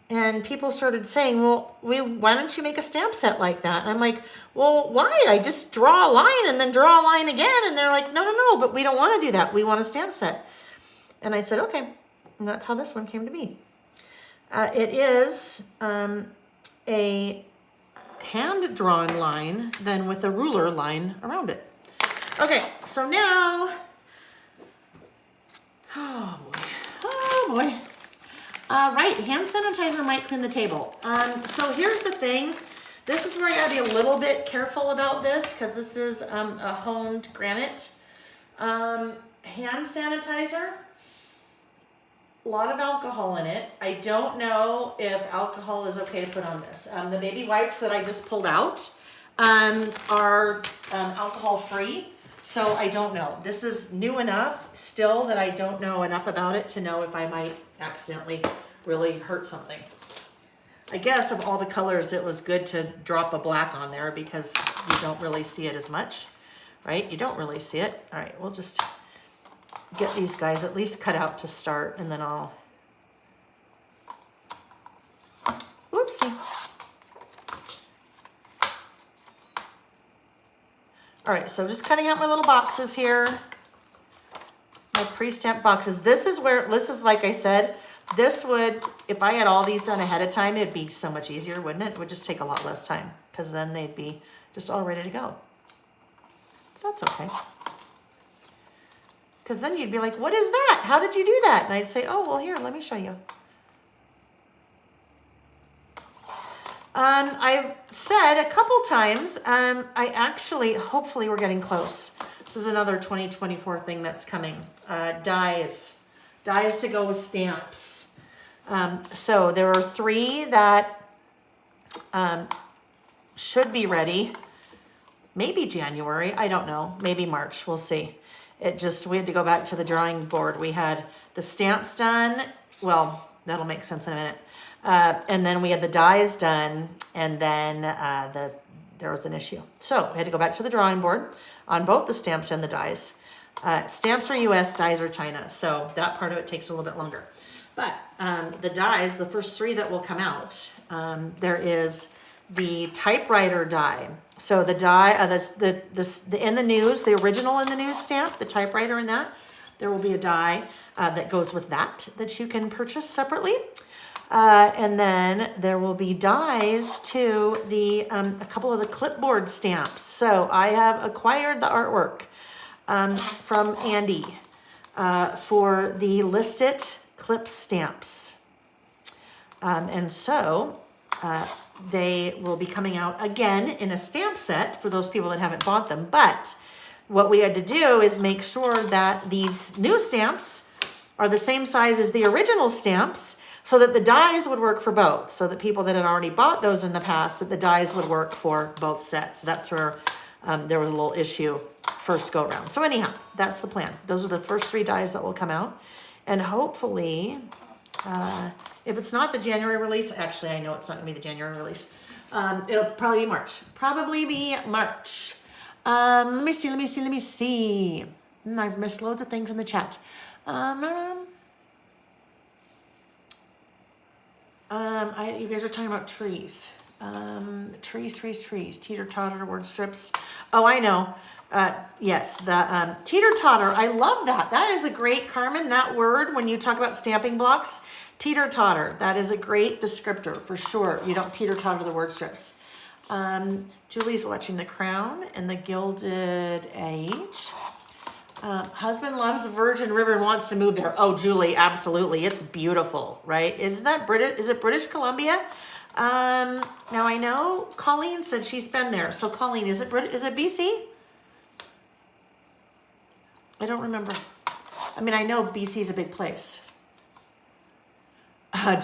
And people started saying, well, why don't you make a stamp set like that? And I'm like, well, why? I just draw a line and then draw a line again. And they're like, no, but we don't want to do that. We want a stamp set. And I said, okay. And that's how this one came to be. It is a hand-drawn line, then with a ruler line around it. Okay, so now, oh boy. Right, hand sanitizer might clean the table. So here's the thing. This is where I gotta be a little bit careful about this because this is a honed granite. Hand sanitizer, a lot of alcohol in it. I don't know if alcohol is okay to put on this. The baby wipes that I just pulled out are alcohol free. So I don't know. This is new enough still that I don't know enough about it to know if I might accidentally really hurt something. I guess of all the colors, it was good to drop a black on there because you don't really see it as much, right? You don't really see it. All right, we'll just get these guys at least cut out to start, and then I'll, whoopsie. All right, so just cutting out my little boxes here, my pre-stamped boxes. This is like I said, this would, if I had all these done ahead of time, it'd be so much easier, wouldn't it? It would just take a lot less time because then they'd be just all ready to go. That's okay. Because then you'd be like, what is that? How did you do that? And I'd say, oh, well, here, let me show you. I've said a couple times, I actually, hopefully we're getting close. This is another 2024 thing that's coming. Dies to go with stamps. So there are 3 that should be ready. Maybe January, I don't know. Maybe March, we'll see. We had to go back to the drawing board. We had the stamps done. Well, that'll make sense in a minute. And then we had the dies done, and then there was an issue. So we had to go back to the drawing board on both the stamps and the dies. Stamps are US, dies are China. So that part of it takes a little bit longer. But the dies, the first 3 that will come out, there is the typewriter die. So the die, in the news, the original in the news stamp, the typewriter in that, there will be a die that goes with that you can purchase separately. And then there will be dies to a couple of the clipboard stamps. So I have acquired the artwork from Andy for the List It clip stamps. And so they will be coming out again in a stamp set for those people that haven't bought them. But what we had to do is make sure that these new stamps are the same size as the original stamps so that the dies would work for both. So that people that had already bought those in the past, that the dies would work for both sets. So that's where there was a little issue first go around. So anyhow, that's the plan. Those are the first 3 dies that will come out. And hopefully, if it's not the January release, actually I know it's not gonna be the January release. It'll probably be March. Let me see. I've missed loads of things in the chat. You guys are talking about trees. Trees. Teeter-totter, word strips. Oh, I know. Yes, the teeter-totter. I love that. That is a great, Carmen, that word when you talk about stamping blocks. Teeter-totter. That is a great descriptor for sure. You don't teeter-totter the word strips. Julie's watching The Crown and The Gilded Age. Husband loves Virgin River and wants to move there. Oh, Julie, absolutely. It's beautiful, right? Is it British Columbia? Now I know Colleen said she's been there. So Colleen, is it BC? I don't remember. I mean, I know BC is a big place.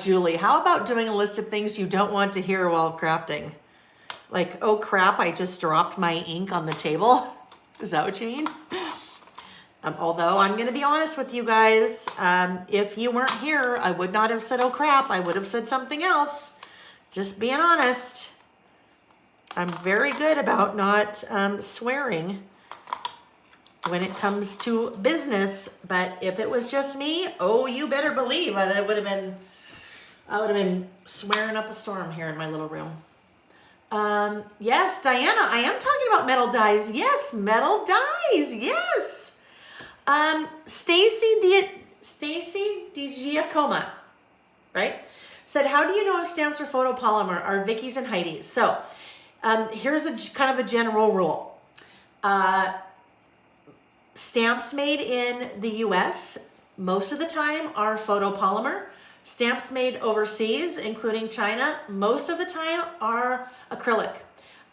Julie, how about doing a list of things you don't want to hear while crafting? Like, oh crap, I just dropped my ink on the table. Is that what you mean? Although I'm going to be honest with you guys, if you weren't here, I would not have said, oh crap, I would have said something else. Just being honest. I'm very good about not swearing when it comes to business, but if it was just me, oh, you better believe I would have been swearing up a storm here in my little room. Yes, Diana, I am talking about metal dies. Yes, metal dies. Yes. Stacy DiGiacomo, right? Said, how do you know if stamps are photopolymer? Are Vicky's and Heidi's? So, here's a kind of a general rule. Stamps made in the US, most of the time are photopolymer. Stamps made overseas, including China, most of the time are acrylic.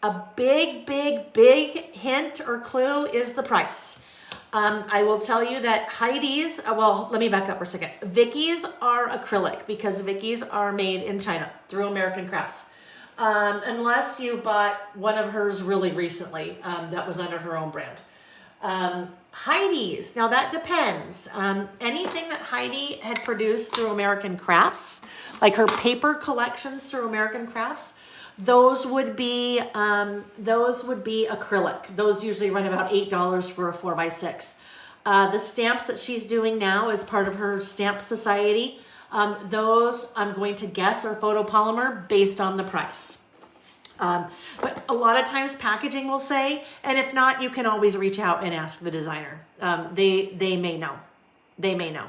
A big hint or clue is the price. I will tell you that Heidi's, well, let me back up for a second. Vicky's are acrylic because Vicky's are made in China through American Crafts. Unless you bought one of hers really recently that was under her own brand. Heidi's, now that depends. Anything that Heidi had produced through American Crafts, like her paper collections through American Crafts, those would be acrylic. Those usually run about $8 for a 4x6. The stamps that she's doing now as part of her stamp society, those I'm going to guess are photopolymer based on the price. But a lot of times packaging will say, and if not, you can always reach out and ask the designer. They may know. They may know.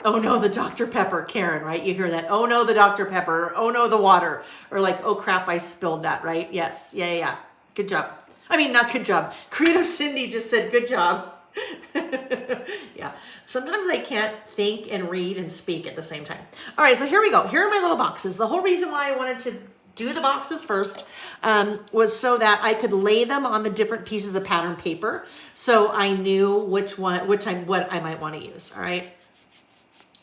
Oh no, the Dr. Pepper, Karen, right? You hear that? Oh no, the Dr. Pepper. Oh no, the water. Or like, oh crap, I spilled that, right? Yes. Yeah. Good job. I mean, not good job. Creative Cindy just said good job. Yeah. Sometimes I can't think and read and speak at the same time. All right, so here we go. Here are my little boxes. The whole reason why I wanted to do the boxes first was so that I could lay them on the different pieces of pattern paper so I knew what I might want to use, all right?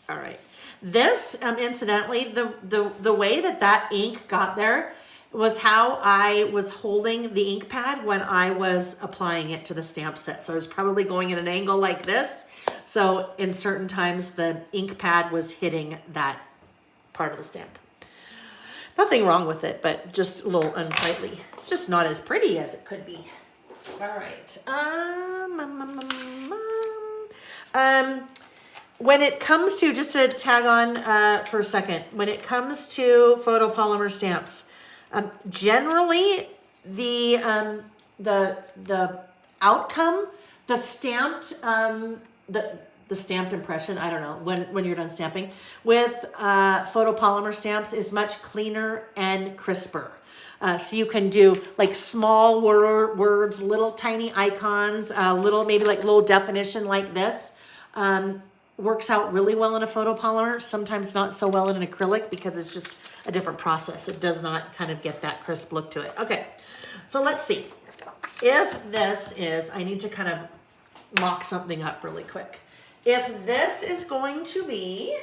All right. This, incidentally, the way that ink got there was how I was holding the ink pad when I was applying it to the stamp set. So I was probably going at an angle like this. So in certain times the ink pad was hitting that part of the stamp. Nothing wrong with it, but just a little unsightly. It's just not as pretty as it could be. All right. When it comes to, just to tag on for a second, when it comes to photopolymer stamps, generally the outcome, the stamped, the stamped impression, I don't know, when you're done stamping, with photopolymer stamps is much cleaner and crisper. So you can do like small words, little tiny icons, maybe like little definition like this. Works out really well in a photopolymer, sometimes not so well in an acrylic because it's just a different process. It does not kind of get that crisp look to it. Okay, so let's see. If this is, I need to kind of mock something up really quick. If this is going to be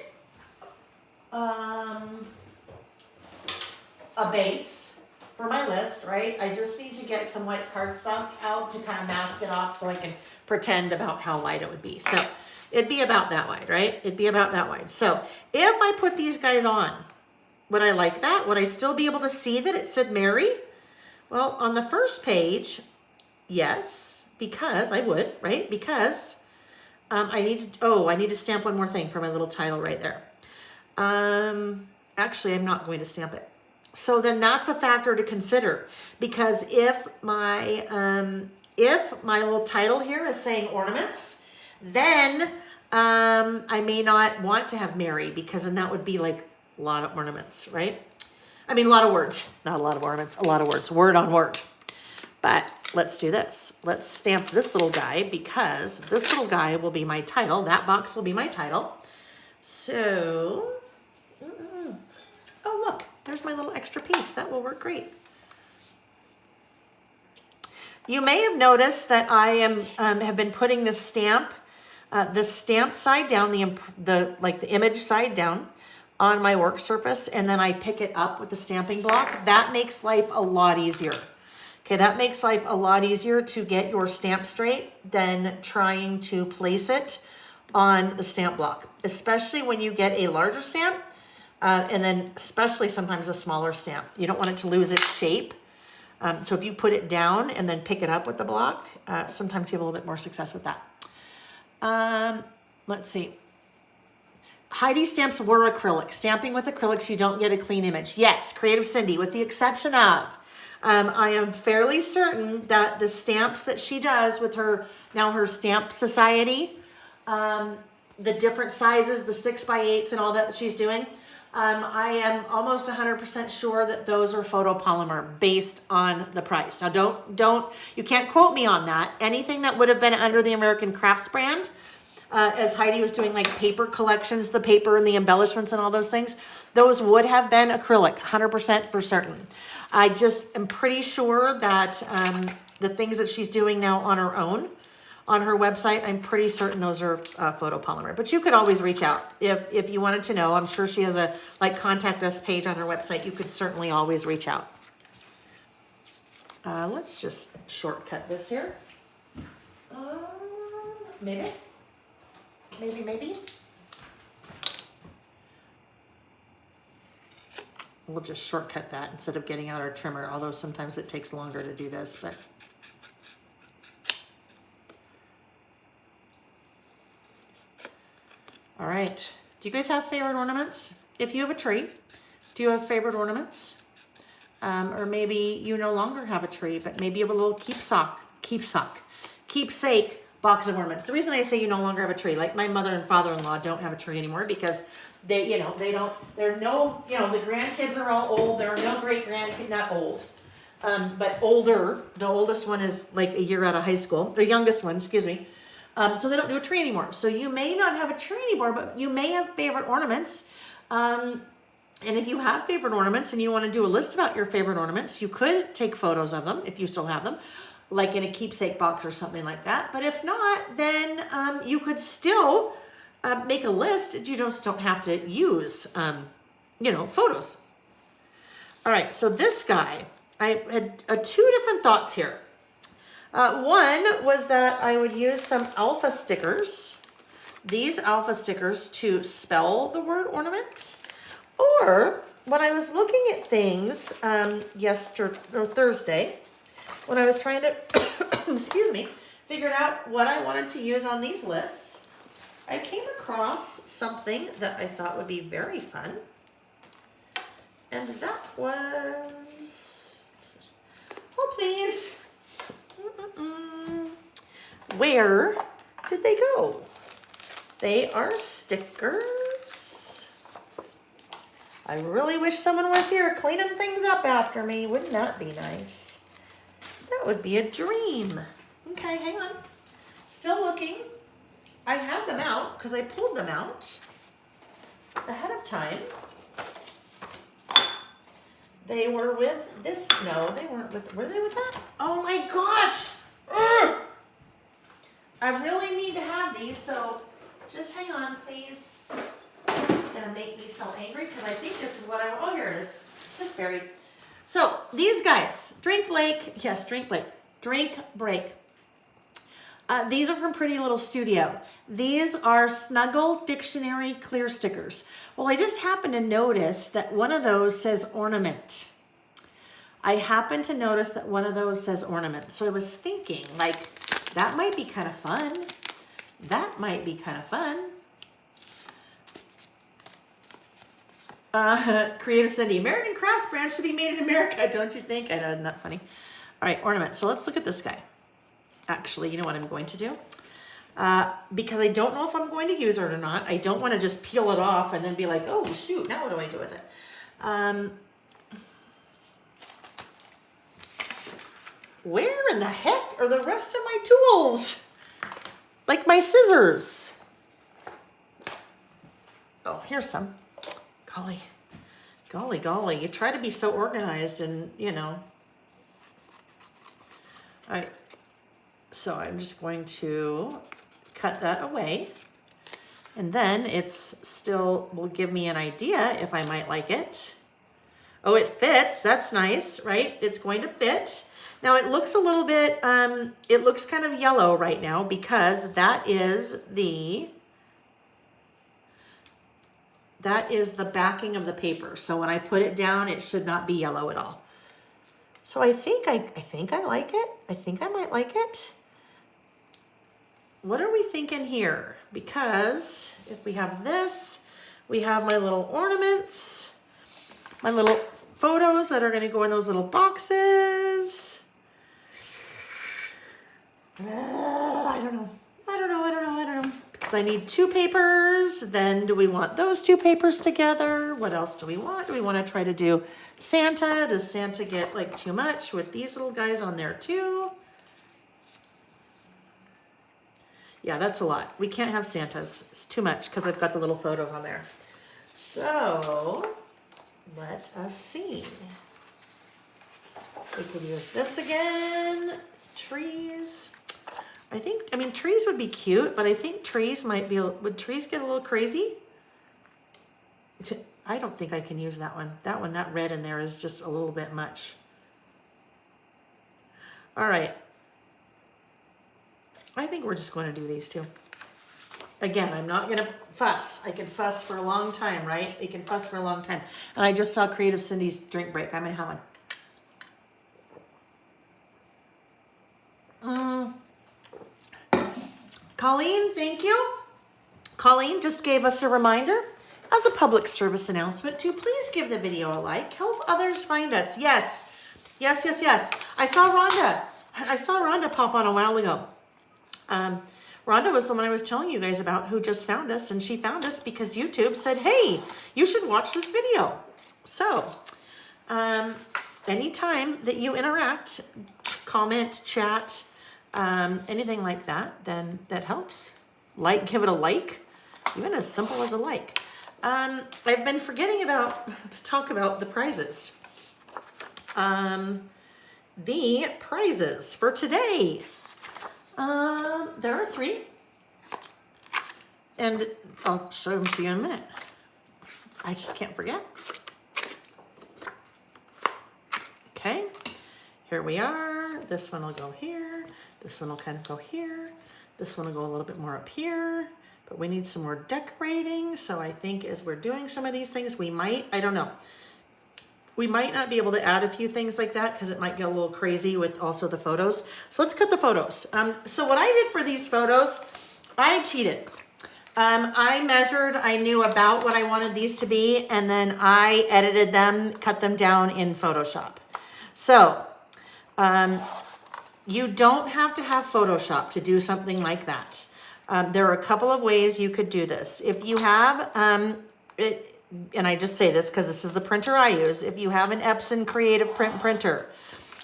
a base for my list, right? I just need to get some white cardstock out to kind of mask it off so I can pretend about how wide it would be. So it'd be about that wide, right? It'd be about that wide. So if I put these guys on, would I like that? Would I still be able to see that it said Mary? Well, on the first page, yes, because I would, right? Because I need to stamp one more thing for my little title right there. Actually, I'm not going to stamp it. So then that's a factor to consider, because if my little title here is saying ornaments, then I may not want to have Mary, because then that would be like a lot of ornaments, right? I mean, a lot of words, not a lot of ornaments, a lot of words, word on word. But let's do this. Let's stamp this little guy, because this little guy will be my title. That box will be my title. So, oh look, there's my little extra piece. That will work great. You may have noticed that I have been putting this stamp, the stamped side down, the image side down on my work surface, and then I pick it up with the stamping block. That makes life a lot easier. Okay, that makes life a lot easier to get your stamp straight than trying to place it on the stamp block, especially when you get a larger stamp, and then especially sometimes a smaller stamp. You don't want it to lose its shape. So if you put it down and then pick it up with the block, sometimes you have a little bit more success with that. Let's see. Heidi stamps were acrylic. Stamping with acrylics, you don't get a clean image. Yes, Creative Cindy, with the exception of, I am fairly certain that the stamps that she does with her Stamp Society, the different sizes, the 6x8s and all that she's doing, I am almost 100% sure that those are photopolymer based on the price. Now you can't quote me on that. Anything that would have been under the American Crafts brand, as Heidi was doing like paper collections, the paper and the embellishments and all those things, those would have been acrylic, 100% for certain. I just am pretty sure that the things that she's doing now on her own, on her website, I'm pretty certain those are photopolymer. But you could always reach out if you wanted to know. I'm sure she has a contact us page on her website. You could certainly always reach out. Let's just shortcut this here. Maybe. We'll just shortcut that instead of getting out our trimmer, although sometimes it takes longer to do this, but. All right, do you guys have favorite ornaments? If you have a tree, do you have favorite ornaments? Or maybe you no longer have a tree, but maybe you have a little keepsake box of ornaments. The reason I say you no longer have a tree, like my mother and father-in-law don't have a tree anymore because the grandkids are all old. There are no great grandkids, not old, but older. The oldest one is like a year out of high school, the youngest one, excuse me. So they don't do a tree anymore. So you may not have a tree anymore, but you may have favorite ornaments. And if you have favorite ornaments and you want to do a list about your favorite ornaments, you could take photos of them if you still have them, like in a keepsake box or something like that. But if not, then you could still make a list. You just don't have to use, you know, photos. All right, so this guy, I had two different thoughts here. One was that I would use some alpha stickers, these alpha stickers, to spell the word ornament. Or when I was looking at things yesterday or Thursday, when I was trying to, excuse me, figure out what I wanted to use on these lists, I came across something that I thought would be very fun. And that was, oh please, where did they go? They are stickers. I really wish someone was here cleaning things up after me. Wouldn't that be nice? That would be a dream. Okay, hang on. Still looking. I had them out because I pulled them out ahead of time. They were with this. No, they weren't with. Were they with that? Oh my gosh! Ugh. I really need to have these, so just hang on, please. This is gonna make me so angry because I think this is what I want. Oh, here it is. Just buried. So these guys, Drink Blake. Yes, Drink Blake. Drink Break. These are from Pretty Little Studio. These are Snuggle Dictionary clear stickers. Well, I just happened to notice that one of those says ornament. I happened to notice that one of those says ornament. So I was thinking, like, that might be kind of fun. That might be kind of fun. Creator Cindy, American Crafts brand should be made in America, don't you think? I know, isn't that funny? All right, ornament. So let's look at this guy. Actually, you know what I'm going to do? Because I don't know if I'm going to use it or not. I don't want to just peel it off and then be like, oh, shoot, now what do I do with it? Where in the heck are the rest of my tools? Like my scissors. Oh, here's some. Golly, golly, golly. You try to be so organized and, you know. All right. So I'm just going to cut that away. And then it's still will give me an idea if I might like it. Oh, it fits. That's nice, right? It's going to fit. Now it looks a little bit, it looks kind of yellow right now because that is the backing of the paper. So when I put it down, it should not be yellow at all. So I think I like it. I think I might like it. What are we thinking here? Because if we have this, we have my little ornaments, my little photos that are going to go in those little boxes. I don't know. Because I need two papers. Then do we want those two papers together? What else do we want? Do we want to try to do Santa? Does Santa get like too much with these little guys on there too? Yeah, that's a lot. We can't have Santas. It's too much because I've got the little photos on there. So let us see. We could use this again. Trees. I mean, trees would be cute, but I think trees might be, would trees get a little crazy? I don't think I can use that one. That red in there is just a little bit much. All right. I think we're just going to do these two. Again, I'm not going to fuss. I can fuss for a long time, right? You can fuss for a long time. And I just saw Creative Cindy's drink break. I'm going to have one. Colleen, thank you. Colleen just gave us a reminder as a public service announcement to please give the video a like. Help others find us. Yes. Yes, yes, yes. I saw Rhonda pop on a while ago. Rhonda was the one I was telling you guys about who just found us, and she found us because YouTube said, hey, you should watch this video. So, anytime that you interact, comment, chat, anything like that, then that helps. Like, give it a like, even as simple as a like. I've been forgetting to talk about the prizes. The prizes for today. There are 3. And I'll show them to you in a minute. I just can't forget. Okay, here we are. This one will go here. This one will kind of go here. This one will go a little bit more up here. But we need some more decorating. So I think as we're doing some of these things, we might, I don't know. We might not be able to add a few things like that because it might get a little crazy with also the photos. So let's cut the photos. So what I did for these photos, I cheated. I measured, I knew about what I wanted these to be, and then I edited them, cut them down in Photoshop. So you don't have to have Photoshop to do something like that. There are a couple of ways you could do this. If you have, and I just say this because this is the printer I use, if you have an Epson Creative Print printer,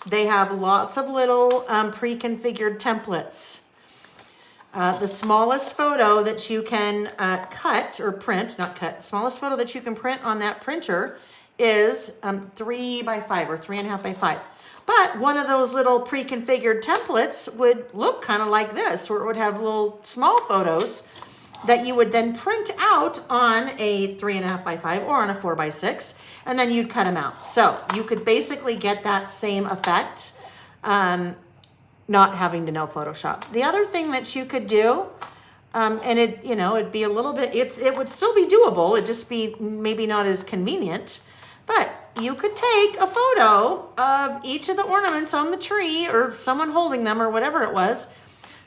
they have lots of little pre-configured templates. The smallest photo that you can cut or print, not cut, smallest photo that you can print on that printer is 3 by 5 or 3.5 by 5. But one of those little pre-configured templates would look kind of like this, where it would have little small photos that you would then print out on a 3.5 by 5 or on a 4 by 6, and then you'd cut them out. So you could basically get that same effect, not having to know Photoshop. The other thing that you could do, and it, you know, it'd be a little bit, it would still be doable. It'd just be maybe not as convenient, but you could take a photo of each of the ornaments on the tree or someone holding them or whatever it was,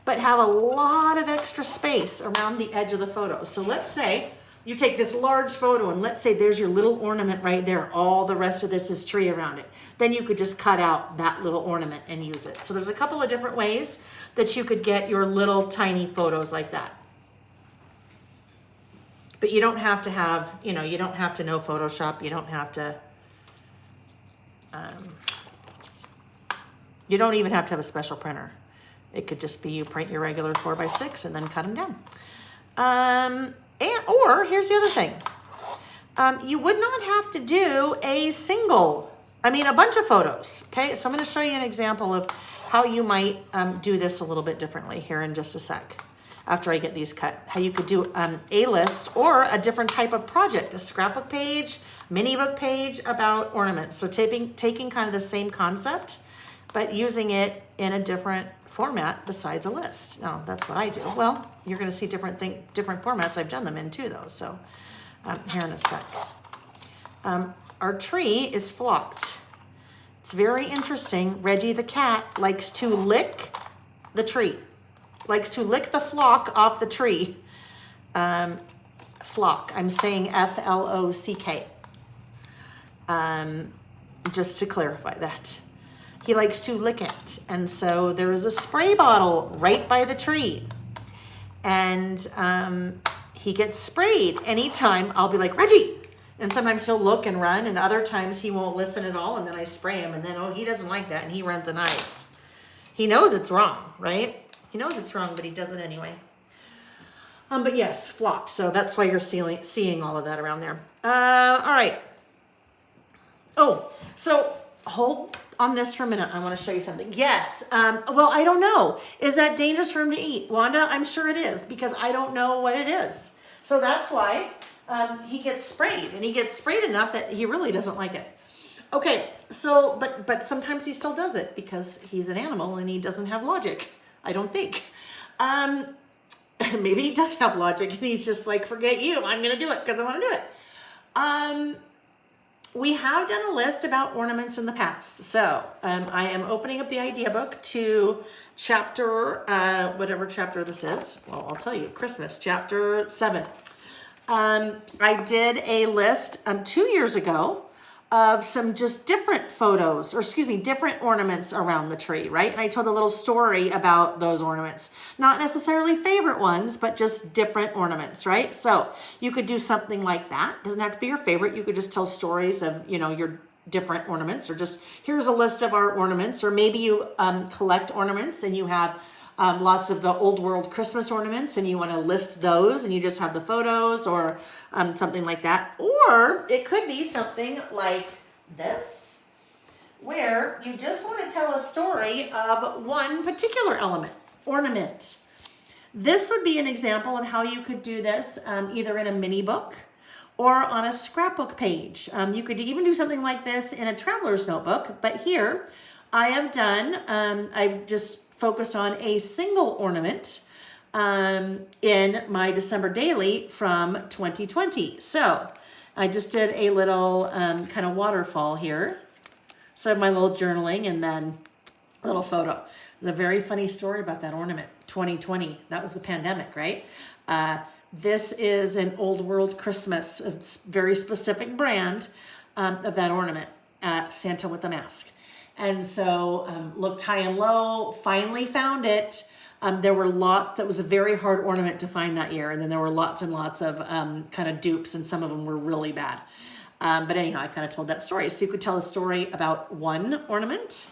but have a lot of extra space around the edge of the photo. So let's say you take this large photo and let's say there's your little ornament right there. All the rest of this is tree around it. Then you could just cut out that little ornament and use it. So there's a couple of different ways that you could get your little tiny photos like that. But you don't have to have, you know, you don't have to know Photoshop. You don't have to, you don't even have to have a special printer. It could just be you print your regular 4 by 6 and then cut them down. Or here's the other thing. You would not have to do a bunch of photos. Okay, so I'm going to show you an example of how you might do this a little bit differently here in just a sec. After I get these cut, how you could do a list or a different type of project, a scrapbook page, mini book page about ornaments. So taking kind of the same concept, but using it in a different format besides a list. Now, that's what I do. Well, you're going to see different formats I've done them in too, though. So here in a sec. Our tree is flocked. It's very interesting. Reggie the cat likes to lick the tree. Likes to lick the flock off the tree. Flock. I'm saying F-L-O-C-K. Just to clarify that. He likes to lick it. And so there is a spray bottle right by the tree. And he gets sprayed. Anytime I'll be like, Reggie! And sometimes he'll look and run, and other times he won't listen at all, and then I spray him, and then, he doesn't like that, and he runs and hides. He knows it's wrong, right? He knows it's wrong, but he does it anyway. But yes, flocked. So that's why you're seeing all of that around there. All right. Oh, so hold on this for a minute. I want to show you something. Yes. Well, I don't know. Is that dangerous for him to eat? Wanda, I'm sure it is because I don't know what it is. So that's why he gets sprayed, and he gets sprayed enough that he really doesn't like it. Okay. So, but sometimes he still does it because he's an animal and he doesn't have logic. I don't think. Maybe he does have logic and he's just like, forget you. I'm going to do it because I want to do it. We have done a list about ornaments in the past. So I am opening up the idea book to chapter, whatever chapter this is. Well, I'll tell you, Christmas, chapter 7. I did a list 2 years ago of some just different photos, or different ornaments around the tree, right? And I told a little story about those ornaments. Not necessarily favorite ones, but just different ornaments, right? So you could do something like that. Doesn't have to be your favorite. You could just tell stories of, your different ornaments, or just, here's a list of our ornaments, or maybe you collect ornaments and you have lots of the old world Christmas ornaments and you want to list those and you just have the photos, or something like that. Or it could be something like this, where you just want to tell a story of one particular ornament. This would be an example of how you could do this either in a mini book or on a scrapbook page. You could even do something like this in a traveler's notebook, but here I have done, I've just focused on a single ornament in my December daily from 2020. So I just did a little kind of waterfall here. So I have my little journaling and then a little photo. There's a very funny story about that ornament. 2020, that was the pandemic, right? This is an Old World Christmas, a very specific brand of that ornament, Santa with a mask. And so looked high and low, finally found it. There were lots, that was a very hard ornament to find that year. And then there were lots and lots of kind of dupes, and some of them were really bad. But anyhow, I kind of told that story. So you could tell a story about one ornament,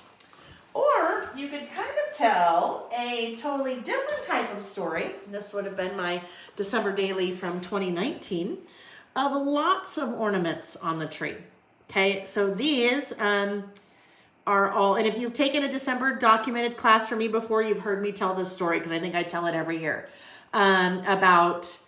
or you could kind of tell a totally different type of story. This would have been my December daily from 2019 of lots of ornaments on the tree. Okay, so these are all, and if you've taken a December documented class from me before, you've heard me tell this story because I think I tell it every year about,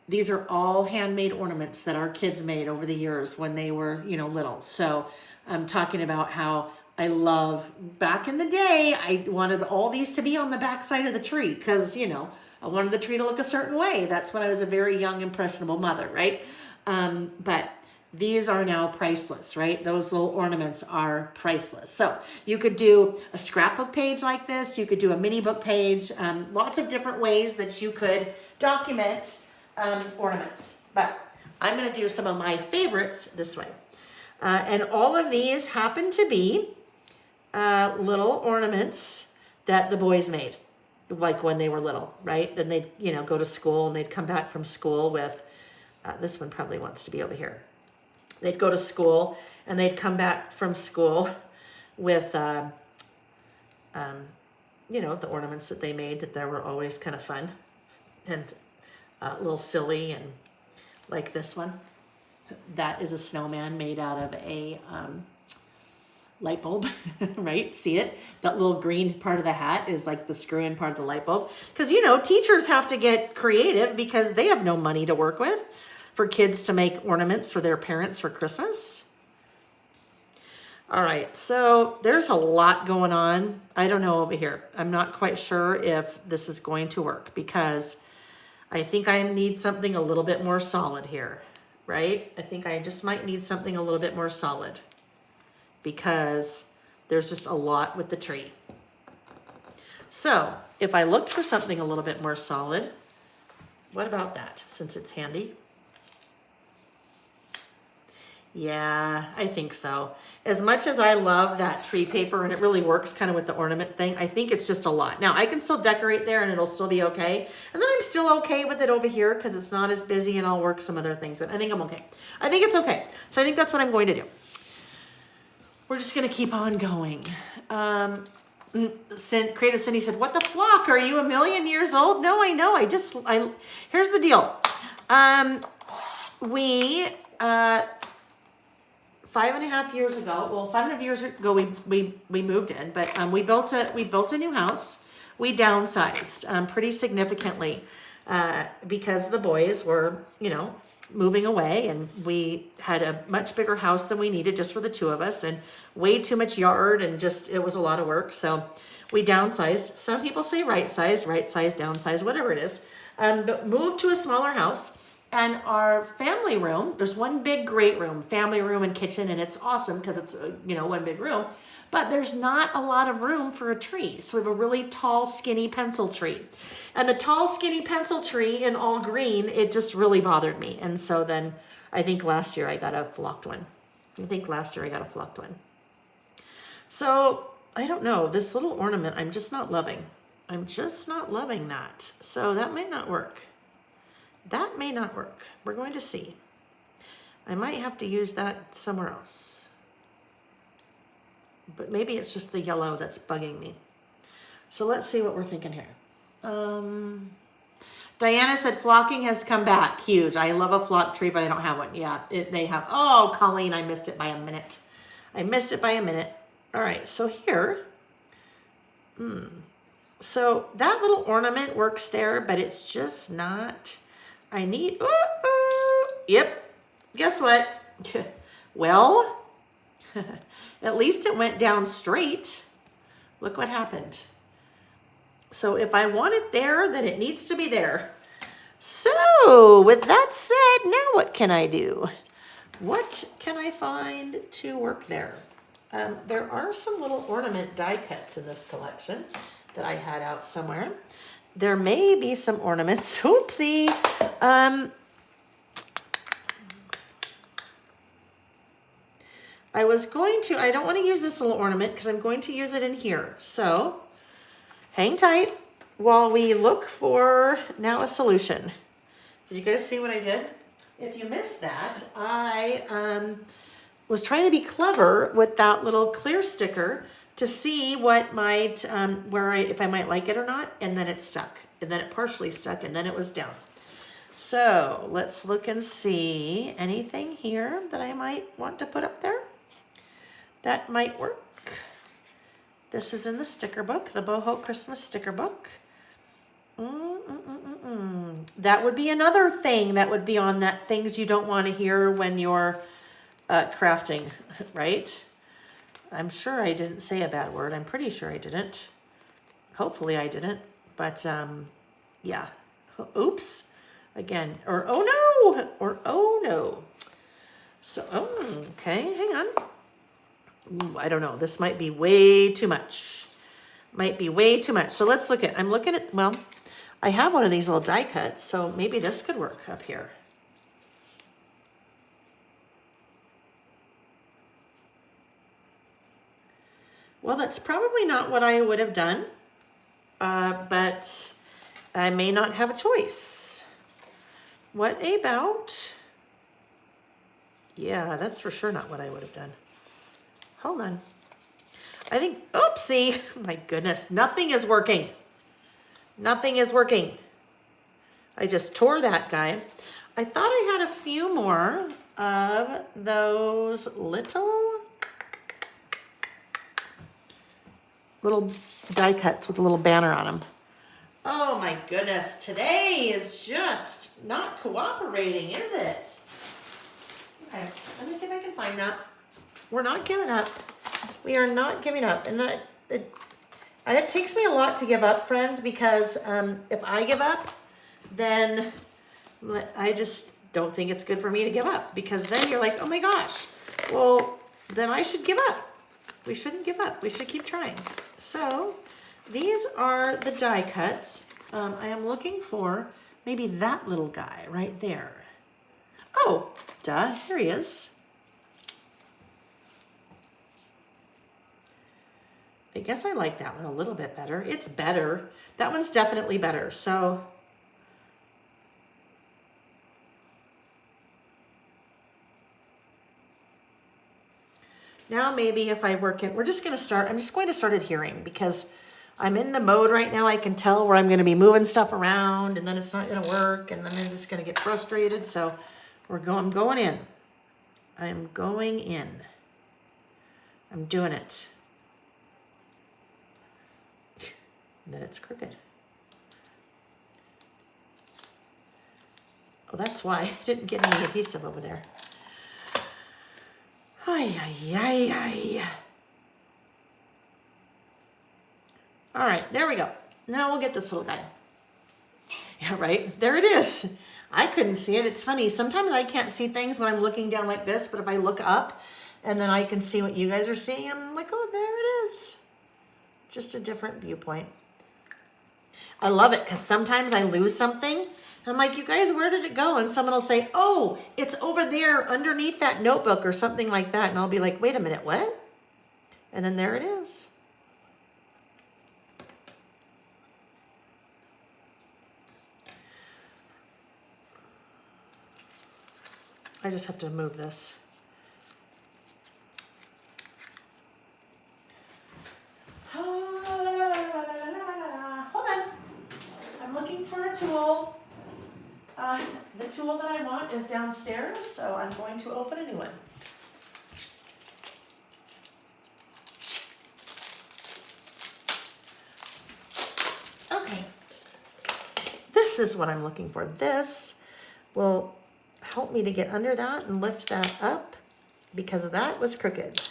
these are all handmade ornaments that our kids made over the years when they were, little. So I'm talking about how I love, back in the day, I wanted all these to be on the back side of the tree because, I wanted the tree to look a certain way. That's when I was a very young, impressionable mother, right? But these are now priceless, right? Those little ornaments are priceless. So you could do a scrapbook page like this. You could do a mini book page. Lots of different ways that you could document ornaments. But I'm going to do some of my favorites this way. And all of these happen to be little ornaments that the boys made, like when they were little, right? Then they'd, go to school, and they'd come back from school with, this one probably wants to be over here. They'd go to school and they'd come back from school with, the ornaments that they made, that they were always kind of fun and a little silly, and like this one. That is a snowman made out of a light bulb, right? See it? That little green part of the hat is like the screw-in part of the light bulb. Because, teachers have to get creative because they have no money to work with for kids to make ornaments for their parents for Christmas. All right, so there's a lot going on. I don't know over here. I'm not quite sure if this is going to work because I think I need something a little bit more solid here, right? I think I just might need something a little bit more solid because there's just a lot with the tree. So if I looked for something a little bit more solid, what about that, since it's handy? Yeah, I think so. As much as I love that tree paper, and it really works kind of with the ornament thing, I think it's just a lot. Now, I can still decorate there and it'll still be okay. And then I'm still okay with it over here because it's not as busy, and I'll work some other things. But I think I'm okay. I think it's okay. So I think that's what I'm going to do. We're just going to keep on going. Creative Cindy said, "What the flock? Are you 1,000,000 years old?" No, I know. Here's the deal. We 5.5 years ago, well, 5.5 years ago, we moved in, but we built a new house. We downsized pretty significantly because the boys were, moving away, and we had a much bigger house than we needed just for the two of us, and way too much yard, and just, it was a lot of work. So we downsized. Some people say right size, downsized, whatever it is, but moved to a smaller house. And our family room, there's one big great room, family room and kitchen, and it's awesome because it's, one big room, but there's not a lot of room for a tree. So we have a really tall, skinny pencil tree. And the tall, skinny pencil tree in all green, it just really bothered me. And so then I think last year I got a flocked one. So I don't know, this little ornament, I'm just not loving. That. So that may not work. We're going to see. I might have to use that somewhere else. But maybe it's just the yellow that's bugging me. So let's see what we're thinking here. Diana said flocking has come back. Huge. I love a flock tree, but I don't have one. Yeah, they have. Oh, Colleen, I missed it by a minute. All right, so here. So that little ornament works there, but it's just not, I need, yep, guess what? Well, at least it went down straight. Look what happened. So if I want it there, then it needs to be there. So with that said, now what can I do? What can I find to work there? There are some little ornament die cuts in this collection that I had out somewhere. There may be some ornaments. Oopsie. I don't want to use this little ornament because I'm going to use it in here. So hang tight while we look for now a solution. Did you guys see what I did? If you missed that, I was trying to be clever with that little clear sticker to see what might, if I might like it or not, and then it stuck, and then it partially stuck, and then it was down. So let's look and see anything here that I might want to put up there. That might work. This is in the sticker book, the Boho Christmas sticker book. That would be another thing that would be on that things you don't want to hear when you're crafting, right? I'm sure I didn't say a bad word. I'm pretty sure I didn't. Hopefully I didn't. But yeah. Oops. Again. Or oh no. Or oh no. So, okay. Hang on. Ooh, I don't know. This might be way too much. Might be way too much. So let's look at, I'm looking at, well, I have one of these little die cuts, so maybe this could work up here. Well, that's probably not what I would have done, but I may not have a choice. What about, yeah, that's for sure not what I would have done. Hold on. I think, oopsie, my goodness, nothing is working. Nothing is working. I just tore that guy. I thought I had a few more of those little die cuts with a little banner on them. Oh my goodness, today is just not cooperating, is it? Okay, let me see if I can find that. We're not giving up. We are not giving up. And it takes me a lot to give up, friends, because if I give up, then I just don't think it's good for me to give up, because then you're like, oh my gosh, well, then I should give up. We shouldn't give up. We should keep trying. So these are the die cuts. I am looking for maybe that little guy right there. Oh, duh, here he is. I guess I like that one a little bit better. It's better. That one's definitely better. So now maybe if I work it, I'm just going to start adhering, because I'm in the mode right now. I can tell where I'm going to be moving stuff around, and then it's not going to work, and then I'm just going to get frustrated. So I'm going in. I'm going in. I'm doing it. And then it's crooked. Oh, that's why I didn't get any adhesive over there. Ay, ay, ay, ay. All right, there we go. Now we'll get this little guy. Yeah, right, there it is. I couldn't see it. It's funny, sometimes I can't see things when I'm looking down like this, but if I look up and then I can see what you guys are seeing, I'm like, oh, there it is. Just a different viewpoint. I love it, because sometimes I lose something, and I'm like, you guys, where did it go? And someone will say, oh, it's over there underneath that notebook or something like that. And I'll be like, wait a minute, what? And then there it is. I just have to move this. Tool. The tool that I want is downstairs, so I'm going to open a new one. this is what I'm looking for. This will help me to get under that and lift that up because that was crooked.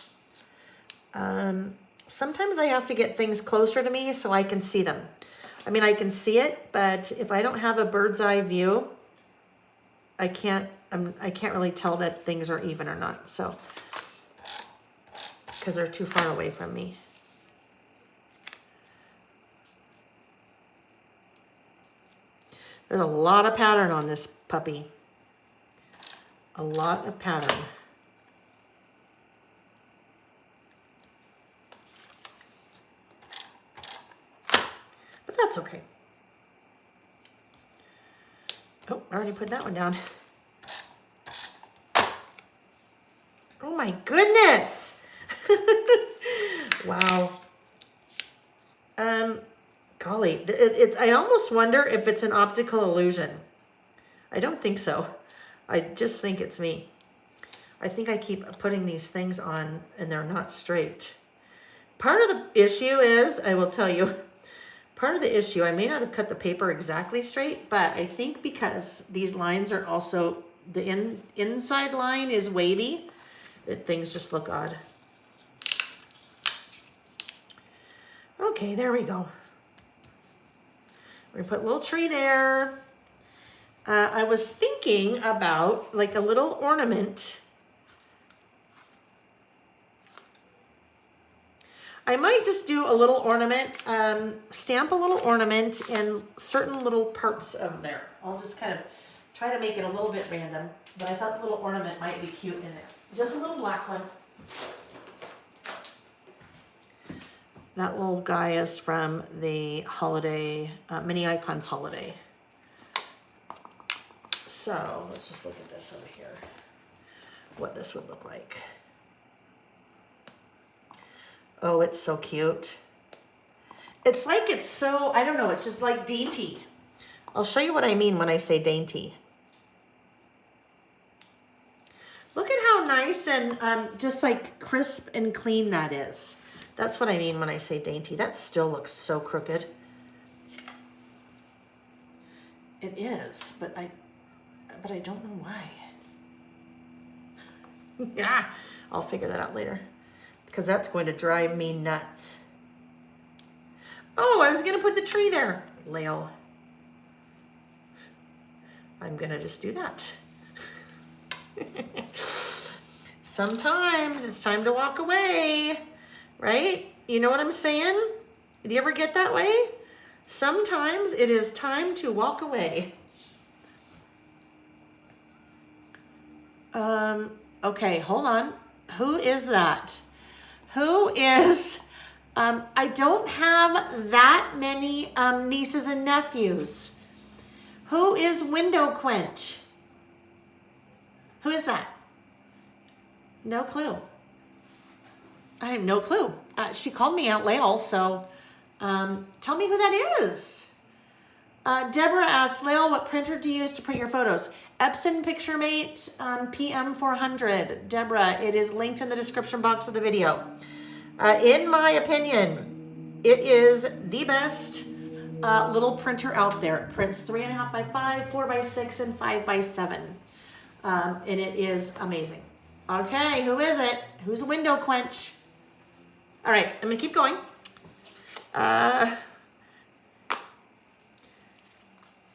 Sometimes I have to get things closer to me so I can see them. I mean, I can see it, but if I don't have a bird's eye view, I can't really tell that things are even or not. So, because they're too far away from me. There's a lot of pattern on this puppy. A lot of pattern. But that's okay. Oh, I already put that one down. Oh my goodness. Wow. Golly, I almost wonder if it's an optical illusion. I don't think so. I just think it's me. I think I keep putting these things on and they're not straight. Part of the issue is, I will tell you, part of the issue, I may not have cut the paper exactly straight, but I think because these lines are also, the inside line is wavy, that things just look odd. Okay, there we go. We're gonna put a little tree there. I was thinking about like a little ornament. I might just do a little ornament, stamp a little ornament in certain little parts of there. I'll just kind of try to make it a little bit random, but I thought the little ornament might be cute in there. Just a little black one. That little guy is from the holiday, Mini Icons holiday. So let's just look at this over here, what this would look like. Oh, it's so cute. It's like it's so, I don't know, it's just like dainty. I'll show you what I mean when I say dainty. Look at how nice and just like crisp and clean that is. That's what I mean when I say dainty. That still looks so crooked. It is, but I don't know why. Yeah, I'll figure that out later because that's going to drive me nuts. Oh, I was going to put the tree there. Layle. I'm going to just do that. Sometimes it's time to walk away, right? You know what I'm saying? Did you ever get that way? Sometimes it is time to walk away. Okay, hold on. Who is that? Who is, I don't have that many nieces and nephews. Who is Window Quench? Who is that? No clue. I have no clue. She called me Aunt Layle, so tell me who that is. Deborah asked, Layle, what printer do you use to print your photos? Epson PictureMate PM400. Deborah, it is linked in the description box of the video. In my opinion, it is the best little printer out there. It prints 3.5 by 5, 4 by 6, and 5 by 7. And it is amazing. Okay, who is it? Who's a Window Quench? All right, I'm gonna keep going. I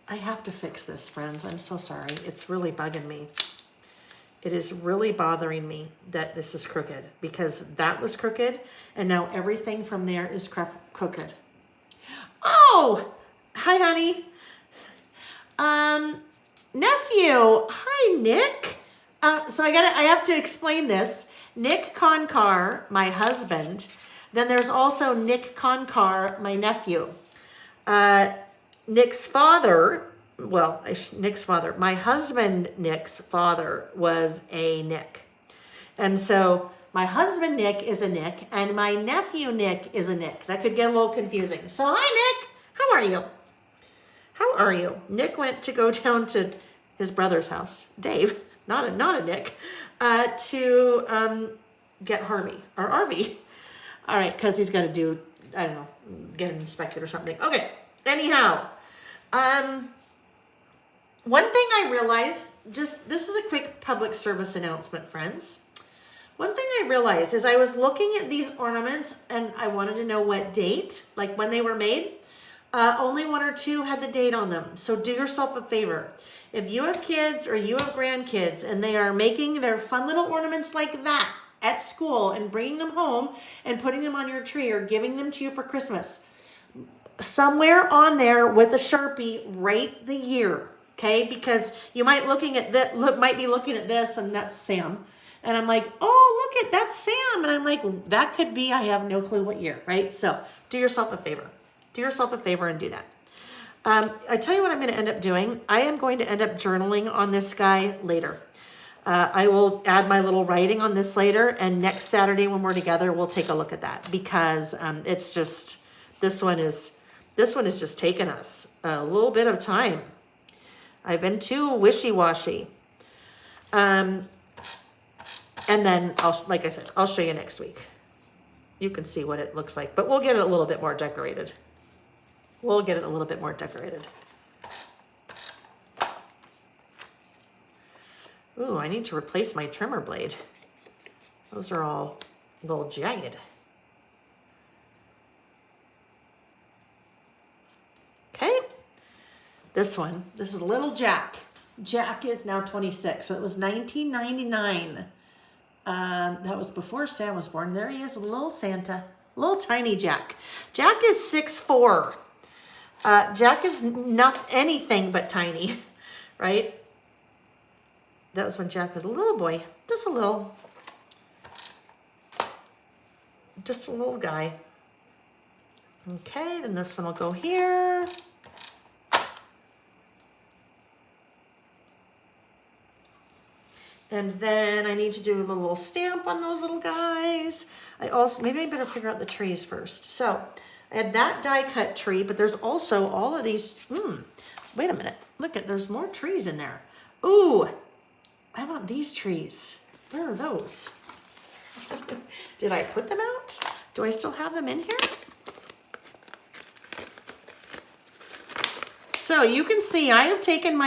have to fix this, friends. I'm so sorry. It's really bugging me. It is really bothering me that this is crooked because that was crooked and now everything from there is crooked. Oh, hi, honey. Nephew. Hi, Nick. So I have to explain this. Nick Concar, my husband. Then there's also Nick Concar, my nephew. Nick's father, my husband Nick's father was a Nick. And so my husband Nick is a Nick and my nephew Nick is a Nick. That could get a little confusing. So hi, Nick. How are you? How are you? Nick went to go down to his brother's house, Dave, not a Nick, to get Harvey or RV. All right, because he's got to do, I don't know, get it inspected or something. Okay, anyhow, One thing I realized, this is a quick public service announcement, friends. One thing I realized is I was looking at these ornaments and I wanted to know what date, like when they were made. Only one or two had the date on them. So do yourself a favor. If you have kids or you have grandkids and they are making their fun little ornaments like that at school and bringing them home and putting them on your tree or giving them to you for Christmas, somewhere on there with a Sharpie, write the year, okay? Because you might might be looking at this and that's Sam. And I'm like, oh, look that's Sam. And I'm like, that could be, I have no clue what year, right? So do yourself a favor. Do yourself a favor and do that. I tell you what I'm going to end up doing. I am going to end up journaling on this guy later. I will add my little writing on this later. And next Saturday when we're together, we'll take a look at that because it's just, this one is just taking us a little bit of time. I've been too wishy-washy. And then, like I said, I'll show you next week. You can see what it looks like, but we'll get it a little bit more decorated. We'll get it a little bit more decorated. Ooh, I need to replace my trimmer blade. Those are all a little jagged. Okay. This is Little Jack. Jack is now 26, so it was 1999. That was before Sam was born. There he is, little Santa, little tiny Jack. Jack is 6'4". Jack is not anything but tiny, right? That was when Jack was a little boy, just a little guy. Okay, then this one will go here. And then I need to do a little stamp on those little guys. Maybe I better figure out the trees first. So I had that die cut tree, but there's also all of these. Wait a minute. Look there's more trees in there. Ooh, I want these trees. Where are those? Did I put them out? Do I still have them in here? So you can see I've taken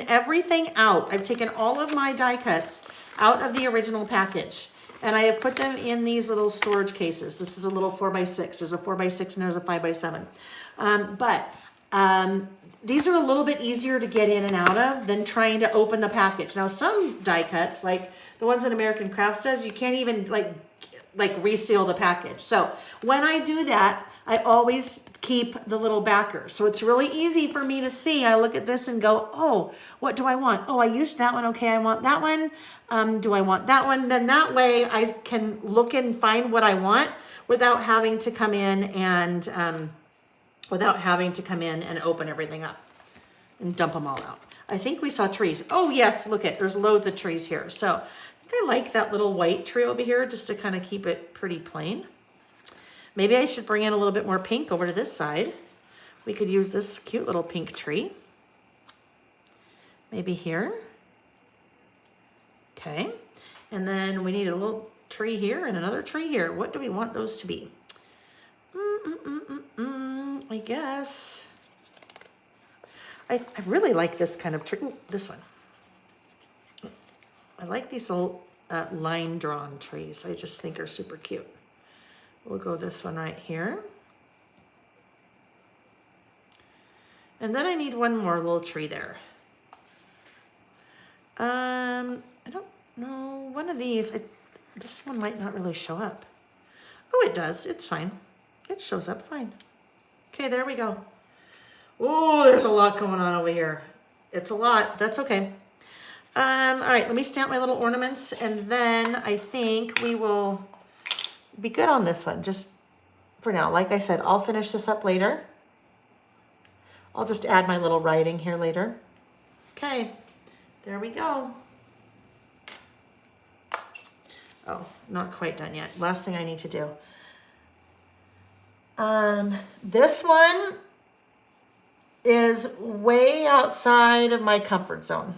everything out. I've taken all of my die cuts out of the original package and I have put them in these little storage cases. This is a little 4x6. There's a 4x6 and there's a 5x7. These are a little bit easier to get in and out of than trying to open the package. Now some die cuts, like the ones that American Crafts does, you can't even like reseal the package. So when I do that, I always keep the little backer. So it's really easy for me to see. I look at this and go, oh, what do I want? Oh, I used that one. Okay, I want that one. Do I want that one? Then that way I can look and find what I want without having to come in and open everything up and dump them all out. I think we saw trees. Oh yes, look there's loads of trees here. So I think I like that little white tree over here just to kind of keep it pretty plain. Maybe I should bring in a little bit more pink over to this side. We could use this cute little pink tree. Maybe here. Okay. And then we need a little tree here and another tree here. What do we want those to be? I guess. I really like this kind of tree. Ooh, this one. I like these little line drawn trees. I just think are super cute. We'll go this one right here. And then I need one more little tree there. I don't know, one of these, this one might not really show up. Oh, it does, it's fine. It shows up fine. Okay, there we go. Oh, there's a lot going on over here. It's a lot, that's okay. All right, let me stamp my little ornaments and then I think we will be good on this one, just for now. Like I said, I'll finish this up later. I'll just add my little writing here later. Okay, there we go. Oh, not quite done yet. Last thing I need to do. This one is way outside of my comfort zone.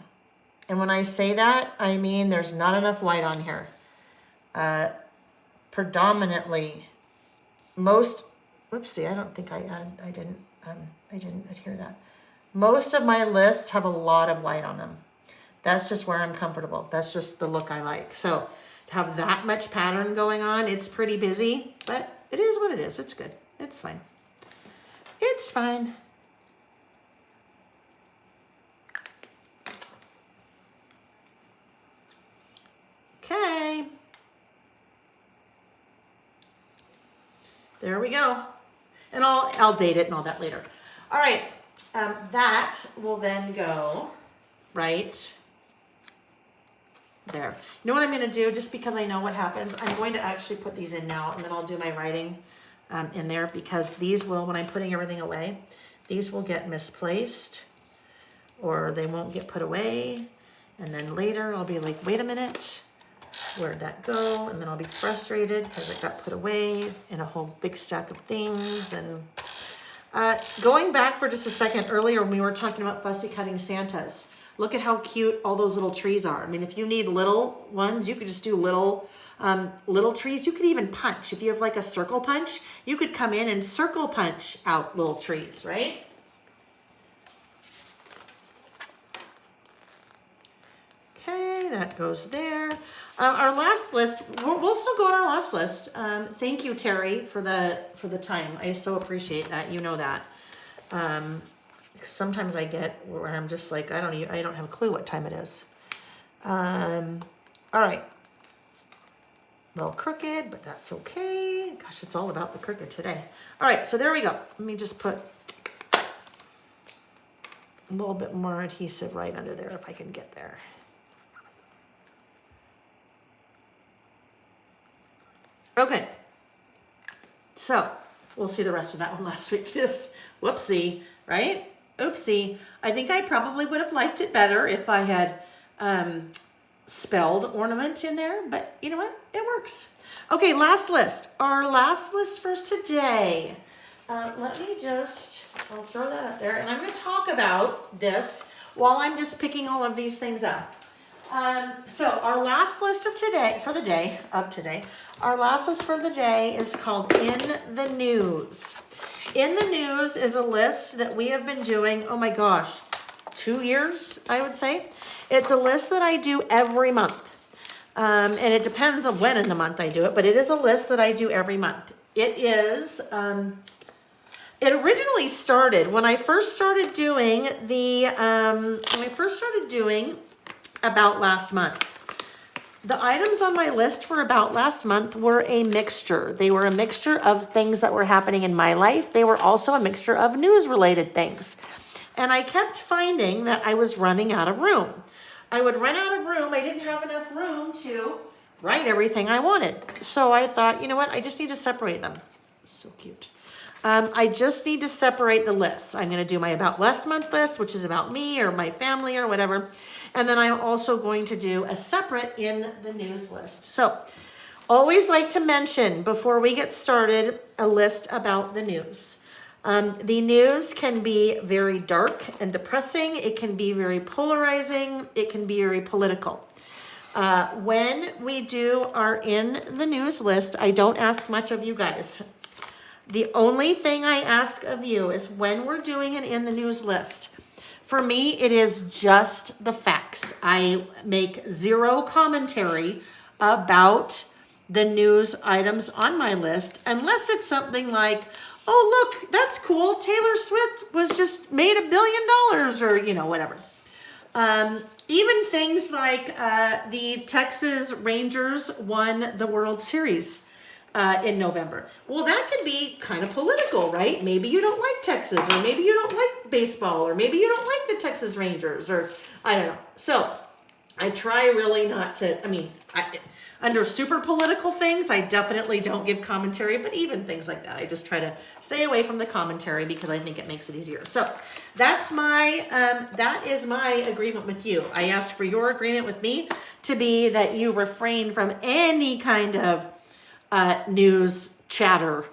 And when I say that, I mean there's not enough white on here. Predominantly, whoopsie, I don't think I didn't adhere that. Most of my lists have a lot of white on them. That's just where I'm comfortable. That's just the look I like. So to have that much pattern going on, it's pretty busy, but it is what it is. It's good. It's fine. It's fine. Okay. There we go. And I'll date it and all that later. All right. That will then go right there. You know what I'm going to do, just because I know what happens? I'm going to actually put these in now, and then I'll do my writing in there, because these will, when I'm putting everything away, these will get misplaced or they won't get put away. And then later I'll be like, wait a minute, where'd that go? And then I'll be frustrated because it got put away in a whole big stack of things. And going back for just a second, earlier when we were talking about fussy cutting Santas, look at how cute all those little trees are. I mean, if you need little ones, you could just do little trees. You could even punch. If you have like a circle punch, you could come in and circle punch out little trees, right? Okay, that goes there. Our last list, we'll still go on our last list. Thank you, Terry, for the time. I so appreciate that. You know that. Sometimes I get where I'm just like, I don't have a clue what time it is. All right. A little crooked, but that's okay. Gosh, it's all about the crooked today. All right, so there we go. Let me just put a little bit more adhesive right under there if I can get there. Okay. So we'll see the rest of that one last week. This, whoopsie, right? Oopsie. I think I probably would have liked it better if I had spelled ornament in there, but you know what? It works. Okay, last list. Our last list for today. Let me just, I'll throw that up there, and I'm going to talk about this while I'm just picking all of these things up. So our last list of today, our last list for the day is called In the News. In the News is a list that we have been doing, oh my gosh, 2 years, I would say. It's a list that I do every month. And it depends on when in the month I do it, but it is a list that I do every month. It is, it originally started when I first started doing About Last Month. The items on my list for About Last Month were a mixture. They were a mixture of things that were happening in my life. They were also a mixture of news-related things. And I kept finding that I was running out of room. I would run out of room. I didn't have enough room to write everything I wanted. So I thought, you know what? I just need to separate them. So cute. I just need to separate the lists. I'm going to do my About Last Month list, which is about me or my family or whatever. And then I'm also going to do a separate In the News list. So always like to mention before we get started a list about the news. The news can be very dark and depressing. It can be very polarizing. It can be very political. When we do our In the News list, I don't ask much of you guys. The only thing I ask of you is when we're doing an In the News list, for me, it is just the facts. I make zero commentary about the news items on my list, unless it's something like, oh, look, that's cool. Taylor Swift was just made $1 billion, or, you know, whatever. Even things like the Texas Rangers won the World Series in November. Well, that could be kind of political, right? Maybe you don't like Texas, or maybe you don't like baseball, or maybe you don't like the Texas Rangers, or I don't know. So I try really not to, under super political things, I definitely don't give commentary, but even things like that, I just try to stay away from the commentary because I think it makes it easier. So that's that is my agreement with you. I ask for your agreement with me to be that you refrain from any kind of news chatter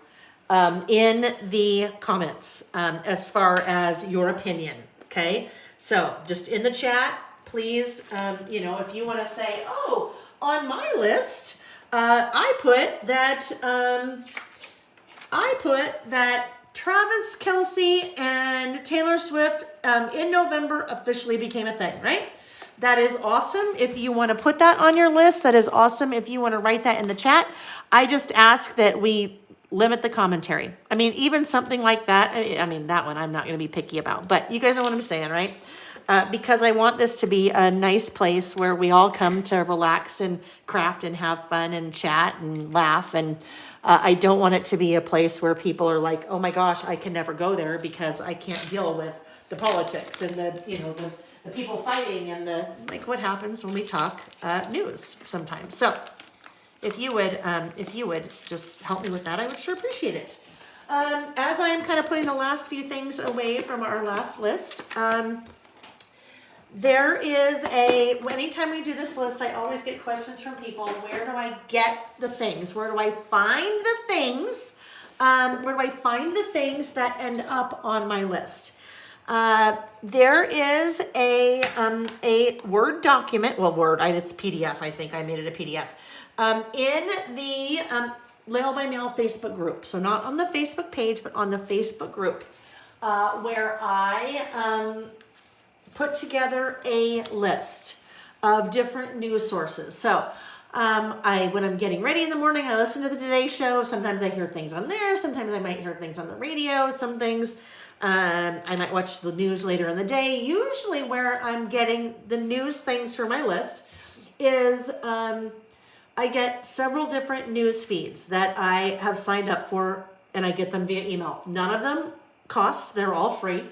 in the comments as far as your opinion, okay? So just in the chat, please, if you want to say, oh, on my list, I put that Travis Kelce and Taylor Swift in November officially became a thing, right? That is awesome. If you want to put that on your list, that is awesome. If you want to write that in the chat, I just ask that we limit the commentary. I mean, even something like that. I mean, that one I'm not going to be picky about, but you guys know what I'm saying, right? Because I want this to be a nice place where we all come to relax and craft and have fun and chat and laugh. And I don't want it to be a place where people are like, oh my gosh, I can never go there because I can't deal with the politics and the people fighting and like what happens when we talk news sometimes. So if you would just help me with that, I would sure appreciate it. As I am kind of putting the last few things away from our last list, there is anytime we do this list, I always get questions from people. Where do I get the things? Where do I find the things? Where do I find the things that end up on my list? There is a Word document. Well, Word, it's PDF. I think I made it a PDF. In the Layle by Mail Facebook group. So not on the Facebook page, but on the Facebook group, where I put together a list of different news sources. So when I'm getting ready in the morning, I listen to the Today Show. Sometimes I hear things on there. Sometimes I might hear things on the radio. Some things I might watch the news later in the day. Usually where I'm getting the news things for my list is I get several different news feeds that I have signed up for, and I get them via email. None of them cost. They're all free.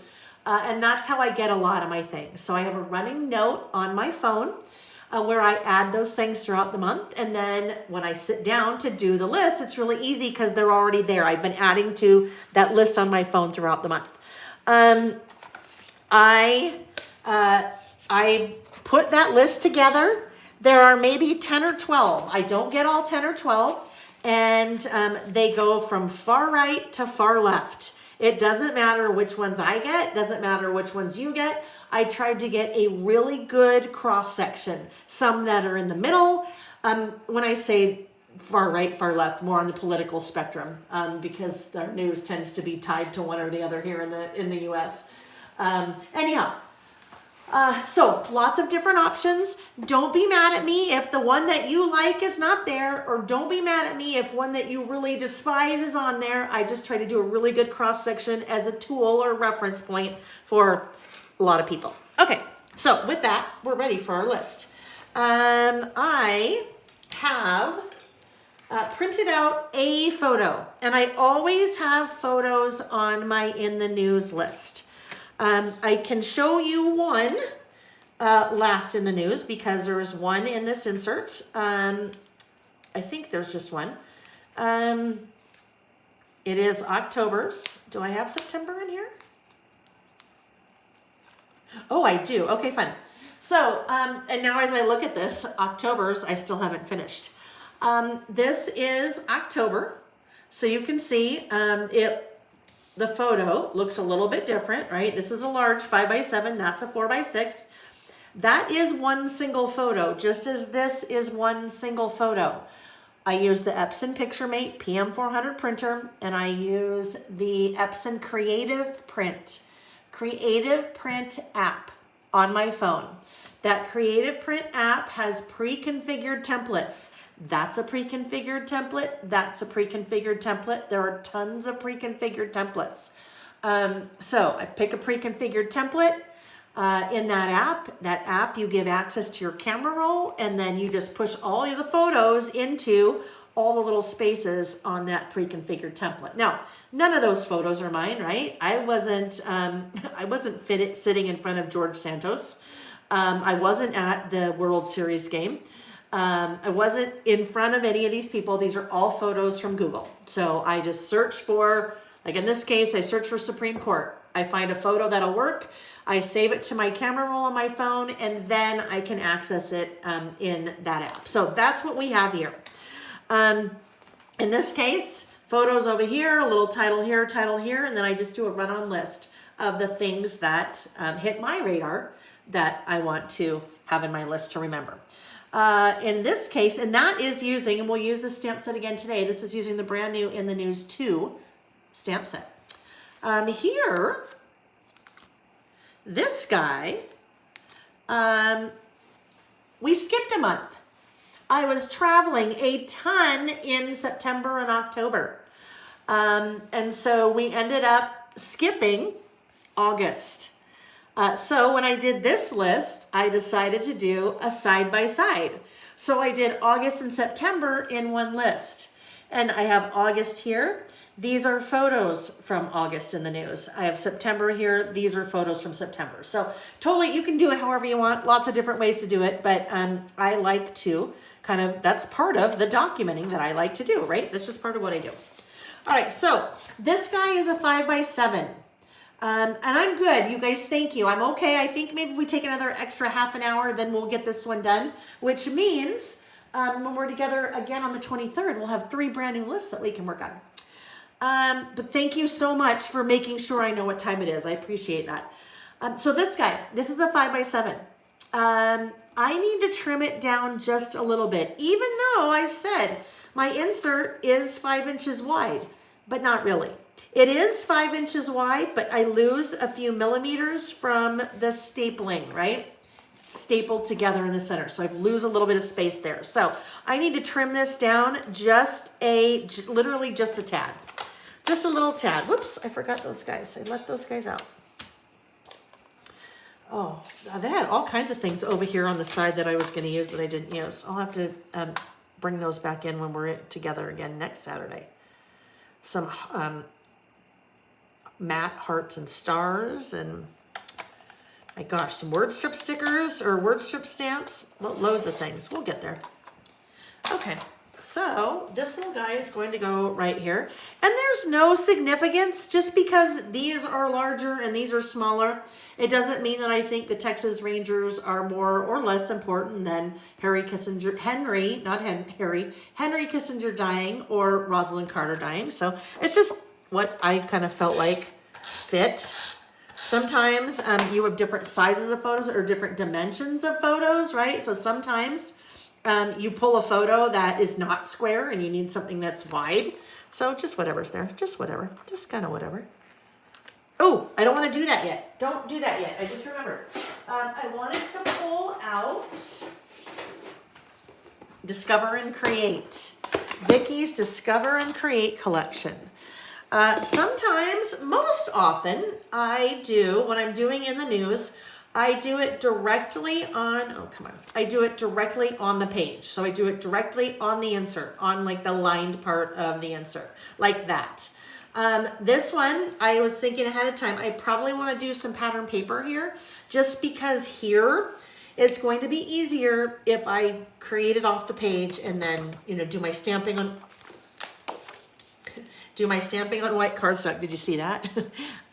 And that's how I get a lot of my things. So I have a running note on my phone where I add those things throughout the month. And then when I sit down to do the list, it's really easy because they're already there. I've been adding to that list on my phone throughout the month. I put that list together. There are maybe 10 or 12. I don't get all 10 or 12. And they go from far right to far left. It doesn't matter which ones I get, doesn't matter which ones you get. I tried to get a really good cross section, some that are in the middle. When I say far right, far left, more on the political spectrum, because our news tends to be tied to one or the other here in the US. Anyhow, so lots of different options. Don't be mad at me if the one that you like is not there, or don't be mad at me if one that you really despise is on there. I just try to do a really good cross section as a tool or reference point for a lot of people. Okay, so with that, we're ready for our list. I have printed out a photo, and I always have photos on my in the news list. I can show you one last in the news because there is one in this insert. I think there's just one. It is October's. Do I have September in here? Oh, I do. Okay, fun. So, and now as I look at this, October's, I still haven't finished. This is October. So you can see the photo looks a little bit different, right? This is a large 5x7. That's a 4x6. That is one single photo, just as this is one single photo. I use the Epson PictureMate PM400 printer, and I use the Epson Creative Print app on my phone. That Creative Print app has pre-configured templates. That's a pre-configured template. That's a pre-configured template. There are tons of pre-configured templates. So I pick a pre-configured template in that app. That app, you give access to your camera roll, and then you just push all of the photos into all the little spaces on that pre-configured template. Now, none of those photos are mine, right? I wasn't sitting in front of George Santos. I wasn't at the World Series game. I wasn't in front of any of these people. These are all photos from Google. So I just search for, like in this case, I search for Supreme Court. I find a photo that'll work. I save it to my camera roll on my phone, and then I can access it in that app. So that's what we have here. In this case, photos over here, a little title here, and then I just do a run-on list of the things that hit my radar that I want to have in my list to remember. In this case, and that is using, and we'll use the stamp set again today, this is using the brand new In the News 2 stamp set. Here, this guy, we skipped a month. I was traveling a ton in September and October. And so we ended up skipping August. So when I did this list, I decided to do a side-by-side. So I did August and September in one list. And I have August here. These are photos from August in the news. I have September here. These are photos from September. So totally, you can do it however you want. Lots of different ways to do it. But I like to that's part of the documenting that I like to do, right? That's just part of what I do. All right, so this guy is a 5x7. And I'm good. You guys, thank you. I'm okay. I think maybe we take another extra half an hour, then we'll get this one done, which means when we're together again on the 23rd, we'll have 3 brand new lists that we can work on. But thank you so much for making sure I know what time it is. I appreciate that. So this guy, this is a 5x7. I need to trim it down just a little bit, even though I've said my insert is 5 inches wide, but not really. It is 5 inches wide, but I lose a few millimeters from the stapling, right? Stapled together in the center. So I lose a little bit of space there. So I need to trim this down literally just a tad. Just a little tad. Whoops, I forgot those guys. I left those guys out. Oh, they had all kinds of things over here on the side that I was going to use that I didn't use. I'll have to bring those back in when we're together again next Saturday. Some matte hearts and stars, and my gosh, some word strip stickers or word strip stamps. Loads of things. We'll get there. Okay, so this little guy is going to go right here. And there's no significance just because these are larger and these are smaller. It doesn't mean that I think the Texas Rangers are more or less important than Henry Kissinger dying or Rosalind Carter dying. So it's just what I kind of felt like fit. Sometimes you have different sizes of photos or different dimensions of photos, right? So sometimes you pull a photo that is not square and you need something that's wide. So just whatever's there, just whatever, just kind of whatever. Oh, I don't want to do that yet. Don't do that yet. I just remembered. I wanted to pull out Discover and Create. Vicky's Discover and Create collection. Sometimes, most often, I do, when I'm doing in the news, I do it directly on, I do it directly on the page. So I do it directly on the insert, on like the lined part of the insert, like that. This one, I was thinking ahead of time, I probably want to do some pattern paper here, just because here, it's going to be easier if I create it off the page and then, do my stamping on white cardstock. Did you see that? I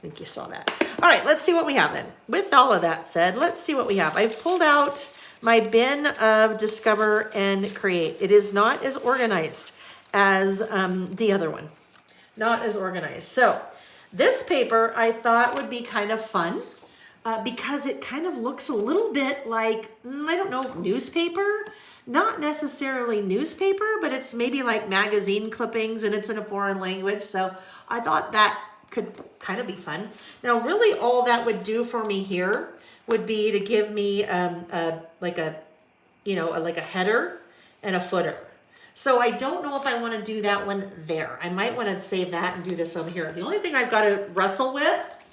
think you saw that. All right, let's see what we have then. With all of that said, let's see what we have. I've pulled out my bin of Discover and Create. It is not as organized as the other one. Not as organized. So this paper I thought would be kind of fun because it kind of looks a little bit like, newspaper. Not necessarily newspaper, but it's maybe like magazine clippings and it's in a foreign language. So I thought that could kind of be fun. Now, really all that would do for me here would be to give me like a header and a footer. So I don't know if I want to do that one there. I might want to save that and do this over here. The only thing I've got to wrestle with,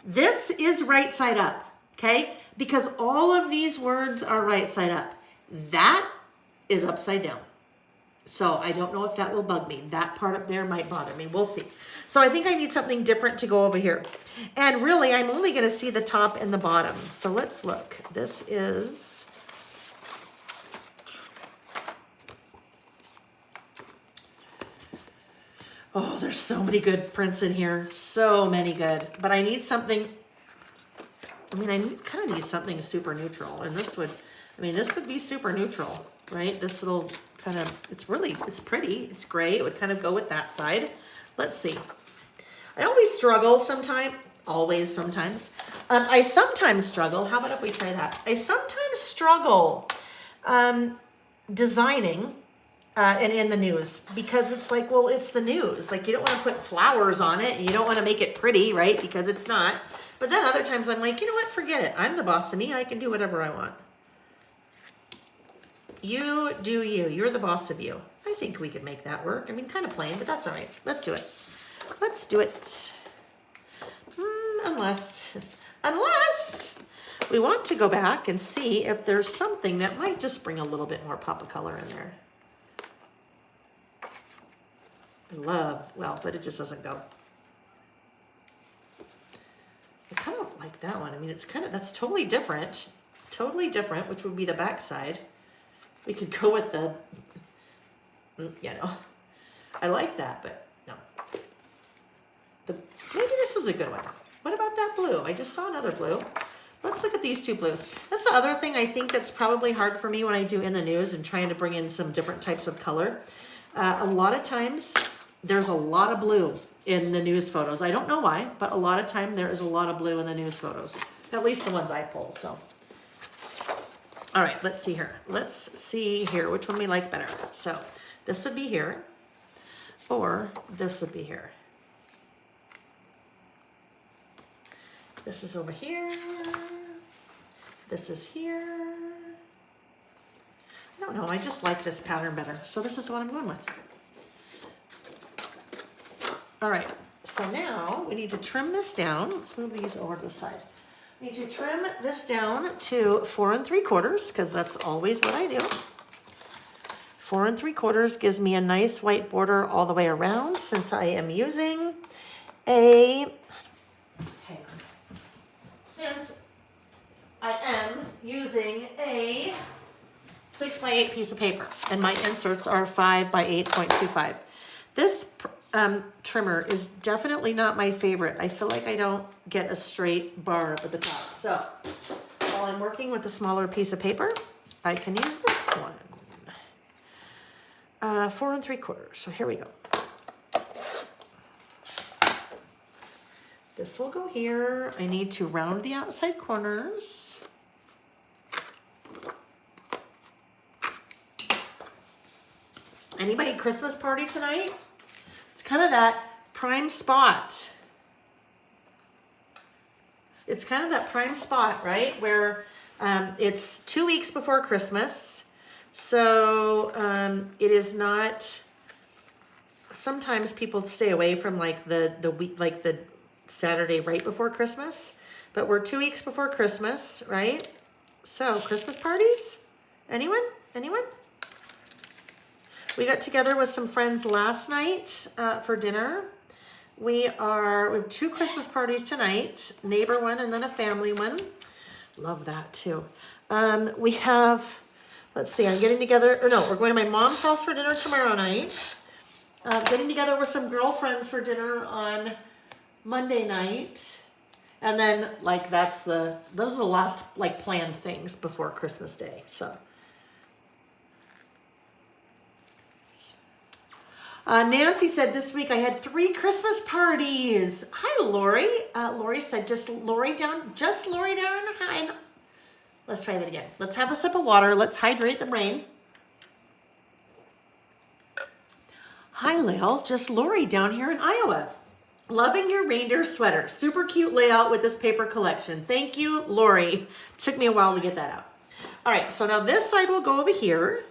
this is right side up, okay? Because all of these words are right side up. That is upside down. So I don't know if that will bug me. That part up there might bother me. We'll see. So I think I need something different to go over here. And really, I'm only going to see the top and the bottom. So let's look. This is... Oh, there's so many good prints in here. So many good. But I need something... I kind of need something super neutral. And this would be super neutral, right? This little kind of, it's pretty, it's gray. It would kind of go with that side. Let's see. I always struggle sometimes. I sometimes struggle. How about if we try that? I sometimes struggle designing and in the news, because it's like, well, it's the news. Like, you don't want to put flowers on it, and you don't want to make it pretty, right? Because it's not. But then other times I'm like, you know what? Forget it. I'm the boss of me. I can do whatever I want. You do you. You're the boss of you. I think we could make that work. I mean, kind of plain, but that's all right. Let's do it. Let's do it. Unless we want to go back and see if there's something that might just bring a little bit more pop of color in there. Well, but it just doesn't go. I kind of like that one. I mean, that's totally different, which would be the back side. We could go with the, I like that, but no. Maybe this is a good one. What about that blue? I just saw another blue. Let's look at these two blues. That's the other thing I think that's probably hard for me when I do in the news and trying to bring in some different types of color. A lot of times there's a lot of blue in the news photos. I don't know why, but a lot of time there is a lot of blue in the news photos. At least the ones I pull, so. All right, let's see here. Let's see here which one we like better. So this would be here, or this would be here. This is over here. This is here. I don't know, I just like this pattern better. So this is what I'm going with. All right, so now we need to trim this down. Let's move these over to the side. We need to trim this down to 4 3/4 because that's always what I do. 4 3/4 gives me a nice white border all the way around since I am using a 6x8 piece of paper, and my inserts are 5 by 8.25. This trimmer is definitely not my favorite. I feel like I don't get a straight bar up at the top. So while I'm working with a smaller piece of paper, I can use this one. 4 3/4. So here we go. This will go here. I need to round the outside corners. Anybody Christmas party tonight? It's kind of that prime spot. It's kind of that prime spot, right? Where it's 2 weeks before Christmas. So it is not, sometimes people stay away from like the week, like the Saturday right before Christmas, but we're 2 weeks before Christmas, right? So Christmas parties? Anyone? We got together with some friends last night for dinner. We have 2 Christmas parties tonight, neighbor one and then a family one. Love that too. We have, let's see, I'm getting together, we're going to my mom's house for dinner tomorrow night. Getting together with some girlfriends for dinner on Monday night. And then like those are the last like planned things before Christmas Day. So Nancy said this week I had 3 Christmas parties. Hi, Lori. Lori said, just Lori down. Hi. Let's try that again. Let's have a sip of water. Let's hydrate the brain. Hi, Layle. Just Lori down here in Iowa. Loving your reindeer sweater. Super cute layout with this paper collection. Thank you, Lori. Took me a while to get that out. All right, so now this side will go over here.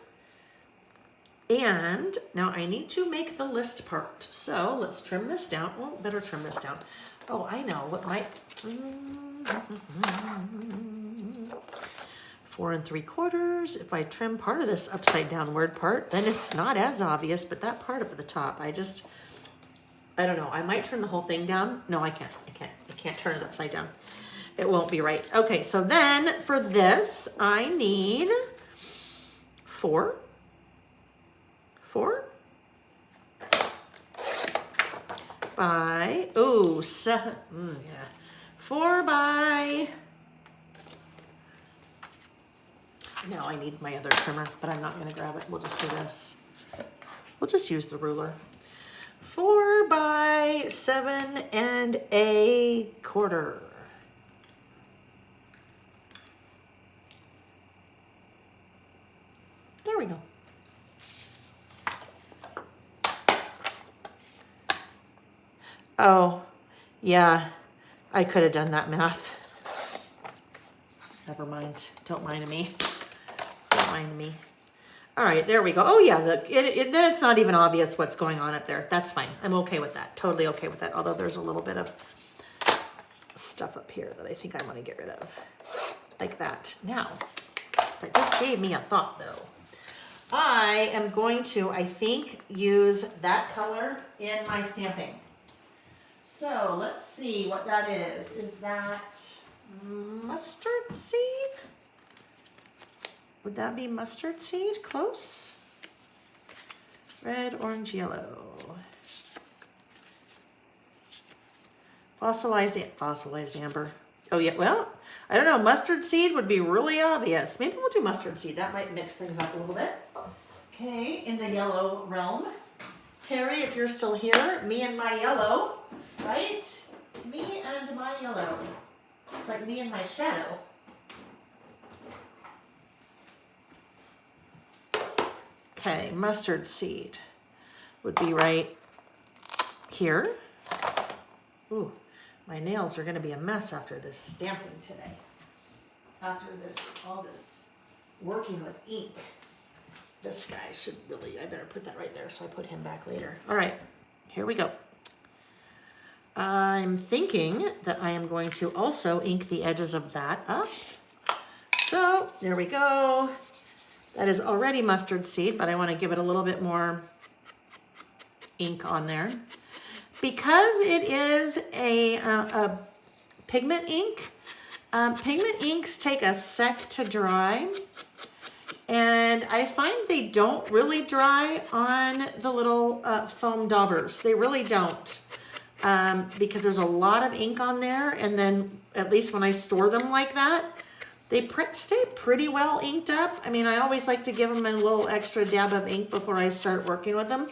And now I need to make the list part. So let's trim this down. Well, better trim this down. Oh, I know what might. 4 3/4. If I trim part of this upside downward part, then it's not as obvious, but that part up at the top, I don't know. I might turn the whole thing down. No, I can't. I can't turn it upside down. It won't be right. Okay, so then for this, I need 4 by, 4 by, now I need my other trimmer, but I'm not going to grab it. We'll just do this. We'll just use the ruler. 4 by 7 1/4. There we go. Oh, yeah, I could have done that math. Never mind. Don't mind me. Don't mind me. All right, there we go. Oh yeah, then it's not even obvious what's going on up there. That's fine. I'm okay with that. Totally okay with that. Although there's a little bit of stuff up here that I think I want to get rid of. Like that. Now, that just gave me a thought though. I am going to, I think, use that color in my stamping. So let's see what that is. Is that mustard seed? Would that be mustard seed? Close. Red, orange, yellow. Fossilized amber. Oh yeah, well, I don't know. Mustard seed would be really obvious. Maybe we'll do mustard seed. That might mix things up a little bit. Okay, in the yellow realm. Terry, if you're still here, me and my yellow, right? Me and my yellow. It's like me and my shadow. Okay, mustard seed would be right here. Ooh, my nails are gonna be a mess after this stamping today. After all this working with ink. This guy should really, I better put that right there so I put him back later. All right, here we go. I'm thinking that I am going to also ink the edges of that up. So there we go. That is already mustard seed, but I want to give it a little bit more ink on there. Because it is a pigment ink, pigment inks take a sec to dry. And I find they don't really dry on the little foam daubers. They really don't. Because there's a lot of ink on there. And then at least when I store them like that, they stay pretty well inked up. I mean, I always like to give them a little extra dab of ink before I start working with them.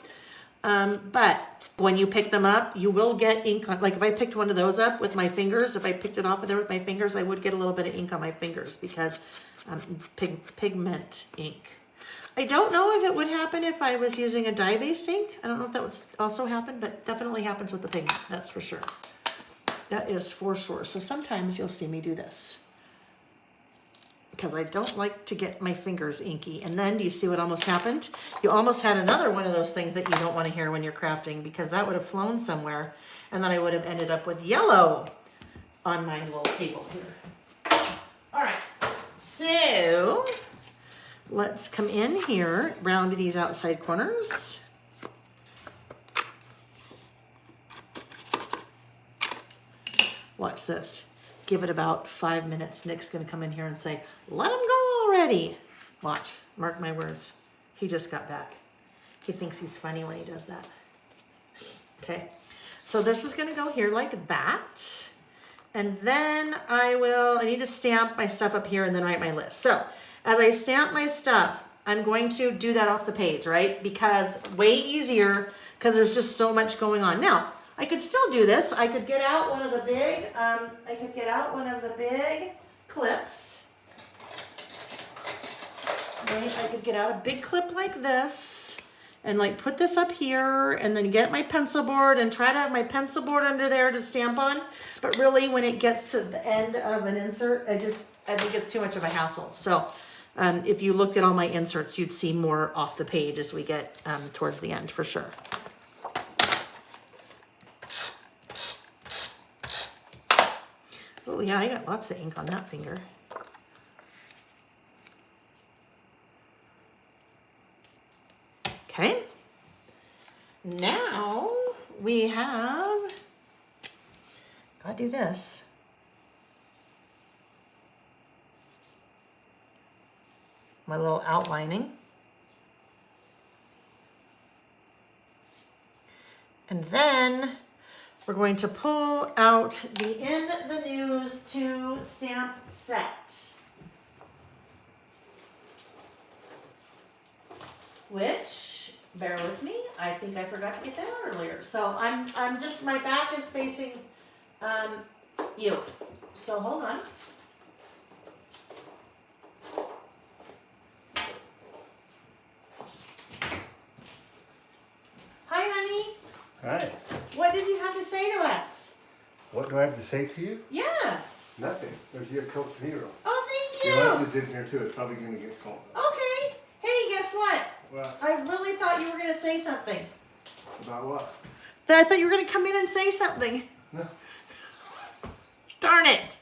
But when you pick them up, you will get ink on, like if I picked one of those up with my fingers, if I picked it off of there with my fingers, I would get a little bit of ink on my fingers because pigment ink. I don't know if it would happen if I was using a dye-based ink. I don't know if that would also happen, but definitely happens with the pigment, that's for sure. That is for sure. So sometimes you'll see me do this because I don't like to get my fingers inky. And then do you see what almost happened? You almost had another one of those things that you don't want to hear when you're crafting because that would have flown somewhere and then I would have ended up with yellow on my little table here. All right, so let's come in here, round these outside corners. Watch this. Give it about 5 minutes. Nick's gonna come in here and say, let him go already. Watch, mark my words. He just got back. He thinks he's funny when he does that. Okay, so this is gonna go here like that. And then I need to stamp my stuff up here and then write my list. So as I stamp my stuff, I'm going to do that off the page, right? Because way easier, because there's just so much going on. Now, I could still do this. I could get out one of the big, clips. Right? I could get out a big clip like this and like put this up here and then get my pencil board and try to have my pencil board under there to stamp on. But really when it gets to the end of an insert, I think it's too much of a hassle. So if you looked at all my inserts, you'd see more off the page as we get towards the end for sure. Oh yeah, I got lots of ink on that finger. Okay. Now we have, gotta do this. My little outlining. And then we're going to pull out the In the News 2 stamp set, which, bear with me, I think I forgot to get that out earlier. So I'm just, my back is facing you. So hold on. Hi, honey. Hi. What did you have to say to do I have to say to you? Yeah. Nothing. There's your Coke Zero. Oh, thank you. Your lunch is in here too. It's probably going to get cold. Okay. Hey, guess what? What? I really thought you were going to say something. About what? I thought you were going to come in and say something. No. Darn it.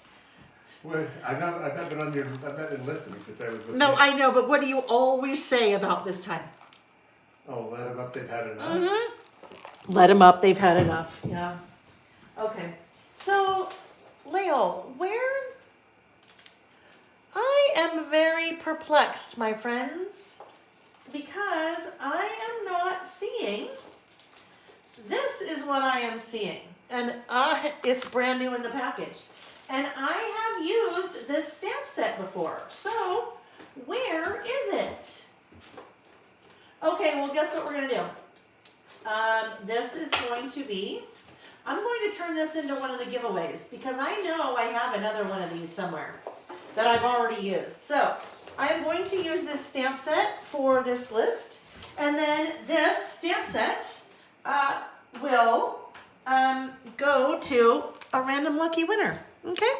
Well, I've not been listening since I was with No, you. I know, but what do you always say about this time? Oh, let them up. They've had enough. Mm-hmm. Let them up. They've had enough. Yeah. Okay. So, Layle, I am very perplexed, my friends, because I am not seeing. This is what I am seeing, and it's brand new in the package. And I have used this stamp set before. So, where is it? Okay, well, guess what we're going to do? This is going to be, I'm going to turn this into one of the giveaways because I know I have another one of these somewhere that I've already used. So, I am going to use this stamp set for this list. And then this stamp set will go to a random lucky winner. Okay?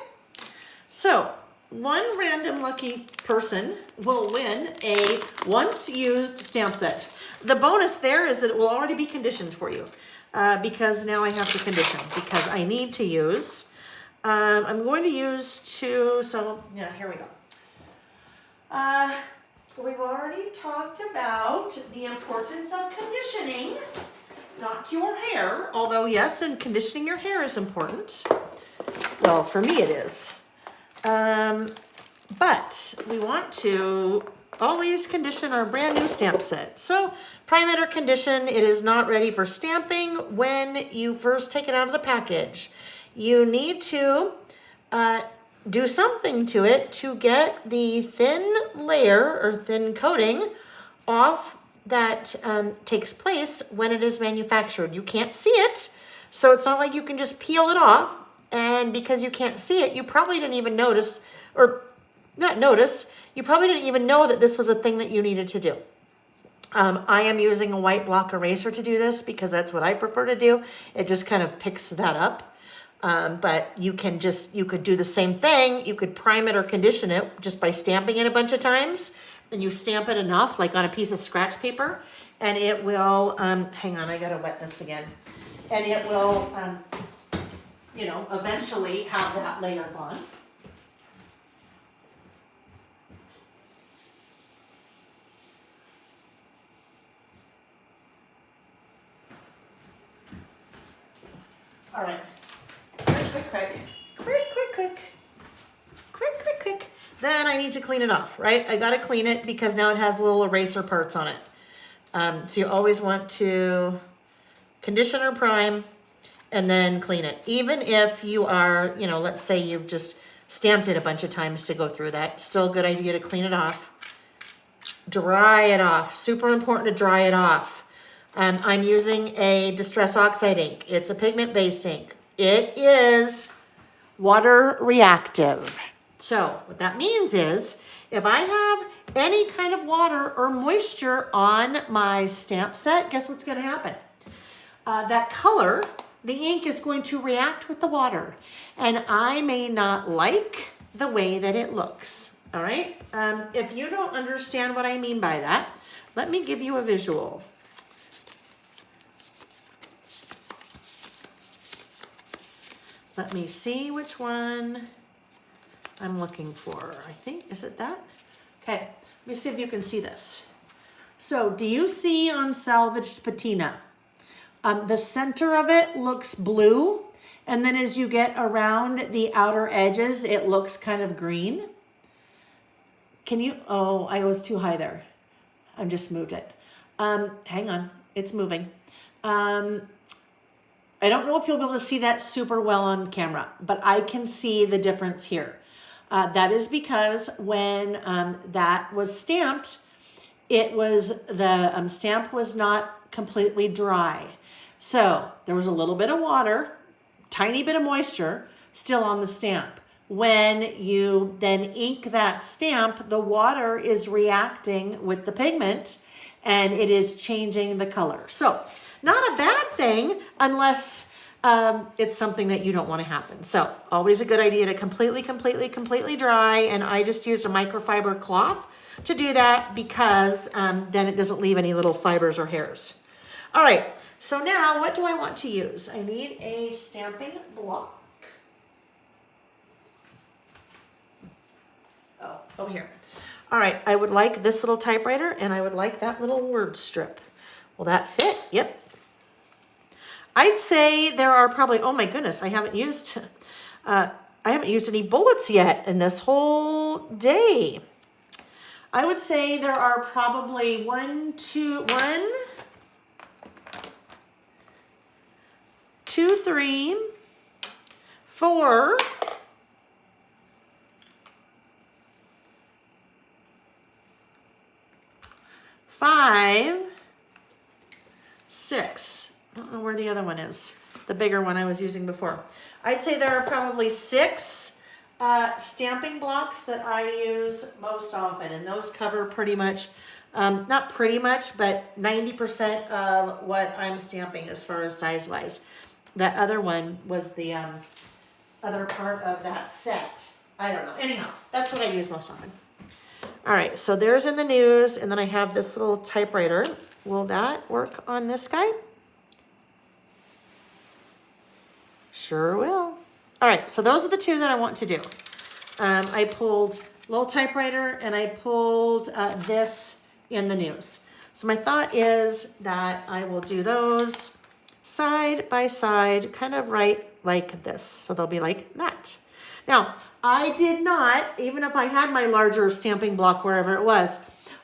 So, one random lucky person will win a once used stamp set. The bonus there is that it will already be conditioned for you because now I have to condition because I need to use. I'm going to use so yeah, here we go. We've already talked about the importance of conditioning, not your hair, although yes, and conditioning your hair is important. Well, for me it is. But we want to always condition our brand new stamp set. So, prime it or condition, it is not ready for stamping when you first take it out of the package. You need to do something to it to get the thin layer or thin coating off that takes place when it is manufactured. You can't see it, so it's not like you can just peel it off. And because you can't see it, you probably didn't even notice, or not notice, you probably didn't even know that this was a thing that you needed to do. I am using a white block eraser to do this because that's what I prefer to do. It just kind of picks that up. But you could do the same thing. You could prime it or condition it just by stamping it a bunch of times. And you stamp it enough, like on a piece of scratch paper, and it will, hang on, I gotta wet this again. And it will, eventually have that layer gone. All right. Quick. Then I need to clean it off, right? I gotta clean it because now it has little eraser parts on it. So you always want to condition or prime and then clean it. Even if you are, let's say you've just stamped it a bunch of times to go through that, still a good idea to clean it off. Dry it off, super important to dry it off. I'm using a Distress Oxide ink. It's a pigment-based ink. It is water reactive. So what that means is if I have any kind of water or moisture on my stamp set, guess what's going to happen? That color, the ink is going to react with the water, and I may not like the way that it looks. All right? If you don't understand what I mean by that, let me give you a visual. Let me see which one I'm looking for. I think, is it that? Okay, let me see if you can see this. So do you see on salvaged patina? The center of it looks blue, and then as you get around the outer edges, it looks kind of green. Can you, oh, I was too high there. I just moved it. Hang on, it's moving. I don't know if you'll be able to see that super well on camera, but I can see the difference here. That is because when that was stamped, the stamp was not completely dry. So there was a little bit of water, tiny bit of moisture still on the stamp. When you then ink that stamp, the water is reacting with the pigment and it is changing the color. So not a bad thing unless it's something that you don't want to happen. So always a good idea to completely dry. And I just used a microfiber cloth to do that because then it doesn't leave any little fibers or hairs. All right, so now what do I want to use? I need a stamping block. Oh, over here. All right, I would like this little typewriter and I would like that little word strip. Will that fit? Yep. I'd say there are probably, oh my goodness, I haven't used any bullets yet in this whole day. I would say there are probably 1, 2, 3, 4, 5, 6. I don't know where the other one is. The bigger one I was using before. I'd say there are probably 6 stamping blocks that I use most often. And those cover pretty much, not pretty much, but 90% of what I'm stamping as far as size-wise. That other one was the other part of that set. I don't know. Anyhow, that's what I use most often. All right, so there's in the news, and then I have this little typewriter. Will that work on this guy? Sure will. All right, so those are the 2 that I want to do. I pulled little typewriter and I pulled this in the news. So my thought is that I will do those side by side, kind of right like this. So they'll be like that. Now, I did not, even if I had my larger stamping block wherever it was,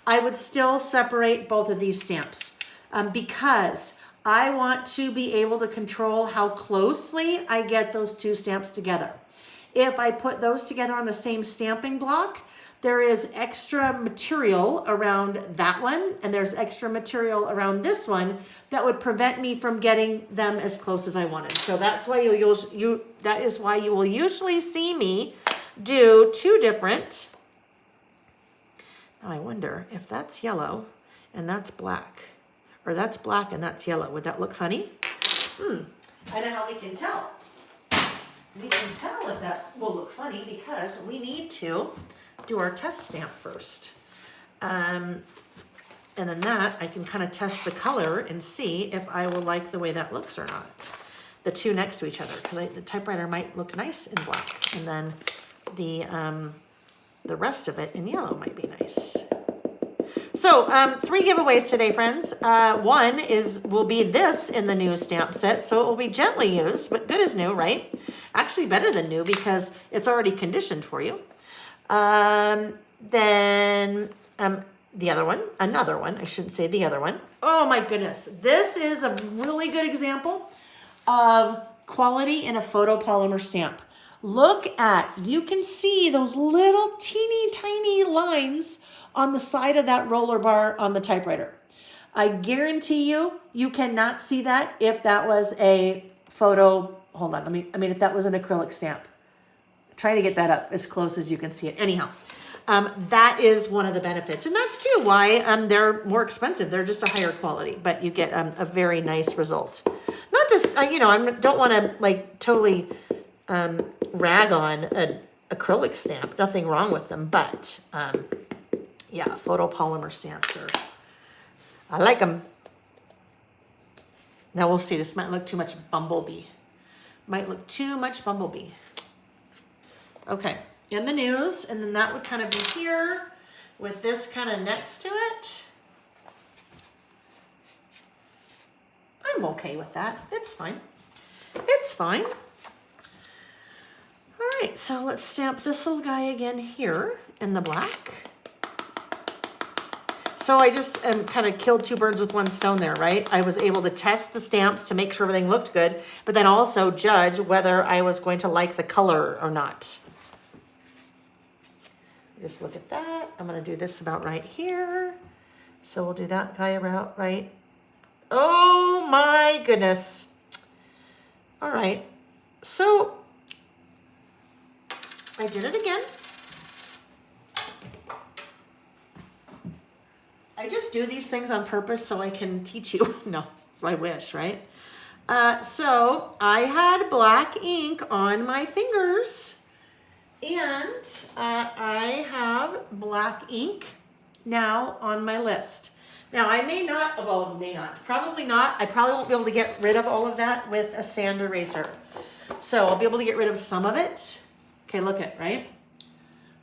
I would still separate both of these stamps because I want to be able to control how closely I get those 2 stamps together. If I put those together on the same stamping block, there is extra material around that one, and there's extra material around this one that would prevent me from getting them as close as I wanted. So that's why that is why you will usually see me do 2 different. Now I wonder if that's yellow and that's black, or that's black and that's yellow. Would that look funny? I know how we can tell. We can tell if that will look funny because we need to do our test stamp first. And then that, I can kind of test the color and see if I will like the way that looks or not. The 2 next to each other, because the typewriter might look nice in black, and then the rest of it in yellow might be nice. So 3 giveaways today, friends. One will be this in the new stamp set, so it will be gently used, but good as new, right? Actually better than new because it's already conditioned for you. Then the other one, another one, I shouldn't say the other one. Oh my goodness. This is a really good example of quality in a photopolymer stamp. Look at, you can see those little teeny tiny lines on the side of that roller bar on the typewriter. I guarantee you cannot see that if that was a photo, hold on, if that was an acrylic stamp. Try to get that up as close as you can see it. Anyhow, that is one of the benefits. And that's too why they're more expensive. They're just a higher quality, but you get a very nice result. Not just, I don't want to like totally rag on an acrylic stamp. Nothing wrong with them, but yeah, photopolymer stamps I like them. Now we'll see. This might look too much bumblebee. Might look too much bumblebee. Okay, in the news, and then that would kind of be here with this kind of next to it. I'm okay with that. It's fine. It's fine. All right, so let's stamp this little guy again here in the black. So I just kind of killed 2 birds with 1 stone there, right? I was able to test the stamps to make sure everything looked good, but then also judge whether I was going to like the color or not. Just look at that. I'm going to do this about right here. So we'll do that guy about right. Oh my goodness. All right. So I did it again. I just do these things on purpose so I can teach you. No, I wish, right? So I had black ink on my fingers, and I have black ink now on my list. Now I may not, well, may not, probably not. I probably won't be able to get rid of all of that with a sand eraser. So I'll be able to get rid of some of it. Okay, look at, right?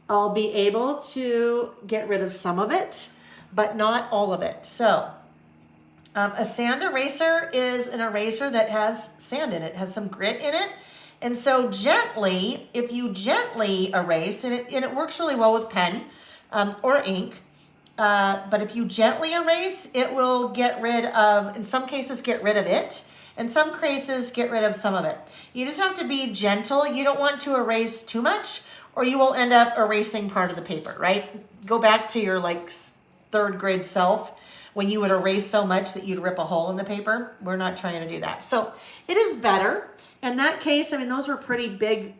I'll be able to get rid of some of it, but not all of it. So a sand eraser is an eraser that has sand in it, has some grit in it. And so gently, if you gently erase, and it works really well with pen or ink, but if you gently erase, it will get rid of, in some cases, get rid of it. In some cases, get rid of some of it. You just have to be gentle. You don't want to erase too much, or you will end up erasing part of the paper, right? Go back to your like third grade self when you would erase so much that you'd rip a hole in the paper. We're not trying to do that. So it is better. In that case, I mean, those were pretty big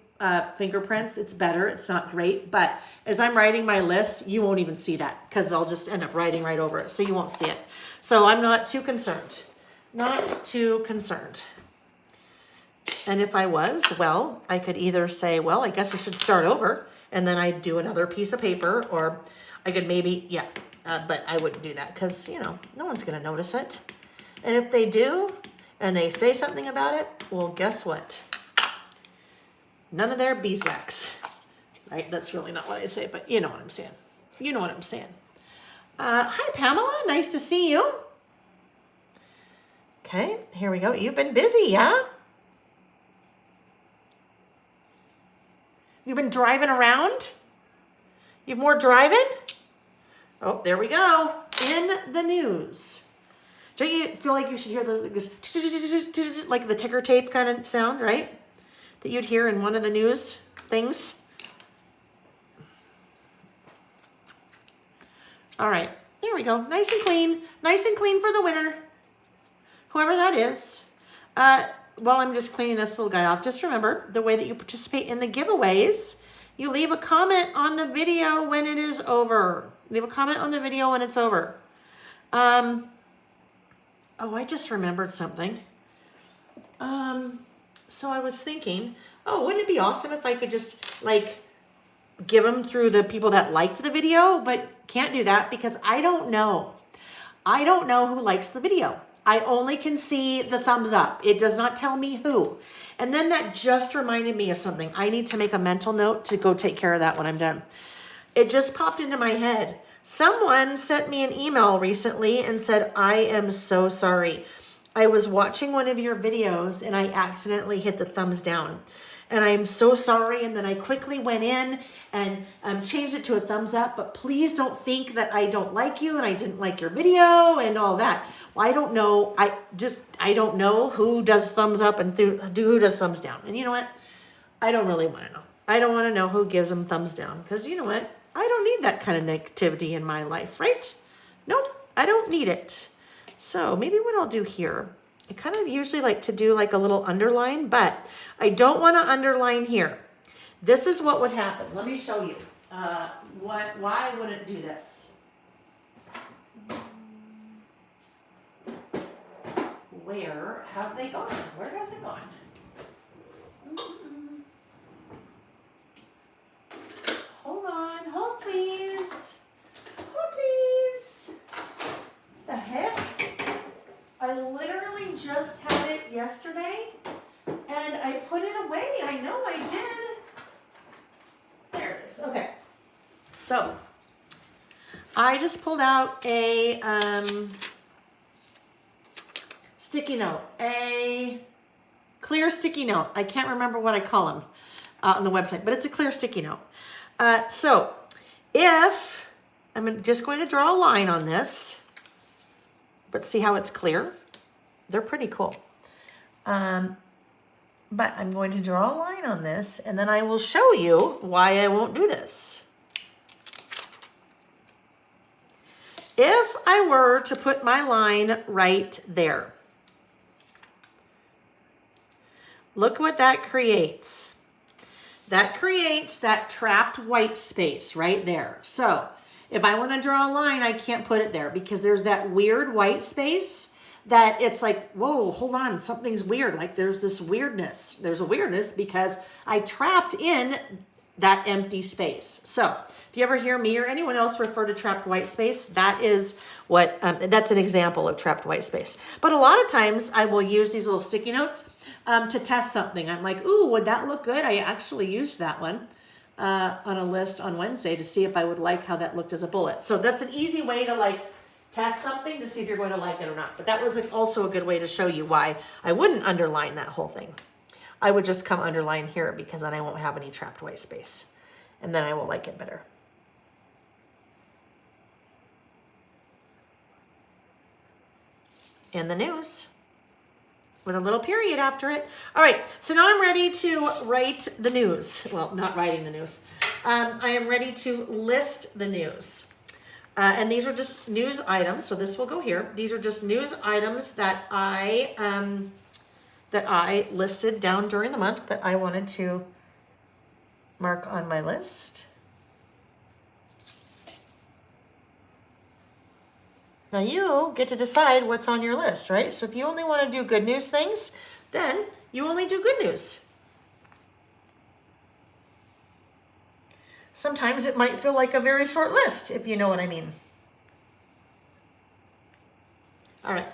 fingerprints. It's better. It's not great. But as I'm writing my list, you won't even see that because I'll just end up writing right over it. So you won't see it. So I'm not too concerned. Not too concerned. And if I was, well, I could either say, well, I guess I should start over, and then I'd do another piece of paper, or I could maybe, yeah, but I wouldn't do that because, you know, no one's going to notice it. And if they do, and they say something about it, well, guess what? None of their beeswax, right? That's really not what I say, but you know what I'm saying. You know what I'm saying. Hi, Pamela. Nice to see you. Okay, here we go. You've been busy, yeah? You've been driving around? You've more driving? Oh, there we go. In the news. Don't you feel like you should hear those, like the ticker tape kind of sound, right? That you'd hear in one of the news things. All right, there we go. Nice and clean. Nice and clean for the winner. Whoever that is. While I'm just cleaning this little guy off, just remember the way that you participate in the giveaways. You leave a comment on the video when it is over. Leave a comment on the video when it's over. Oh, I just remembered something. So I was thinking, oh, wouldn't it be awesome if I could just like give them through the people that liked the video, but can't do that because I don't know. I don't know who likes the video. I only can see the thumbs up. It does not tell me who. And then that just reminded me of something. I need to make a mental note to go take care of that when I'm done. It just popped into my head. Someone sent me an email recently and said, I am so sorry. I was watching one of your videos and I accidentally hit the thumbs down. And I'm so sorry. And then I quickly went in and changed it to a thumbs up. But please don't think that I don't like you and I didn't like your video and all that. Well, I don't know. I don't know who does thumbs up and who does thumbs down. And you know what? I don't really want to know. I don't want to know who gives them thumbs down because you know what? I don't need that kind of negativity in my life, right? Nope, I don't need it. So maybe what I'll do here, I kind of usually like to do like a little underline, but I don't want to underline here. This is what would happen. Let me show you why I wouldn't do this. Where have they gone? Where has it gone? Hold on, hold please. Hold please. The heck? I literally just had it yesterday and I put it away. I know I did. There it is. Okay. So I just pulled out a sticky note, a clear sticky note. I can't remember what I call them on the website, but it's a clear sticky note. So if I'm just going to draw a line on this, but see how it's clear? They're pretty cool. But I'm going to draw a line on this and then I will show you why I won't do this. If I were to put my line right there, look what that creates. That creates that trapped white space right there. So if I want to draw a line, I can't put it there because there's that weird white space that it's like, whoa, hold on, something's weird. Like there's this weirdness. There's a weirdness because I trapped in that empty space. So if you ever hear me or anyone else refer to trapped white space, that is what, that's an example of trapped white space. But a lot of times I will use these little sticky notes to test something. I'm like, ooh, would that look good? I actually used that one on a list on Wednesday to see if I would like how that looked as a bullet. So that's an easy way to like test something to see if you're going to like it or not. But that was also a good way to show you why I wouldn't underline that whole thing. I would just come underline here because then I won't have any trapped white space. And then I will like it better. And the news with a little period after it. All right, so now I'm ready to write the news. Well, not writing the news. I am ready to list the news. And these are just news items, so this will go here. These are just news items that I listed down during the month that I wanted to mark on my list. Now you get to decide what's on your list, right? So if you only want to do good news things, then you only do good news. Sometimes it might feel like a very short list, if you know what I mean. All right,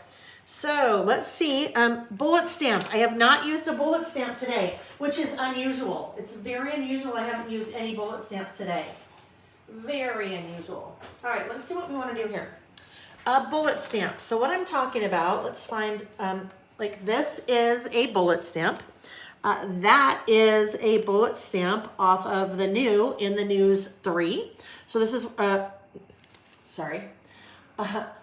so let's see. Bullet stamp. I have not used a bullet stamp today, which is unusual. It's very unusual. I haven't used any bullet stamps today. Very unusual. All right, let's see what we want to do here. A bullet stamp. So what I'm talking about, let's find, like this is a bullet stamp. That is a bullet stamp off of the new in the news 3. So this is,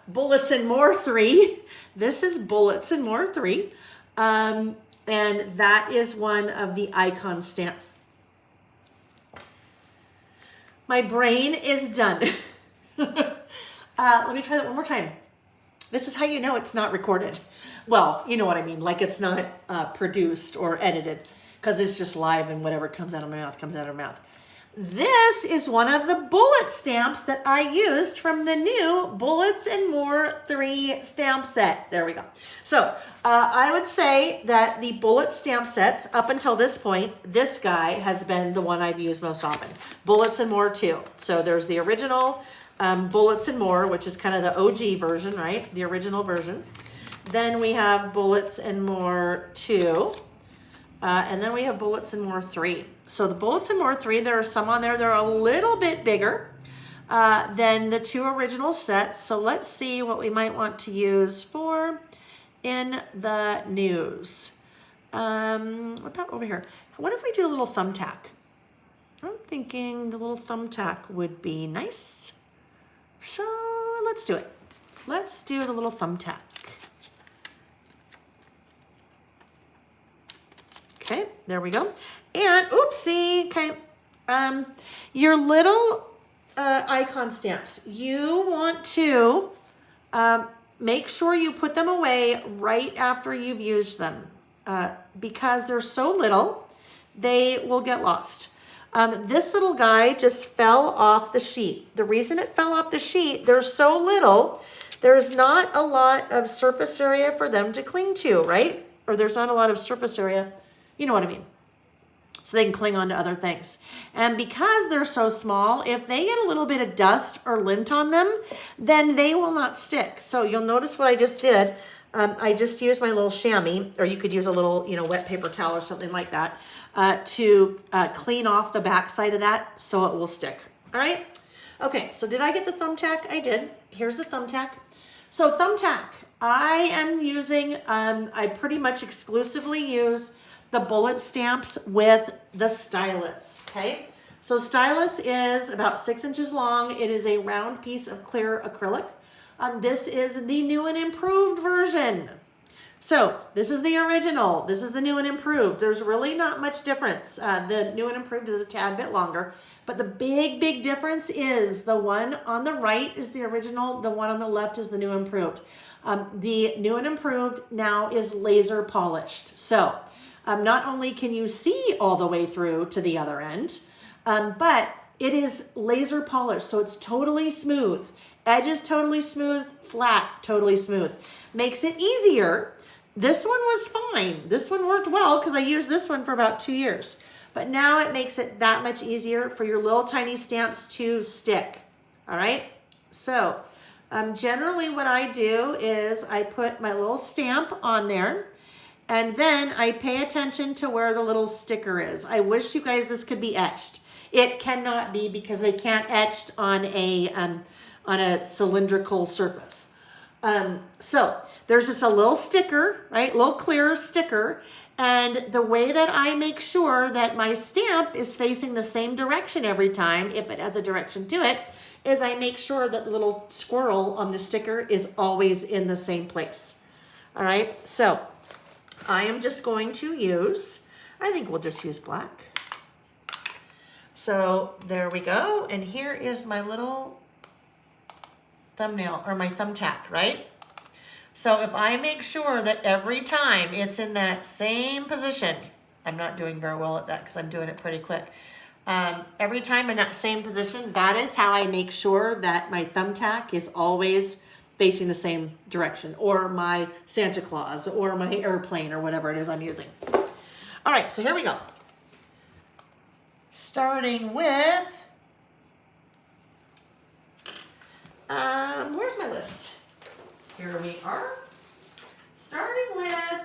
Bullets and More 3. This is Bullets and More 3. And that is one of the icon stamp. My brain is done. Let me try that one more time. This is how you know it's not recorded. Well, you know what I mean, like it's not produced or edited because it's just live and whatever comes out of my mouth comes out of my mouth. This is one of the bullet stamps that I used from the new Bullets and More 3 stamp set. There we go. So I would say that the bullet stamp sets up until this point, this guy has been the one I've used most often. Bullets and More 2. So there's the original Bullets and More, which is kind of the OG version, right? The original version. Then we have Bullets and More 2. And then we have Bullets and More 3. So the Bullets and More 3, there are some on there that are a little bit bigger than the 2 original sets. So let's see what we might want to use for in the news. What about over here? What if we do a little thumbtack? I'm thinking the little thumbtack would be nice. So let's do it. Let's do the little thumbtack. Okay, there we go. And oopsie, okay. Your little icon stamps, you want to make sure you put them away right after you've used them because they're so little, they will get lost. This little guy just fell off the sheet. The reason it fell off the sheet, they're so little, there's not a lot of surface area for them to cling to, right? Or there's not a lot of surface area, you know what I mean? So they can cling on to other things. And because they're so small, if they get a little bit of dust or lint on them, then they will not stick. So you'll notice what I just did. I just used my little chamois, or you could use a little, wet paper towel or something like that to clean off the back side of that so it will stick. All right. Okay. So did I get the thumbtack? I did. Here's the thumbtack. So thumbtack, I am using, I pretty much exclusively use the bullet stamps with the stylus. Okay. So stylus is about 6 inches long. It is a round piece of clear acrylic. This is the new and improved version. So this is the original. This is the new and improved. There's really not much difference. The new and improved is a tad bit longer, but the big, big difference is the one on the right is the original. The one on the left is the new and improved. The new and improved now is laser polished. So not only can you see all the way through to the other end, but it is laser polished. So it's totally smooth. Edges totally smooth, flat, totally smooth. Makes it easier. This one was fine. This one worked well because I used this one for about 2 years. But now it makes it that much easier for your little tiny stamps to stick. All right? So generally what I do is I put my little stamp on there, and then I pay attention to where the little sticker is. I wish you guys this could be etched. It cannot be because they can't etched on a cylindrical surface. So there's just a little sticker, right? Little clear sticker. And the way that I make sure that my stamp is facing the same direction every time, if it has a direction to it, is I make sure that the little squirrel on the sticker is always in the same place. All right, so I am just going to use, I think we'll just use black. So there we go. And here is my little thumbnail or my thumbtack, right? So if I make sure that every time it's in that same position, I'm not doing very well at that because I'm doing it pretty quick. Every time in that same position, that is how I make sure that my thumbtack is always facing the same direction, or my Santa Claus, or my airplane, or whatever it is I'm using. All right, so here we go. Starting with, where's my list? Here we are. Starting with,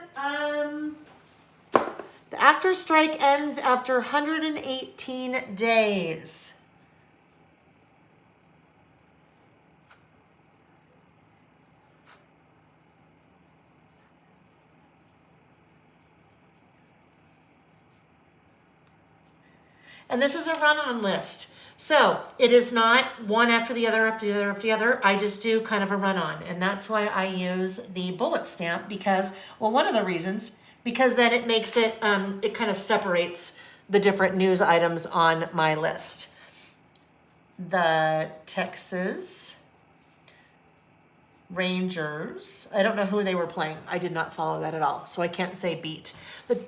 the actor's strike ends after 118 days. And this is a run-on list. So it is not one after the other, after the other, after the other. I just do kind of a run-on. And that's why I use the bullet stamp because, well, one of the reasons, because then it makes it, it kind of separates the different news items on my list. The Texas Rangers, I don't know who they were playing. I did not follow that at all, so I can't say beat. The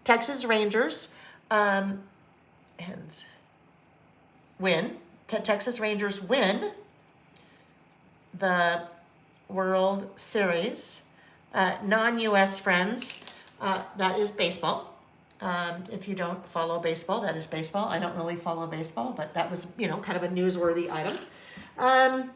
Texas Rangers, and win. Texas Rangers win the World Series. Non-U.S. friends, that is baseball. If you don't follow baseball, that is baseball. I don't really follow baseball, but that was, you know, kind of a newsworthy item.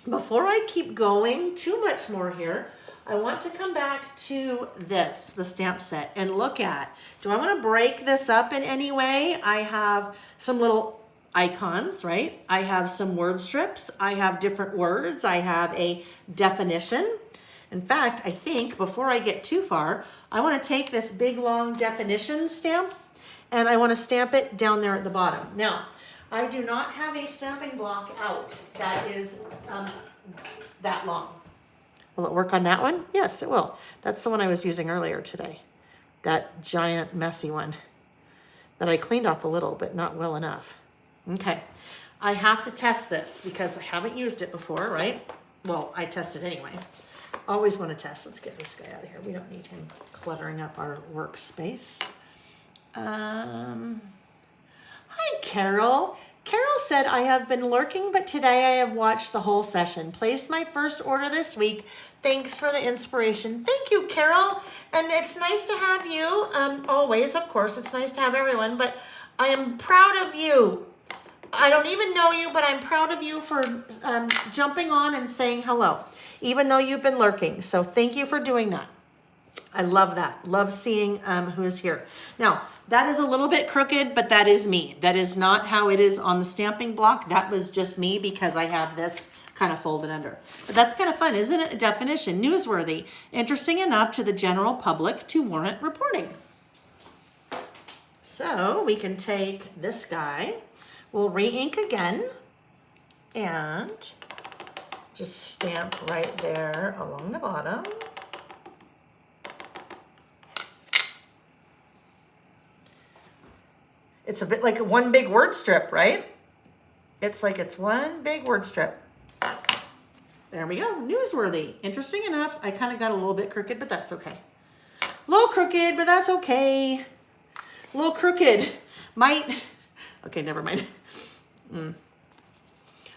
Before I keep going too much more here, I want to come back to this, the stamp set, and look at, do I want to break this up in any way? I have some little icons, right? I have some word strips. I have different words. I have a definition. In fact, I think before I get too far, I want to take this big long definition stamp and I want to stamp it down there at the bottom. Now, I do not have a stamping block out that is that long. Will it work on that one? Yes, it will. That's the one I was using earlier today. That giant messy one that I cleaned off a little, but not well enough. Okay, I have to test this because I haven't used it before, right? Well, I test it anyway. Always want to test. Let's get this guy out of here. We don't need him cluttering up our workspace. Hi, Carol. Carol said, I have been lurking, but today I have watched the whole session. Placed my first order this week. Thanks for the inspiration. Thank you, Carol. And it's nice to have you. Always, of course, it's nice to have everyone, but I am proud of you. I don't even know you, but I'm proud of you for jumping on and saying hello, even though you've been lurking. So thank you for doing that. I love that. Love seeing who is here. Now, that is a little bit crooked, but that is me. That is not how it is on the stamping block. That was just me because I have this kind of folded under. But that's kind of fun, isn't it? A definition, newsworthy, interesting enough to the general public to warrant reporting. So we can take this guy. We'll re-ink again and just stamp right there along the bottom. It's a bit like one big word strip, right? It's like it's one big word strip. There we go, newsworthy. Interesting enough, I kind of got a little bit crooked, but that's okay. A little crooked, but that's okay. A little crooked might, okay, never mind.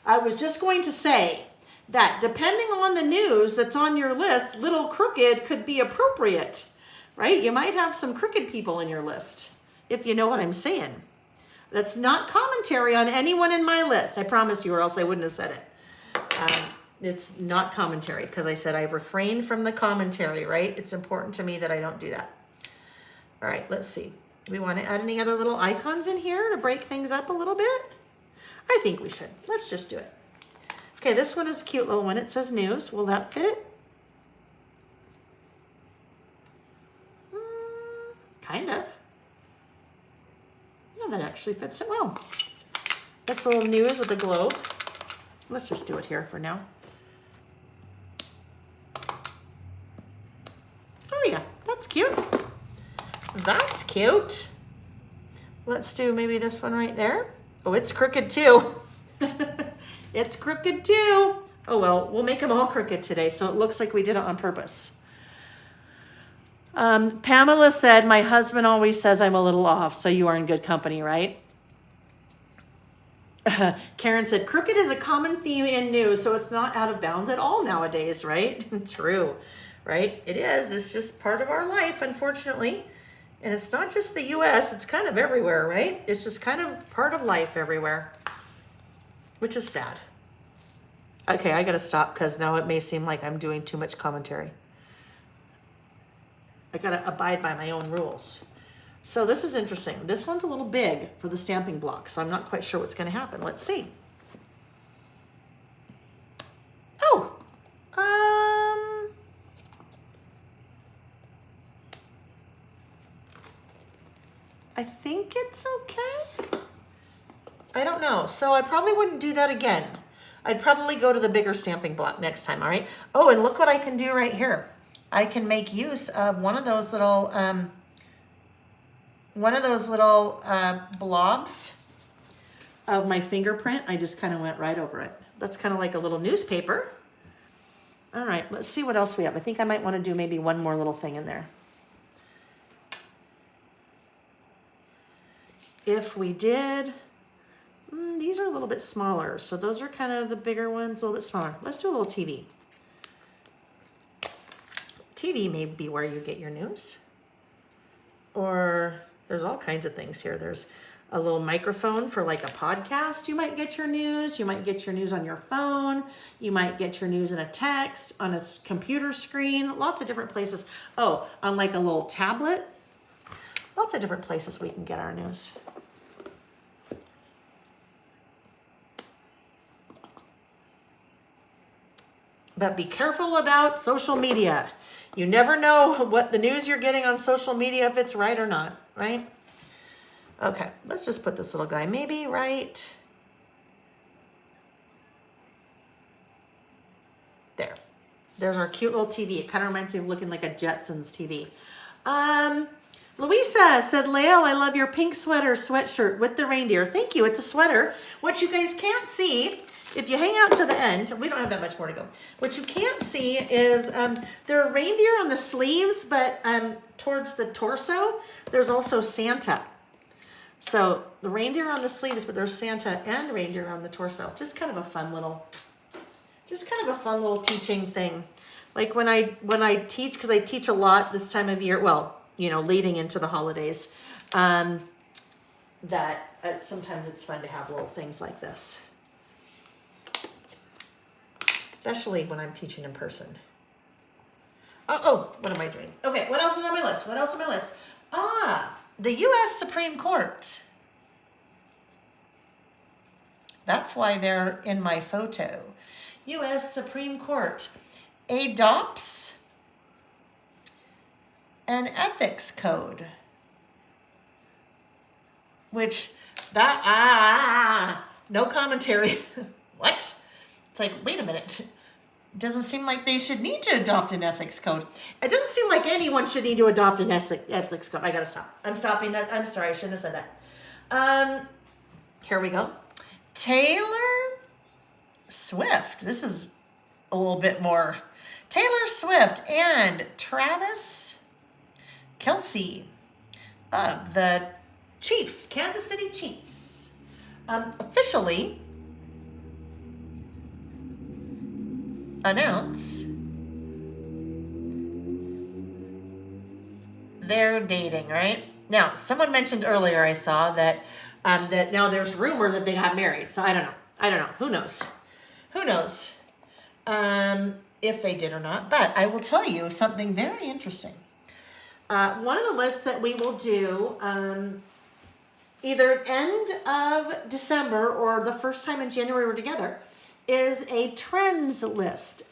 I was just going to say that depending on the news that's on your list, little crooked could be appropriate, right? You might have some crooked people in your list, if you know what I'm saying. That's not commentary on anyone in my list, I promise you, or else I wouldn't have said it. It's not commentary, because I said I refrain from the commentary, right? It's important to me that I don't do that. All right, let's see. Do we want to add any other little icons in here to break things up a little bit? I think we should. Let's just do it. Okay, this one is a cute little one. It says news. Will that fit it? Kind of. Yeah, that actually fits it well. That's a little news with a globe. Let's just do it here for now. Oh yeah, that's cute. That's cute. Let's do maybe this one right there. Oh, it's crooked too. It's crooked too. Oh well, we'll make them all crooked today, so it looks like we did it on purpose. Pamela said, my husband always says I'm a little off, so you are in good company, right? Karen said, crooked is a common theme in news, so it's not out of bounds at all nowadays, right? True, right? It is. It's just part of our life, unfortunately. And it's not just the US, it's kind of everywhere, right? It's just kind of part of life everywhere, which is sad. Okay, I gotta stop because now it may seem like I'm doing too much commentary. I gotta abide by my own rules. So this is interesting. This one's a little big for the stamping block, so I'm not quite sure what's gonna happen. Let's see. Oh, I think it's okay. I don't know. So I probably wouldn't do that again. I'd probably go to the bigger stamping block next time, all right? Oh, and look what I can do right here. I can make use of one of those little blobs of my fingerprint. I just kind of went right over it. That's kind of like a little newspaper. All right, let's see what else we have. I think I might want to do maybe one more little thing in there. If we did, these are a little bit smaller. So those are kind of the bigger ones, a little bit smaller. Let's do a little TV. TV may be where you get your news. Or there's all kinds of things here. There's a little microphone for like a podcast. You might get your news. You might get your news on your phone. You might get your news in a text, on a computer screen, lots of different places. Oh, on like a little tablet. Lots of different places we can get our news. But be careful about social media. You never know what the news you're getting on social media, if it's right or not, right? Okay, let's just put this little guy maybe right there. There's our cute little TV. It kind of reminds me of looking like a Jetsons TV. Louisa said, Layle, I love your pink sweatshirt with the reindeer. Thank you. It's a sweater. What you guys can't see, if you hang out to the end, we don't have that much more to go. What you can't see is there are reindeer on the sleeves, but towards the torso, there's also Santa. So the reindeer on the sleeves, but there's Santa and reindeer on the torso. Just kind of a fun little teaching thing. Like when I teach, because I teach a lot this time of year, well, you know, leading into the holidays, that sometimes it's fun to have little things like this. Especially when I'm teaching in person. Oh, what am I doing? Okay, what else is on my list? What else is on my list? The U.S. Supreme Court. That's why they're in my photo. U.S. Supreme Court adopts an ethics code. Which, no commentary. What? It's like, wait a minute. It doesn't seem like they should need to adopt an ethics code. It doesn't seem like anyone should need to adopt an ethics code. I gotta stop. I'm stopping that. I'm sorry, I shouldn't have said that. Here we go. Taylor Swift. This is a little bit more. Taylor Swift and Travis Kelce of the Chiefs, Kansas City Chiefs, officially announce they're dating, right? Now, someone mentioned earlier, I saw that that now there's rumor that they got married. So I don't know. Who knows? Who knows if they did or not? But I will tell you something very interesting. One of the lists that we will do either end of December or the first time in January we're together is a trends list.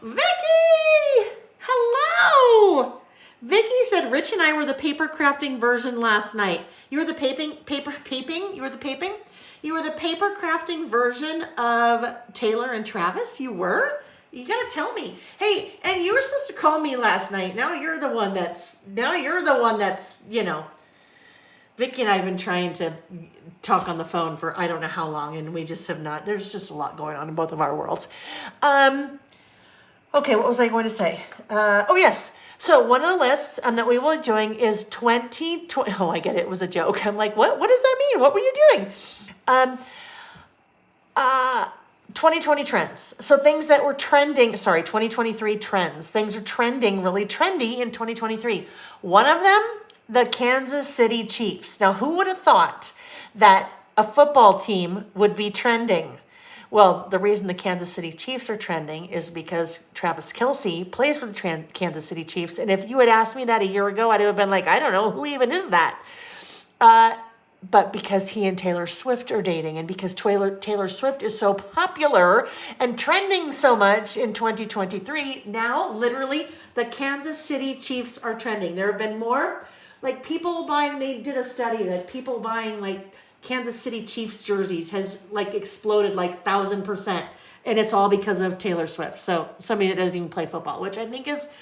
Vicky! Hello! Vicky said Rich and I were the paper crafting version last night. You were the You were the paping? You were the paper crafting version of Taylor and Travis? You were? You gotta tell me. Hey, and you were supposed to call me last night. Now you're the one that's, you know. Vicky and I have been trying to talk on the phone for I don't know how long, and we just have not. There's just a lot going on in both of our worlds. Okay, what was I going to say? Oh, yes. So one of the lists that we will be doing is 2020. Oh, I get it. It was a joke. I'm like, what? What does that mean? What were you doing? 2020 trends. So things that were trending, 2023 trends. Things are trending, really trendy in 2023. One of them, the Kansas City Chiefs. Now, who would have thought that a football team would be trending? Well, the reason the Kansas City Chiefs are trending is because Travis Kelce plays for the Kansas City Chiefs. And if you had asked me that a year ago, I'd have been like, I don't know, who even is that? But because he and Taylor Swift are dating, and because Taylor Swift is so popular and trending so much in 2023, now literally the Kansas City Chiefs are trending. There have been more, like people buying, they did a study that people buying like Kansas City Chiefs jerseys has like exploded like 1,000%. And it's all because of Taylor Swift. So somebody that doesn't even play football, which I think is,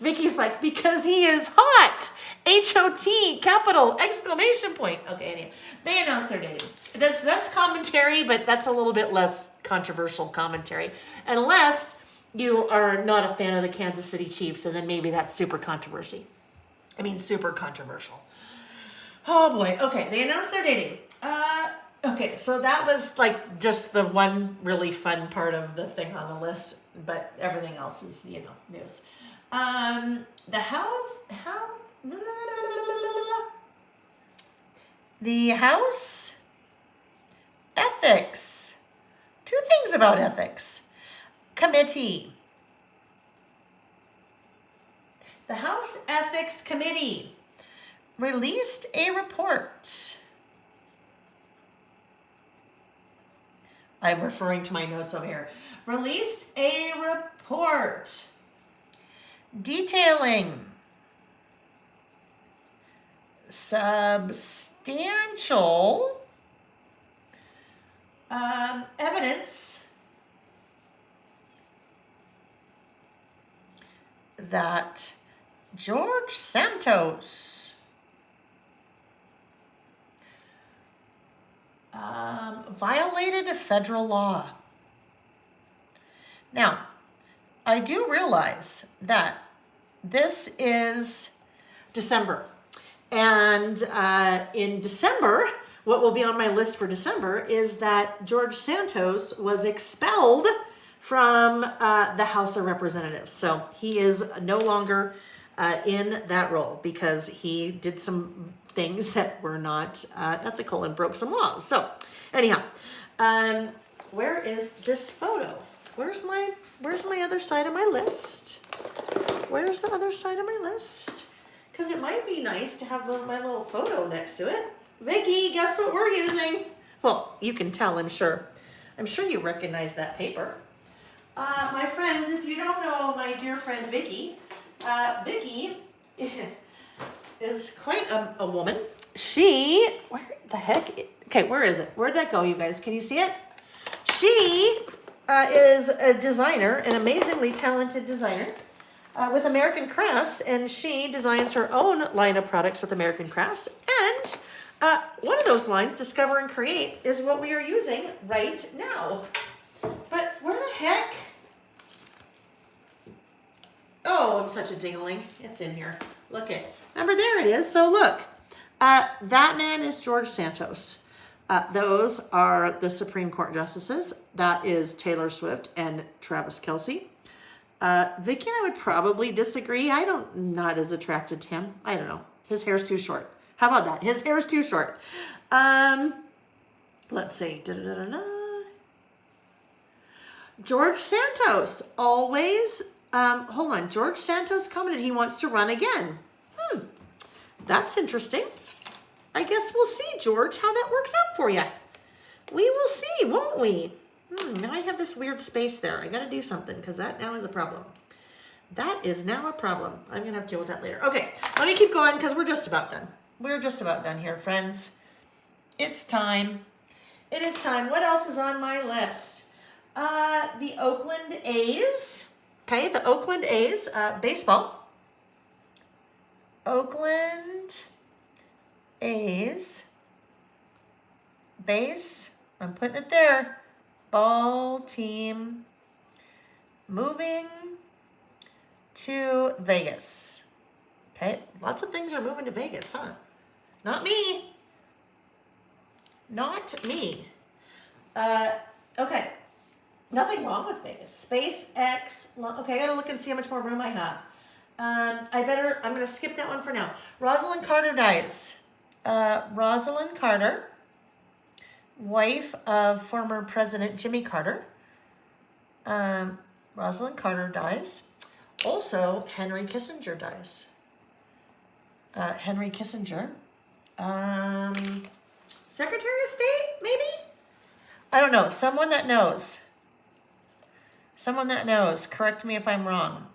Vicky's like, because he is hot. H-O-T, capital, exclamation point. Okay, anyway, they announced their dating. That's commentary, but that's a little bit less controversial commentary. Unless you are not a fan of the Kansas City Chiefs, and then maybe that's super controversial. Oh boy, okay, they announced their dating. Okay, so that was like just the one really fun part of the thing on the list, but everything else is, news. The House Ethics. Two things about ethics. Committee. The House Ethics Committee released a report. I'm referring to my notes over here. Released a report detailing substantial evidence that George Santos violated a federal law. Now, I do realize that this is December. And in December, what will be on my list for December is that George Santos was expelled from the House of Representatives. So he is no longer in that role because he did some things that were not ethical and broke some laws. So anyhow, where is this photo? Where's my other side of my list? Where's the other side of my list? Because it might be nice to have my little photo next to it. Vicky, guess what we're using? Well, you can tell, I'm sure. I'm sure you recognize that paper. My friends, if you don't know my dear friend Vicky, Vicky is quite a woman. Where the heck? Okay, where is it? Where'd that go, you guys? Can you see it? She is a designer, an amazingly talented designer with American Crafts, and she designs her own line of products with American Crafts. And one of those lines, Discover and Create, is what we are using right now. But where the heck? Oh, I'm such a dingling. It's in here. Look it. Remember, there it is. So look, that man is George Santos. Those are the Supreme Court justices. That is Taylor Swift and Travis Kelce. Vicky and I would probably disagree. Not as attracted to him. I don't know. His hair's too short. How about that? His hair's too short. Let's see. George Santos always, hold on. George Santos commented he wants to run again. That's interesting. I guess we'll see, George, how that works out for you. We will see, won't we? Now I have this weird space there. I got to do something because that now is a problem. That is now a problem. I'm going to have to deal with that later. Okay, let me keep going because we're just about done. We're just about done here, friends. It's time. It is time. What else is on my list? The Oakland A's. Okay, the Oakland A's, baseball. Oakland A's, base, I'm putting it there, ball team moving to Vegas. Okay, lots of things are moving to Vegas, huh? Not me. Not me. Okay. Nothing wrong with Vegas. SpaceX. Okay, I gotta look and see how much more room I have. I'm gonna skip that one for now. Rosalind Carter dies. Rosalind Carter, wife of former President Jimmy Carter. Rosalind Carter dies. Also, Henry Kissinger dies. Henry Kissinger. Secretary of State, maybe? I don't know. Someone that knows. Someone that knows. Correct me if I'm wrong.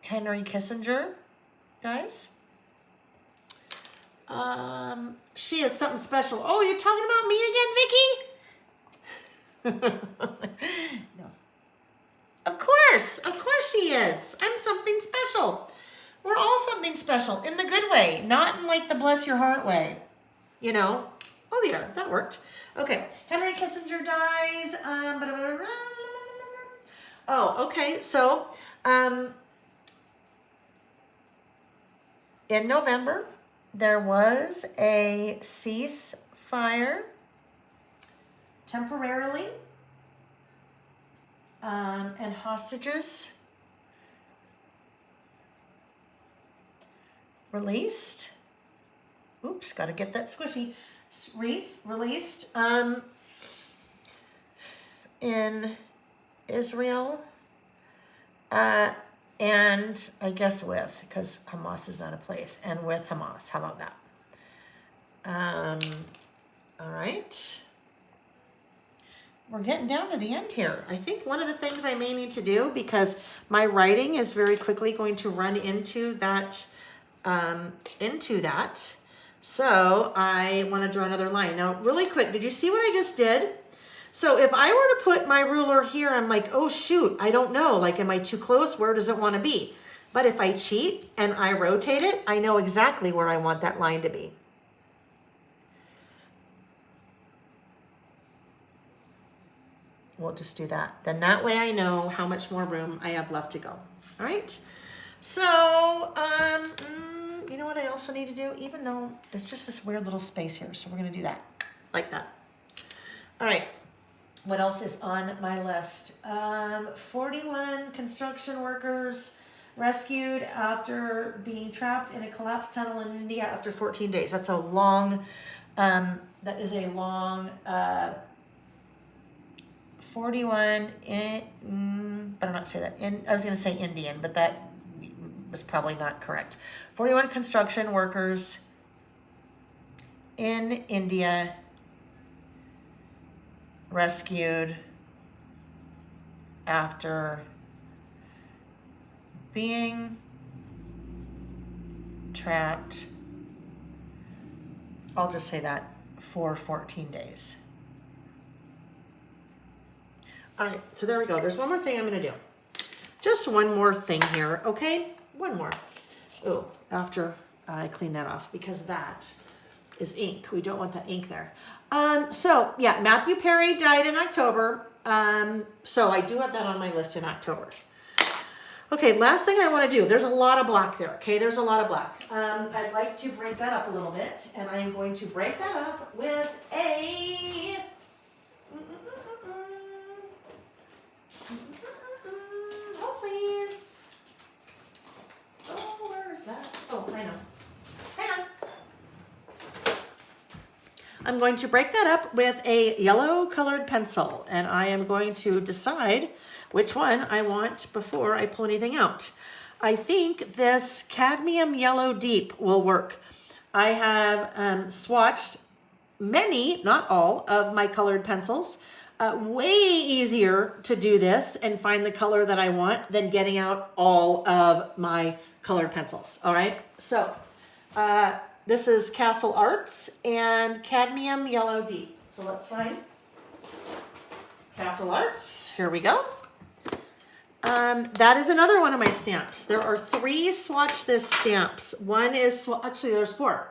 Henry Kissinger dies. She is something special. Oh, you're talking about me again, Vicky? No. Of course she is. I'm something special. We're all something special in the good way, not in like the bless your heart way. You know? Oh, yeah, that worked. Okay, Henry Kissinger dies. Oh, okay. So, in November, there was a ceasefire temporarily, and hostages released. Oops, got to get that squishy. Released in Israel, and I guess because Hamas is not a place, and with Hamas. How about that? All right. We're getting down to the end here. I think one of the things I may need to do, because my writing is very quickly going to run into that, so I want to draw another line. Now, really quick, did you see what I just did? So if I were to put my ruler here, I'm like, oh shoot, I don't know. Like, am I too close? Where does it want to be? But if I cheat and I rotate it, I know exactly where I want that line to be. We'll just do that. Then that way I know how much more room I have left to go. All right. So, you know what I also need to do? Even though there's just this weird little space here. So we're going to do that. Like that. All right. What else is on my list? 41 construction workers rescued after being trapped in a collapsed tunnel in India after 14 days. That's a long, 41 better not say that. I was going to say Indian, but that was probably not correct. 41 construction workers in India rescued after being trapped, I'll just say that, for 14 days. All right, so there we go. There's one more thing I'm going to do. Just one more thing here, okay? One more. Oh, after I clean that off, because that is ink. We don't want that ink there. So, yeah, Matthew Perry died in October. So I do have that on my list in October. Okay, last thing I want to do, there's a lot of black there, okay? There's a lot of black. I'd like to break that up a little bit, and I am going to break that up with a... Oh, please. Oh, where is that? Oh, I know. Hang on. I'm going to break that up with a yellow colored pencil, and I am going to decide which one I want before I pull anything out. I think this cadmium yellow deep will work. I have swatched many, not all, of my colored pencils. Way easier to do this and find the color that I want than getting out all of my colored pencils, all right? So this is Castle Arts and cadmium yellow deep. So let's find Castle Arts. Here we go. That is another one of my stamps. There are 3 Swatch This stamps. One is, actually there's 4.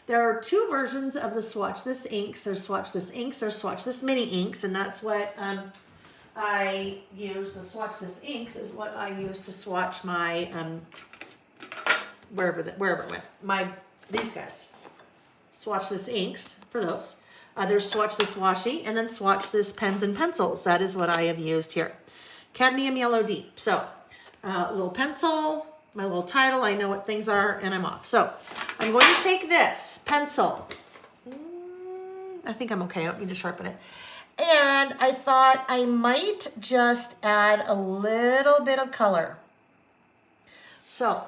There are 2 versions of the Swatch This inks. There's Swatch This inks, there's Swatch This mini inks, and that's what I use. The Swatch This inks is what I use to swatch my, wherever it went, these guys. Swatch This inks for those. There's Swatch This washi, and then Swatch This pens and pencils. That is what I have used here. Cadmium yellow deep. So, little pencil, my little title, I know what things are, and I'm off. So, I'm going to take this pencil. I think I'm okay, I don't need to sharpen it. And I thought I might just add a little bit of color. So,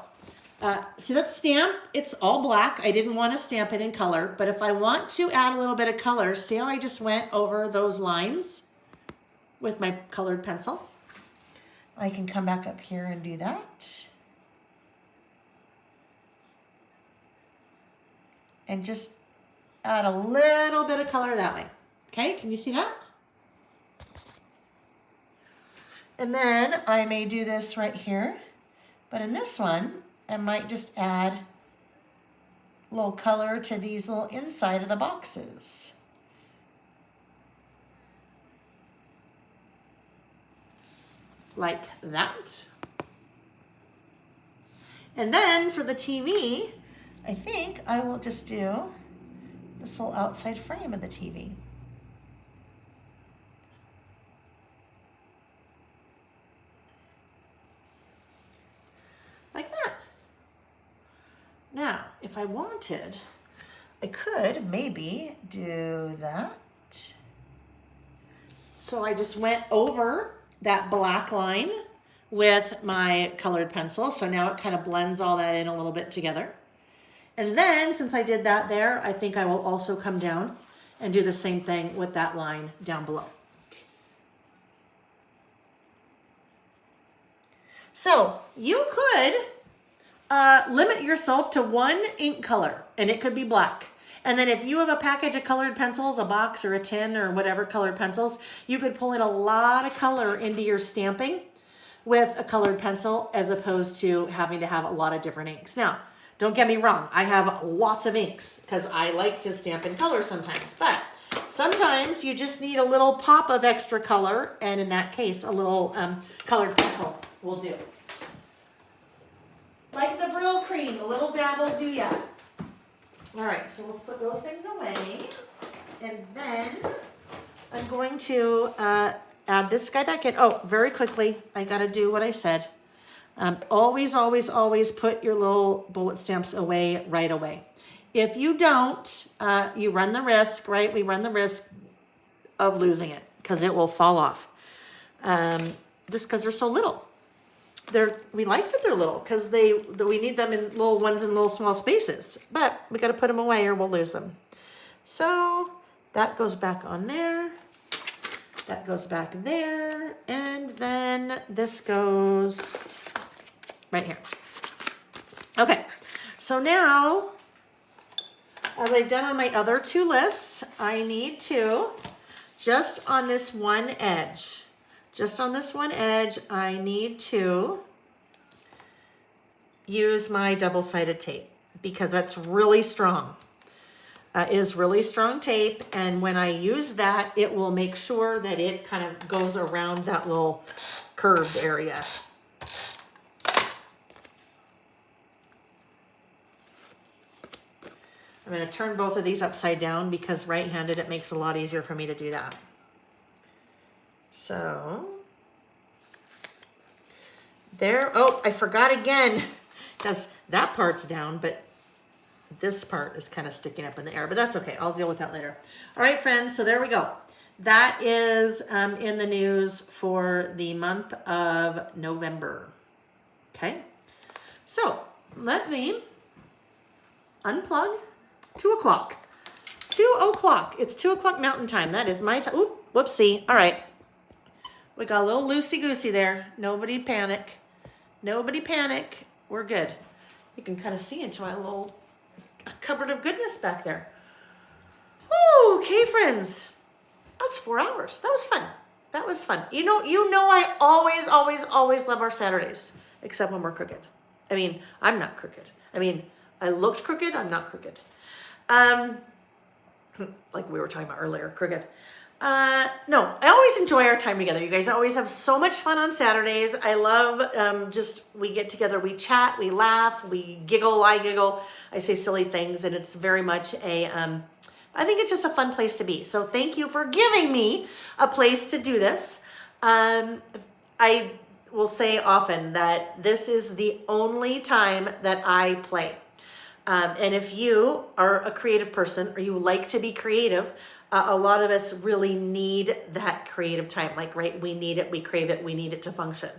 see that stamp? It's all black. I didn't want to stamp it in color, but if I want to add a little bit of color, see how I just went over those lines with my colored pencil? I can come back up here and do that. And just add a little bit of color that way. Okay, can you see that? And then I may do this right here, but in this one, I might just add a little color to these little inside of the boxes. Like that. And then for the TV, I think I will just do this little outside frame of the TV. Like that. Now, if I wanted, I could maybe do that. So I just went over that black line with my colored pencil. So now it kind of blends all that in a little bit together. And then since I did that there, I think I will also come down and do the same thing with that line down below. So you could limit yourself to 1 ink color, and it could be black. And then if you have a package of colored pencils, a box or a tin or whatever colored pencils, you could pull in a lot of color into your stamping with a colored pencil as opposed to having to have a lot of different inks. Now, don't get me wrong, I have lots of inks because I like to stamp in color sometimes, but sometimes you just need a little pop of extra color, and in that case, a little colored pencil will do. Like the Brill Cream, a little dab will do ya. All right, so let's put those things away. And then I'm going to add this guy back in. Oh, very quickly, I gotta do what I said. Always, always, always put your little bullet stamps away right away. If you don't, you run the risk, right? We run the risk of losing it because it will fall off. Just because they're so little. We like that they're little because we need them in little ones in little small spaces, but we got to put them away or we'll lose them. So that goes back on there. That goes back there. And then this goes right here. Okay. So now, as I've done on my other 2 lists, I need to, just on this one edge, I need to use my double-sided tape because that's really strong. It is really strong tape, and when I use that, it will make sure that it kind of goes around that little curved area. I'm going to turn both of these upside down because right-handed, it makes it a lot easier for me to do that. So, there. Oh, I forgot again because that part's down, but this part is kind of sticking up in the air, but that's okay. I'll deal with that later. All right, friends, so there we go. That is in the news for the month of November. Okay, so let me unplug. 2 o'clock. 2 o'clock. It's 2 o'clock Mountain Time. That is my time. Oop, whoopsie. All right. We got a little loosey-goosey there. Nobody panic. Nobody panic. We're good. You can kind of see into my little cupboard of goodness back there. Ooh, okay, friends. That's 4 hours. That was fun. That was fun. You know, I always love our Saturdays, except when we're crooked. I mean, I'm not crooked. I mean, I looked crooked. I'm not crooked. Like we were talking about earlier, crooked. No, I always enjoy our time together. You guys always have so much fun on Saturdays. I love, we get together, we chat, we laugh, we giggle, I giggle, I say silly things, and it's very much I think it's just a fun place to be. So thank you for giving me a place to do this. I will say often that this is the only time that I play. And if you are a creative person or you like to be creative, a lot of us really need that creative time. Like, right, we need it, we crave it, we need it to function.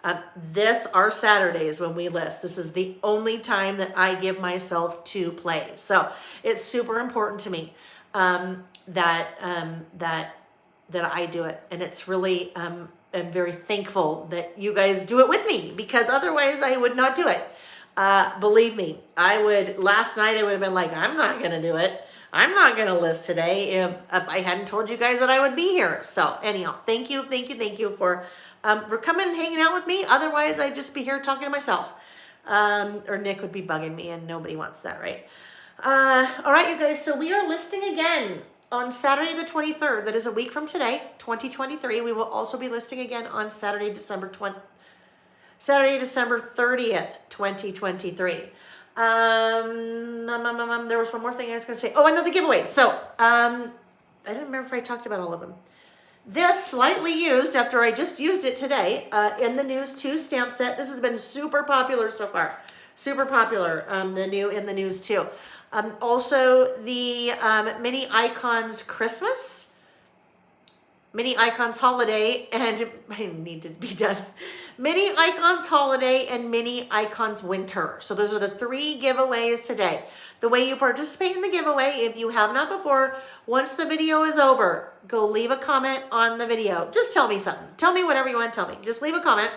Our Saturdays when we list, this is the only time that I give myself to play. So it's super important to me that I do it. And it's really, I'm very thankful that you guys do it with me, because otherwise I would not do it. Believe me, last night I would have been like, I'm not going to do it. I'm not going to list today if I hadn't told you guys that I would be here. So anyhow, thank you for coming and hanging out with me. Otherwise I'd just be here talking to myself. Or Nick would be bugging me, and nobody wants that, right? All right, you guys. So we are listing again on Saturday the 23rd. That is a week from today, 2023. We will also be listing again on Saturday, December 30th, 2023. There was one more thing I was going to say. Oh, I know the giveaway. So, I didn't remember if I talked about all of them. This slightly used, after I just used it today, in the news 2 stamp set. This has been super popular so far. Super popular. The new in the news 2. Also the Mini Icons Christmas, Mini Icons Holiday, and I need to be done. Mini Icons Holiday and Mini Icons Winter. So those are the 3 giveaways today. The way you participate in the giveaway, if you have not before, once the video is over, go leave a comment on the video. Just tell me something. Tell me whatever you want to tell me. Just leave a comment.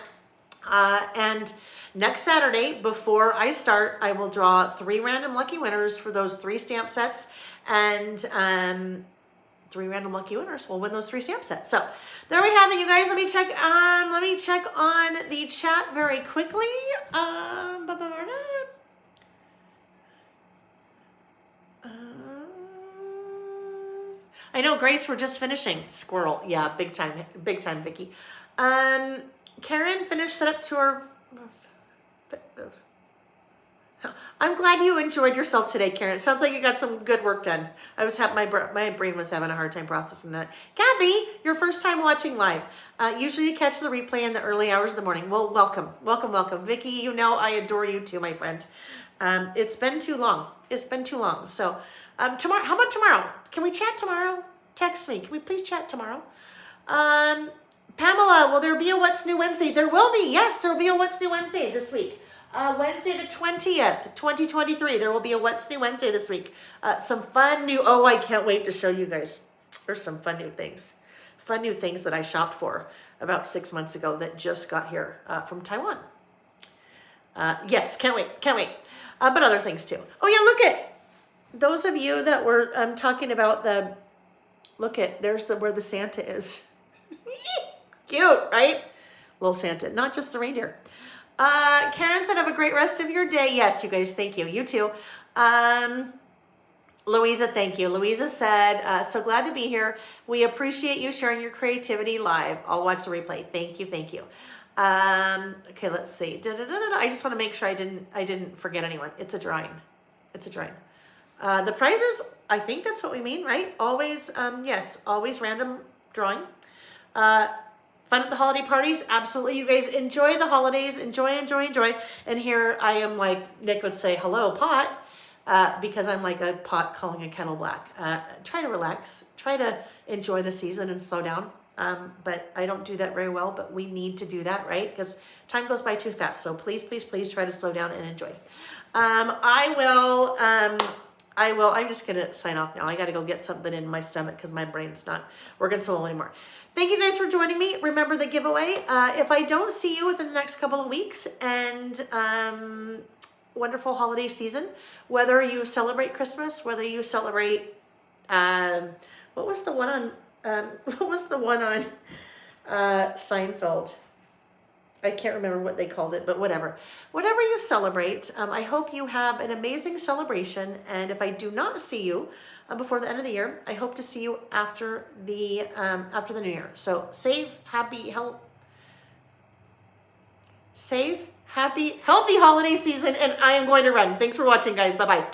And next Saturday, before I start, I will draw 3 random lucky winners for those 3 stamp sets, and 3 random lucky winners will win those 3 stamp sets. So there we have it, you guys. Let me check on the chat very quickly. I know, Grace, we're just finishing. Squirrel. Yeah, big time, Vicky. Karen finished setup tour. I'm glad you enjoyed yourself today, Karen. It sounds like you got some good work done. I was my brain was having a hard time processing that. Kathy, your first time watching live. Usually you catch the replay in the early hours of the morning. Well, welcome. Vicky, you know I adore you too, my friend. It's been too long. So tomorrow, how about tomorrow? Can we chat tomorrow? Text me. Can we please chat tomorrow? Pamela, will there be a What's New Wednesday? There will be. Yes, there will be a What's New Wednesday this week. Wednesday the 20th, 2023. There will be a What's New Wednesday this week. Some fun new, I can't wait to show you guys. There's some fun new things. Fun new things that I shopped for about 6 months ago that just got here from Taiwan. Yes, can't wait. But other things too. Oh yeah, look at those of you that were talking about there's where the Santa is. Cute, right? Little Santa, not just the reindeer. Karen said, have a great rest of your day. Yes, you guys, thank you. You too. Louisa, thank you. Louisa said, so glad to be here. We appreciate you sharing your creativity live. I'll watch the replay. Thank you. Okay, let's see. I just want to make sure I didn't forget anyone. It's a drawing. The prizes, I think that's what we mean, right? Always, yes, always random drawing. Fun at the holiday parties, absolutely. You guys enjoy the holidays, enjoy. And here I am, like Nick would say, hello, pot, because I'm like a pot calling a kettle black. Try to relax, try to enjoy the season and slow down. But I don't do that very well, but we need to do that, right? Because time goes by too fast. So please try to slow down and enjoy. I'm just going to sign off now. I got to go get something in my stomach because my brain's not working so well anymore. Thank you guys for joining me. Remember the giveaway. If I don't see you within the next couple of weeks, and wonderful holiday season, whether you celebrate Christmas, whether you celebrate, what was the one on Seinfeld? I can't remember what they called it, but whatever you celebrate, I hope you have an amazing celebration. And if I do not see you before the end of the year, I hope to see you after the new year. So safe, happy, healthy holiday season, and I am going to run. Thanks for watching, guys. Bye-bye.